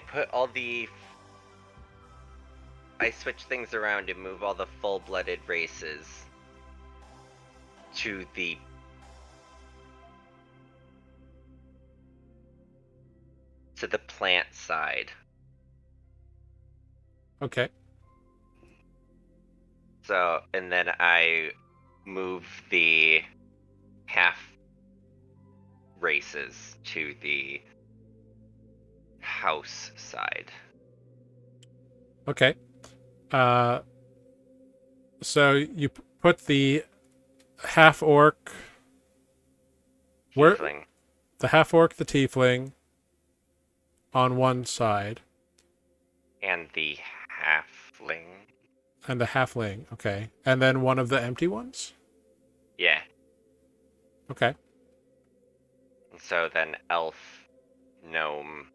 put all the... I switch things around and move all the full-blooded races to the plant side. Okay. So, and then I move the half races to the house side. Okay. So you put the half-orc... Tiefling. The half-orc, the tiefling, on one side. And the halfling. And the halfling, okay. And then one of the empty ones? Yeah. Okay. And so then elf, gnome,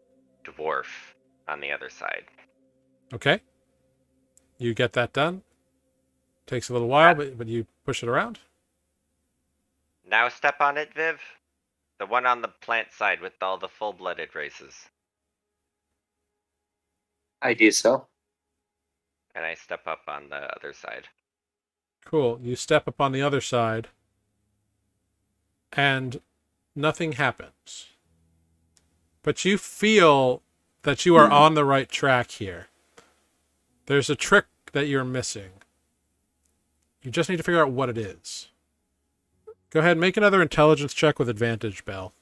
dwarf on the other side. Okay. You get that done. Takes a little while, but you push it around. Now step on it, Viv. The one on the plant side with all the full-blooded races. I do so. And I step up on the other side. Cool. You step up on the other side, and nothing happens. But you feel that you are on the right track here. There's a trick that you're missing. You just need to figure out what it is. Go ahead and make another intelligence check with advantage, Bel.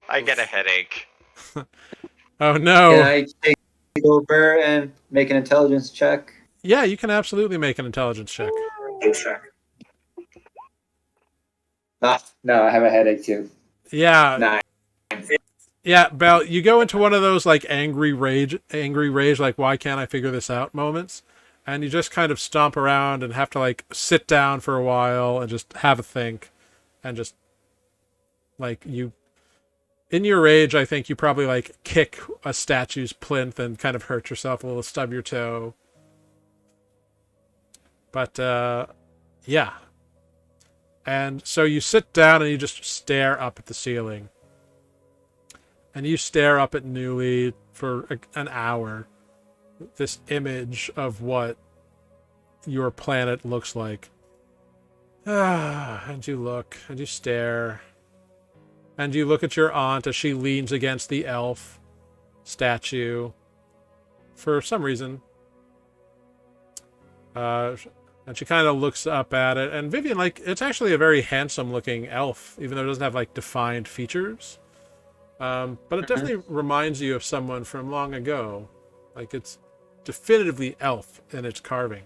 I get a headache. Oh no. Can I take over and make an intelligence check? Yeah, you can absolutely make an intelligence check. No, I have a headache too. Yeah. 9. Yeah, Bel, you go into one of those like angry rage, like, why can't I figure this out moments? And you just kind of stomp around and have to like sit down for a while and just have a think. And just like in your rage, I think you probably like kick a statue's plinth and kind of hurt yourself a little, stub your toe. But yeah. And so you sit down and you just stare up at the ceiling. And you stare up at Nuuli for an hour. This image of what your planet looks like. And you look, and you stare. And you look at your aunt as she leans against the elf statue. For some reason. And she kind of looks up at it. And Vivian, like, it's actually a very handsome-looking elf, even though it doesn't have, like, defined features. But it definitely reminds you of someone from long ago. Like, it's definitively elf in its carving.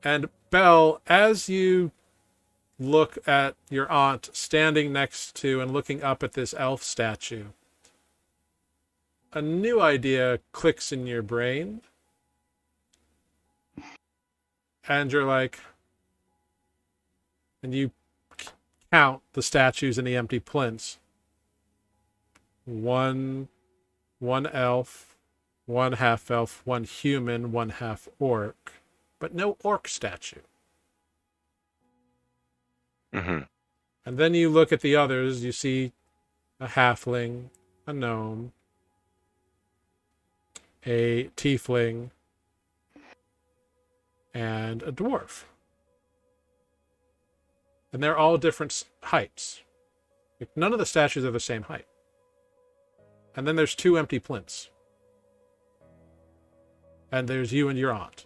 And Bel, as you look at your aunt standing next to and looking up at this elf statue, a new idea clicks in your brain, and you're like, and you count the statues and the empty plinths. One elf, one half elf, one human, one half orc, but no orc statue. Mm-hmm. And then you look at the others, you see a halfling, a gnome, a tiefling, and a dwarf. And they're all different heights. None of the statues are the same height. And then there's 2 empty plinths. And there's you and your aunt.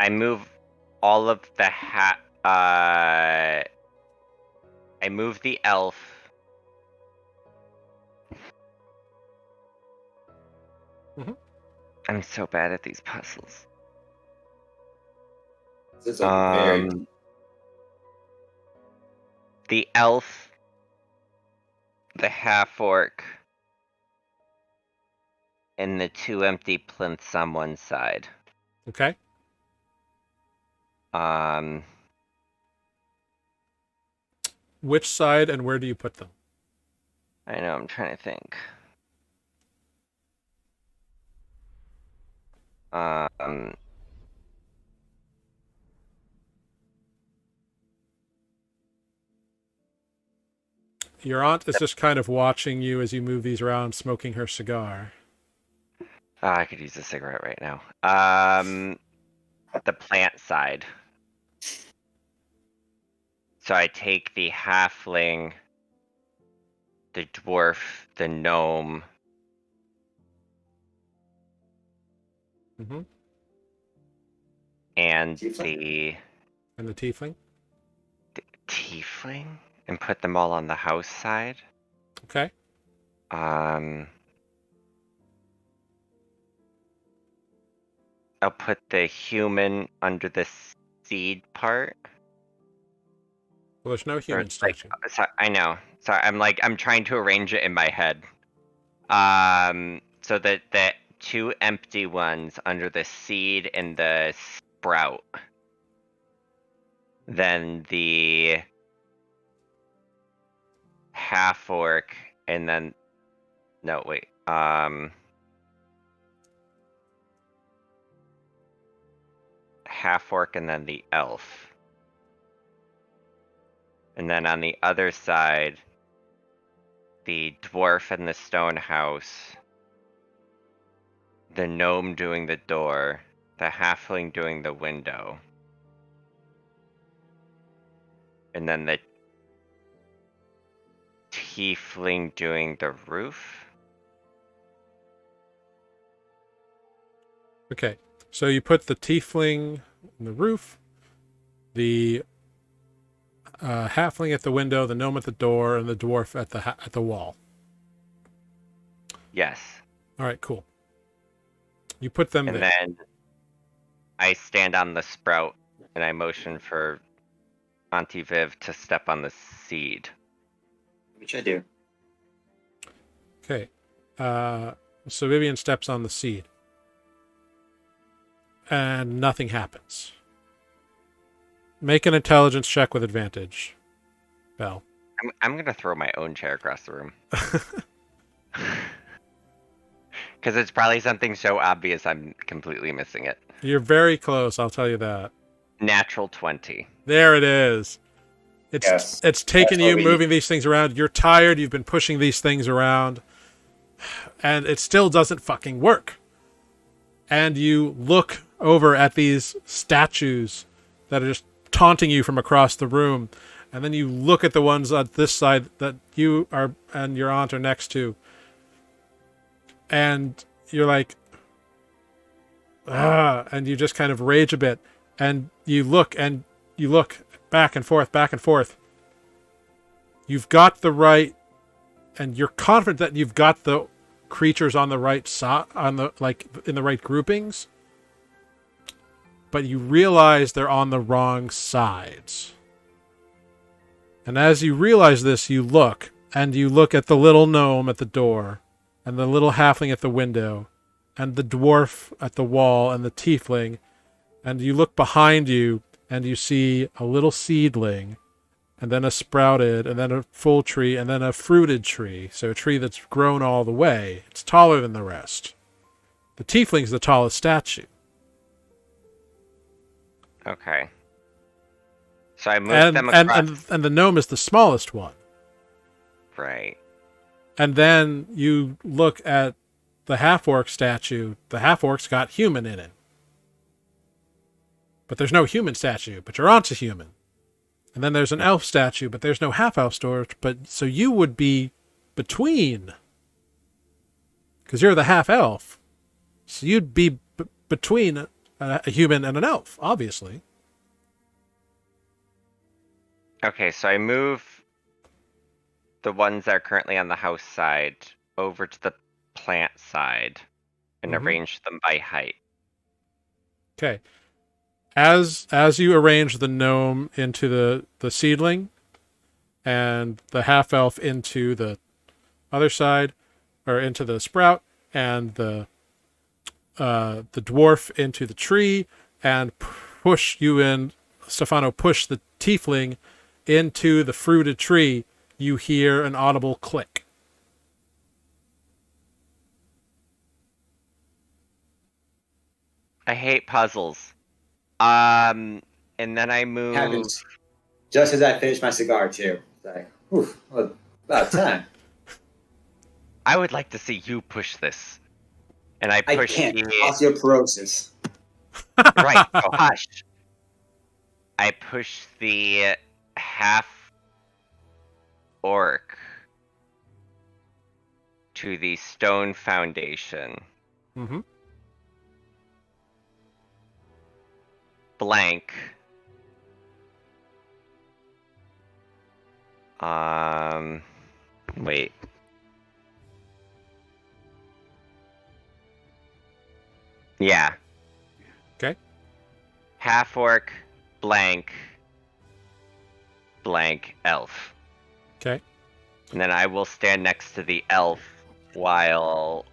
I move all of the I move the elf. Mhm. I'm so bad at these puzzles. This is like very. The elf, the half orc, and the 2 empty plinths on one side. Okay? Which side and where do you put them? I know, I'm trying to think. Your aunt is just kind of watching you as you move these around, smoking her cigar. I could use a cigarette right now. The plant side. So I take the halfling, the dwarf, the gnome, Mm-hmm. and Tiefling? And the tiefling? the tiefling, and put them all on the house side. Okay. I'll put the human under the seed part. Well, there's no human statue. I know. So I'm trying to arrange it in my head. So that the 2 empty ones under the seed and the sprout. Then the half orc, and then no wait. Half orc and then the elf. And then on the other side, the dwarf and the stone house, the gnome doing the door, the halfling doing the window, and then the tiefling doing the roof. Okay. So you put the tiefling on the roof, the halfling at the window, the gnome at the door, and the dwarf at the wall. Yes. All right, cool. You put them And there. then I stand on the sprout and I motion for Auntie Viv to step on the seed. Which I do. Okay. So Vivian steps on the seed. And nothing happens. Make an intelligence check with advantage, Bel. I'm gonna throw my own chair across the room. Because it's probably something so obvious I'm completely missing it. You're very close, I'll tell you that. Natural 20. There it is. It's taken you moving these things around. You're tired, you've been pushing these things around, and it still doesn't fucking work. And you look over at these statues that are just taunting you from across the room, and then you look at the ones on this side that you are and your aunt are next to, and you're like, and you just kind of rage a bit, and you look back and forth, you've got the right, and you're confident that you've got the creatures on the right side, on the like in the right groupings, but you realize they're on the wrong sides. And as you realize this, you look at the little gnome at the door, and the little halfling at the window, and the dwarf at the wall, and the tiefling, and you look behind you, and you see a little seedling, and then a sprouted, and then a full tree, and then a fruited tree. So a tree that's grown all the way. It's taller than the rest. The tiefling's the tallest statue. Okay. So I moved them across. And the gnome is the smallest one. Right. And then you look at the half-orc statue. The half-orc's got human in it. But there's no human statue, but your aunt's a human. And then there's an elf statue, but there's no half-elf storage. But so you would be between, because you're the half-elf. So you'd be between a human and an elf, obviously. Okay, so I move the ones that are currently on the house side over to the plant side and arrange them by height. Okay. As you arrange the gnome into the seedling and the half-elf into the other side, or into the sprout, and the dwarf into the tree, and Stefano, push the tiefling into the fruited tree, you hear an audible click. I hate puzzles. And then I move. Happens just as I finish my cigar too. It's like, well, about time. I would like to see you push this. And I push I can't. Osteoporosis. Right, oh, hush. I push the half orc to the stone foundation. Mm-hmm. Blank. Wait. Yeah. Okay. Half orc, blank, elf. Okay. And then I will stand next to the elf while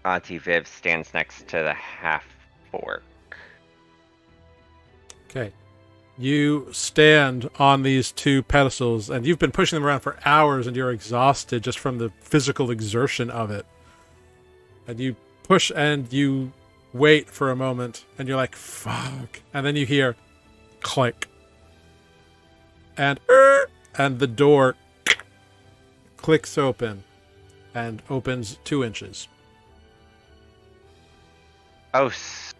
Auntie Viv stands next to the half orc. Okay. You stand on these two pedestals, and you've been pushing them around for hours, and you're exhausted just from the physical exertion of it. And you push and you wait for a moment, and you're like, fuck. And then you hear click. And the door clicks open and opens 2 inches. Oh,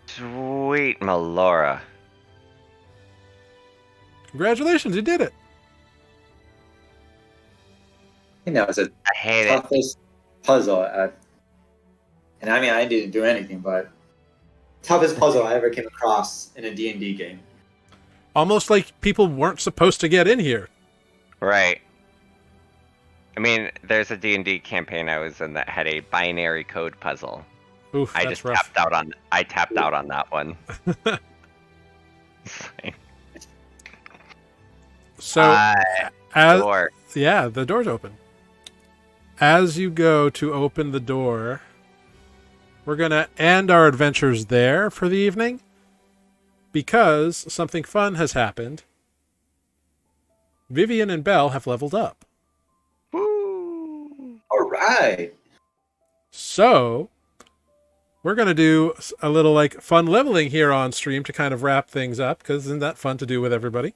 sweet Melora. Congratulations, you did it. You know, it's a I hate it. toughest puzzle. And I mean, I didn't do anything, but toughest puzzle I ever came across in a D&D game. Almost like people weren't supposed to get in here. Right. I mean, there's a D&D campaign I was in that had a binary code puzzle. Oof, I that's just rough. tapped out on that one. So, door. Yeah, the door's open. As you go to open the door, we're going to end our adventures there for the evening because something fun has happened. Vivian and Bel have leveled up. Woo! All right. So, we're going to do a little like fun leveling here on stream to kind of wrap things up, because isn't that fun to do with everybody?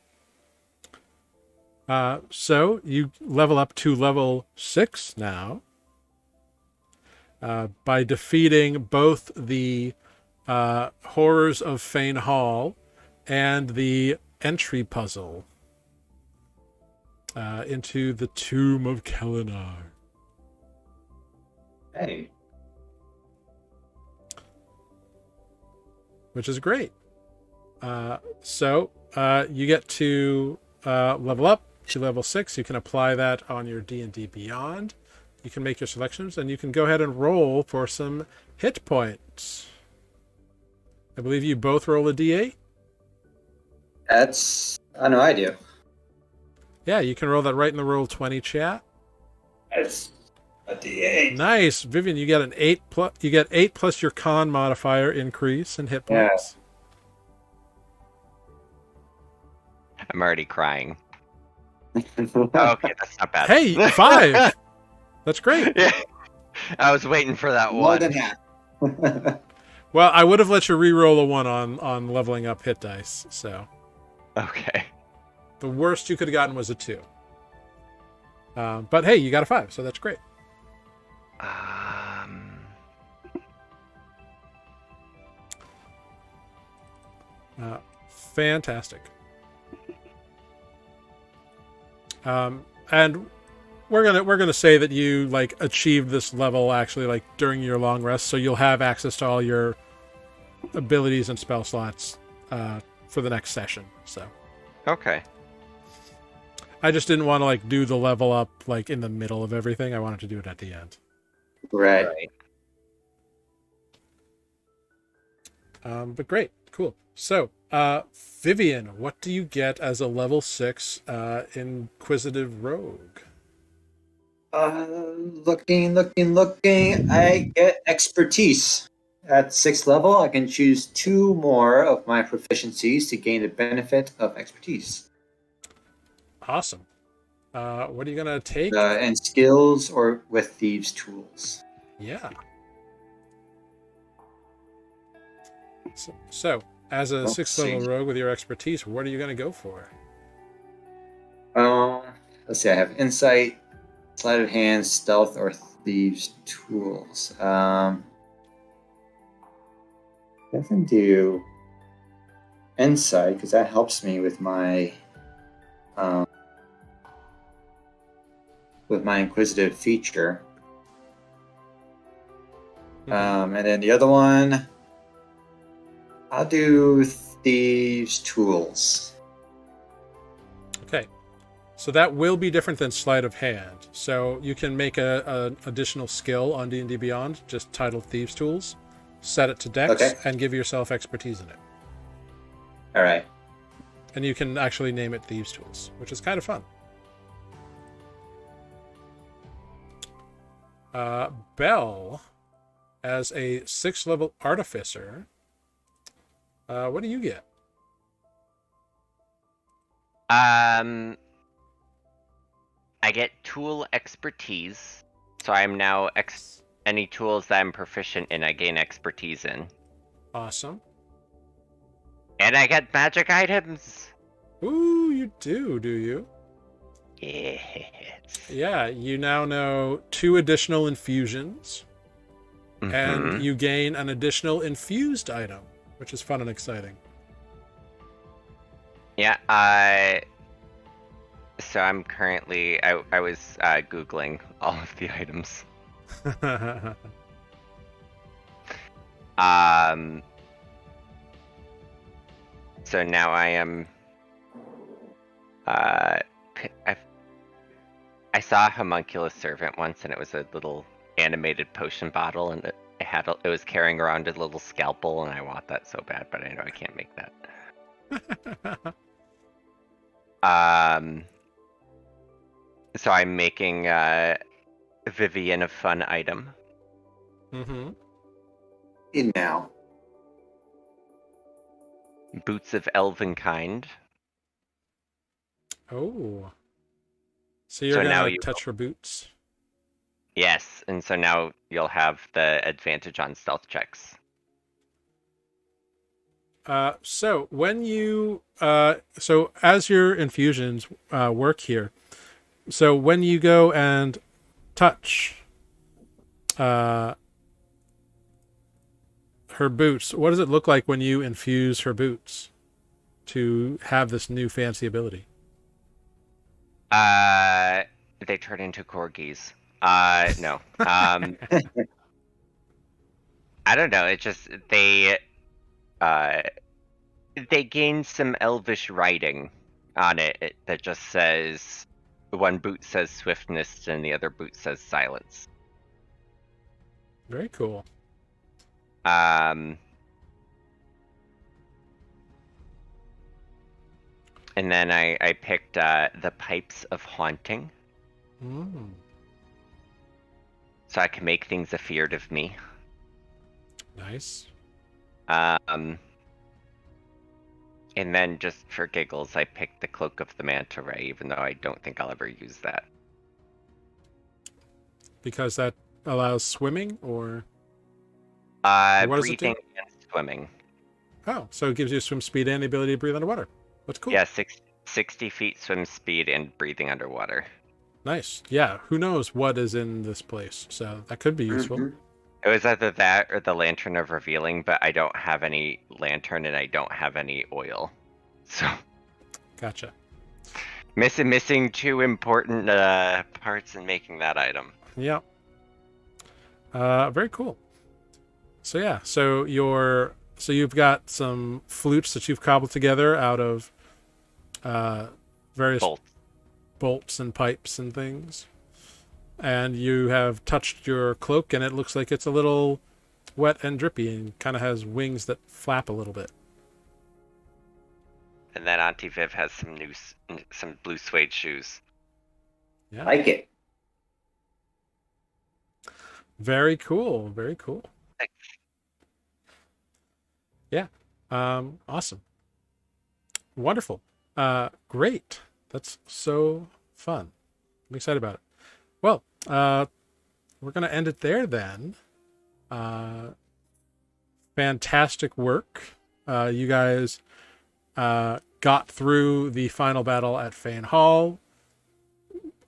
So you level up to level 6 now by defeating both the Horrors of Fane Hall and the entry puzzle into the Tomb of Kelinar. Hey. Which is great. So you get to level up to level 6. You can apply that on your D&D Beyond. You can make your selections, and you can go ahead and roll for some hit points. I believe you both roll a D8. I know I do. Yeah, you can roll that right in the Roll20 chat. That's a D8. Nice, Vivian. You get an 8 plus. You get 8 plus your con modifier increase in hit Yeah. points. I'm already crying. Oh, okay, that's not bad. Hey, 5. That's great. Yeah, I was waiting for that More one. than half. Well, I would have let you re-roll a 1 on leveling up hit dice. So Okay. the worst you could have gotten was a 2. But hey, you got a 5, so that's great. Fantastic. And we're gonna say that you like achieved this level actually like during your long rest, so you'll have access to all your abilities and spell slots for the next session. So Okay. I just didn't want to like do the level up like in the middle of everything. I wanted to do it at the end. Right. But great, cool. So, Vivian, what do you get as a level 6 Inquisitive Rogue? Looking. I get expertise. At 6th level, I can choose 2 more of my proficiencies to gain the benefit of expertise. Awesome. What are you gonna take? And skills or with thieves' tools. Yeah. So as a 6th level rogue with your expertise, what are you gonna go for? Let's see. I have insight, sleight of hand, stealth, or thieves' tools. Definitely do insight because that helps me with my inquisitive feature. And then the other one, I'll do thieves' tools. Okay, so that will be different than sleight of hand. So you can make a additional skill on D&D Beyond, just titled Thieves' Tools, set it to Dex, and give yourself expertise in it. All right. And you can actually name it Thieves' Tools, which is kind of fun. Bel, as a 6th level artificer, what do you get? I get tool expertise, so I'm now any tools that I'm proficient in, I gain expertise in. Awesome. And I get magic items. Ooh, you do you? Yes. Yeah, you now know 2 additional infusions, and you gain an additional infused item, which is fun and exciting. Yeah, so I'm currently, I was Googling all of the items. So now I am, I saw a homunculus servant once, and it was a little animated potion bottle, and it was carrying around a little scalpel, and I want that so bad, but I know I can't make that. So I'm making Vivian a fun item. In now. Boots of elven kind. Oh. So you're now gonna touch her boots? Yes, and so now you'll have the advantage on stealth checks. So when you so as your infusions work here, so when you go and touch her boots, what does it look like when you infuse her boots to have this new fancy ability? They turn into corgis. No. I don't know. It just they gain some elvish writing on it that just says one boot says swiftness and the other boot says silence. Very cool. And then I picked the pipes of haunting, so I can make things afeard of me. Nice. And then just for giggles, I picked the cloak of the manta ray, even though I don't think I'll ever use that. Because that allows swimming, or what does it do? Breathing and swimming. Oh, so it gives you swim speed and the ability to breathe underwater. That's cool. Yeah, 60 feet swim speed and breathing underwater. Nice. Yeah, who knows what is in this place, so that could be useful. Mhm. It was either that or the Lantern of Revealing, but I don't have any lantern and I don't have any oil. So Gotcha. missing two important parts in making that item. Yeah. Very cool. So yeah, so you've got some flutes that you've cobbled together out of various bolts and pipes and things. And you have touched your cloak, and it looks like it's a little wet and drippy, and kind of has wings that flap a little bit. And then Auntie Viv has some blue suede shoes. Yeah. Like it. Very cool. Very cool. Thanks. Yeah. Awesome. Wonderful. Great. That's so fun. I'm excited about it. Well, we're going to end it there then. Fantastic work. You guys got through the final battle at Fane Hall.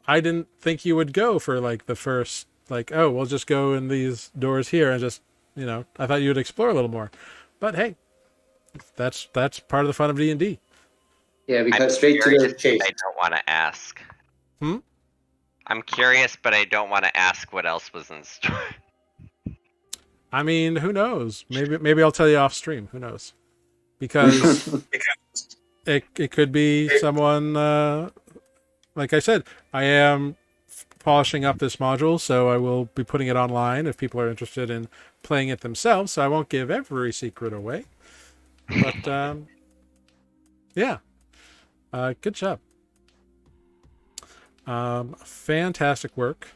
I didn't think you would go for like the first, like, oh, we'll just go in these doors here and just, I thought you would explore a little more. But hey, that's part of the fun of D&D. Yeah, we cut straight to the chase. I don't want to ask. I'm curious, but I don't want to ask what else was in store. I mean, who knows? Maybe I'll tell you off stream. Who knows? Because it could be someone. Like I said, I am polishing up this module, so I will be putting it online if people are interested in playing it themselves. So I won't give every secret away. But yeah, good job. Fantastic work.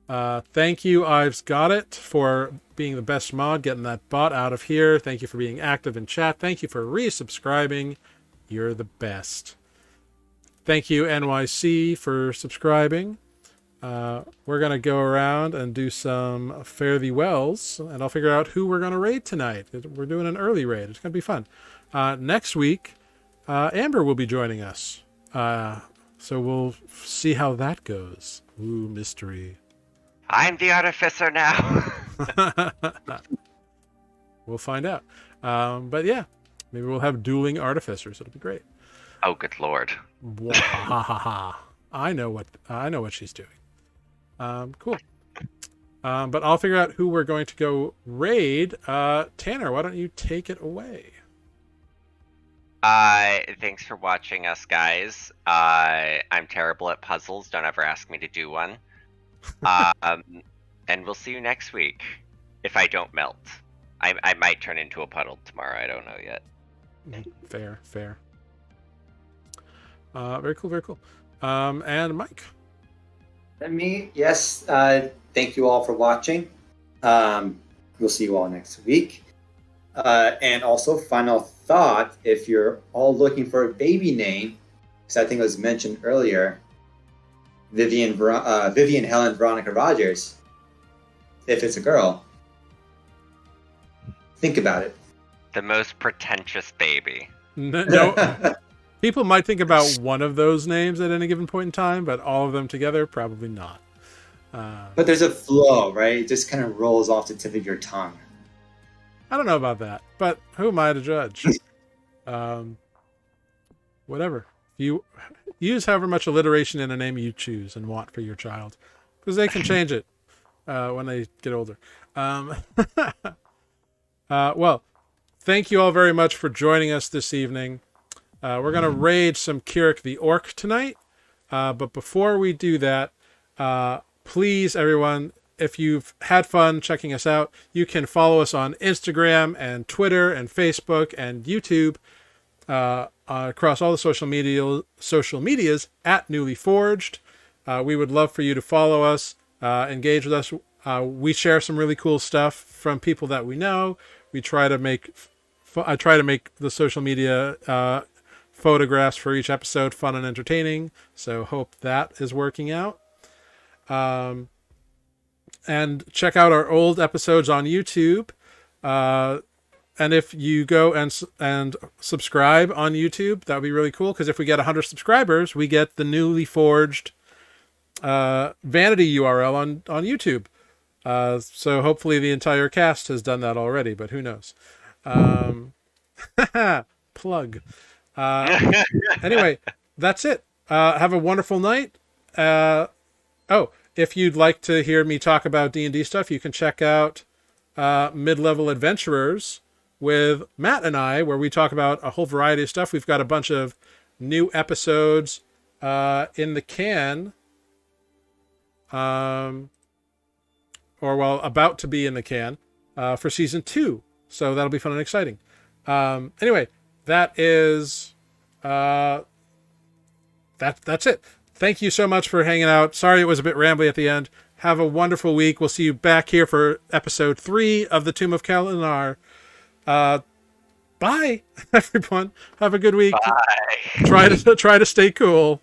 Thank you, I've Got It, for being the best mod, getting that bot out of here. Thank you for being active in chat. Thank you for resubscribing. You're the best. Thank you, NYC, for subscribing. We're going to go around and do some fare thee wells, and I'll figure out who we're going to raid tonight. We're doing an early raid. It's going to be fun. Next week, Amber will be joining us. So we'll see how that goes. Ooh, mystery. I'm the artificer now. We'll find out. But yeah, maybe we'll have dueling artificers. It'll be great. Oh, good lord. I know what she's doing. Cool. But I'll figure out who we're going to go raid. Tanner, why don't you take it away? Thanks for watching us, guys. I'm terrible at puzzles. Don't ever ask me to do one. And we'll see you next week. If I don't melt. I might turn into a puddle tomorrow. I don't know yet. Fair. Very cool. And Mike. And me, yes. Thank you all for watching. We'll see you all next week. And also, final thought, if you're all looking for a baby name, because I think it was mentioned earlier, Vivian, Helen, Veronica Rogers, if it's a girl, think about it. The most pretentious baby. No. People might think about one of those names at any given point in time, but all of them together, probably not. But there's a flow, right? It just kind of rolls off the tip of your tongue. I don't know about that, but who am I to judge? Whatever. You use however much alliteration in a name you choose and want for your child, because they can change it when they get older. Well, thank you all very much for joining us this evening. We're going to raid some Kirik the Orc tonight. But before we do that, please, everyone, if you've had fun checking us out, you can follow us on Instagram and Twitter and Facebook and YouTube, across all the social medias at Nuuli Forged. We would love for you to follow us, engage with us. We share some really cool stuff from people that we know. We try to make I try to make the social media photographs for each episode fun and entertaining. So hope that is working out. And check out our old episodes on YouTube. And if you go and subscribe on YouTube, that would be really cool. Because if we get 100 subscribers, we get the Nuuli Forged vanity URL on YouTube. So hopefully the entire cast has done that already, but who knows? Plug. Anyway, that's it. Have a wonderful night. If you'd like to hear me talk about D&D stuff, you can check out Mid-Level Adventurers with Matt and I, where we talk about a whole variety of stuff. We've got a bunch of new episodes in the can, about to be in the can for season 2. So that'll be fun and exciting. Anyway, that is that's it. Thank you so much for hanging out. Sorry it was a bit rambly at the end. Have a wonderful week. We'll see you back here for episode 3 of the Tomb of Kelinar. Bye, everyone. Have a good week. Bye. Try to stay cool.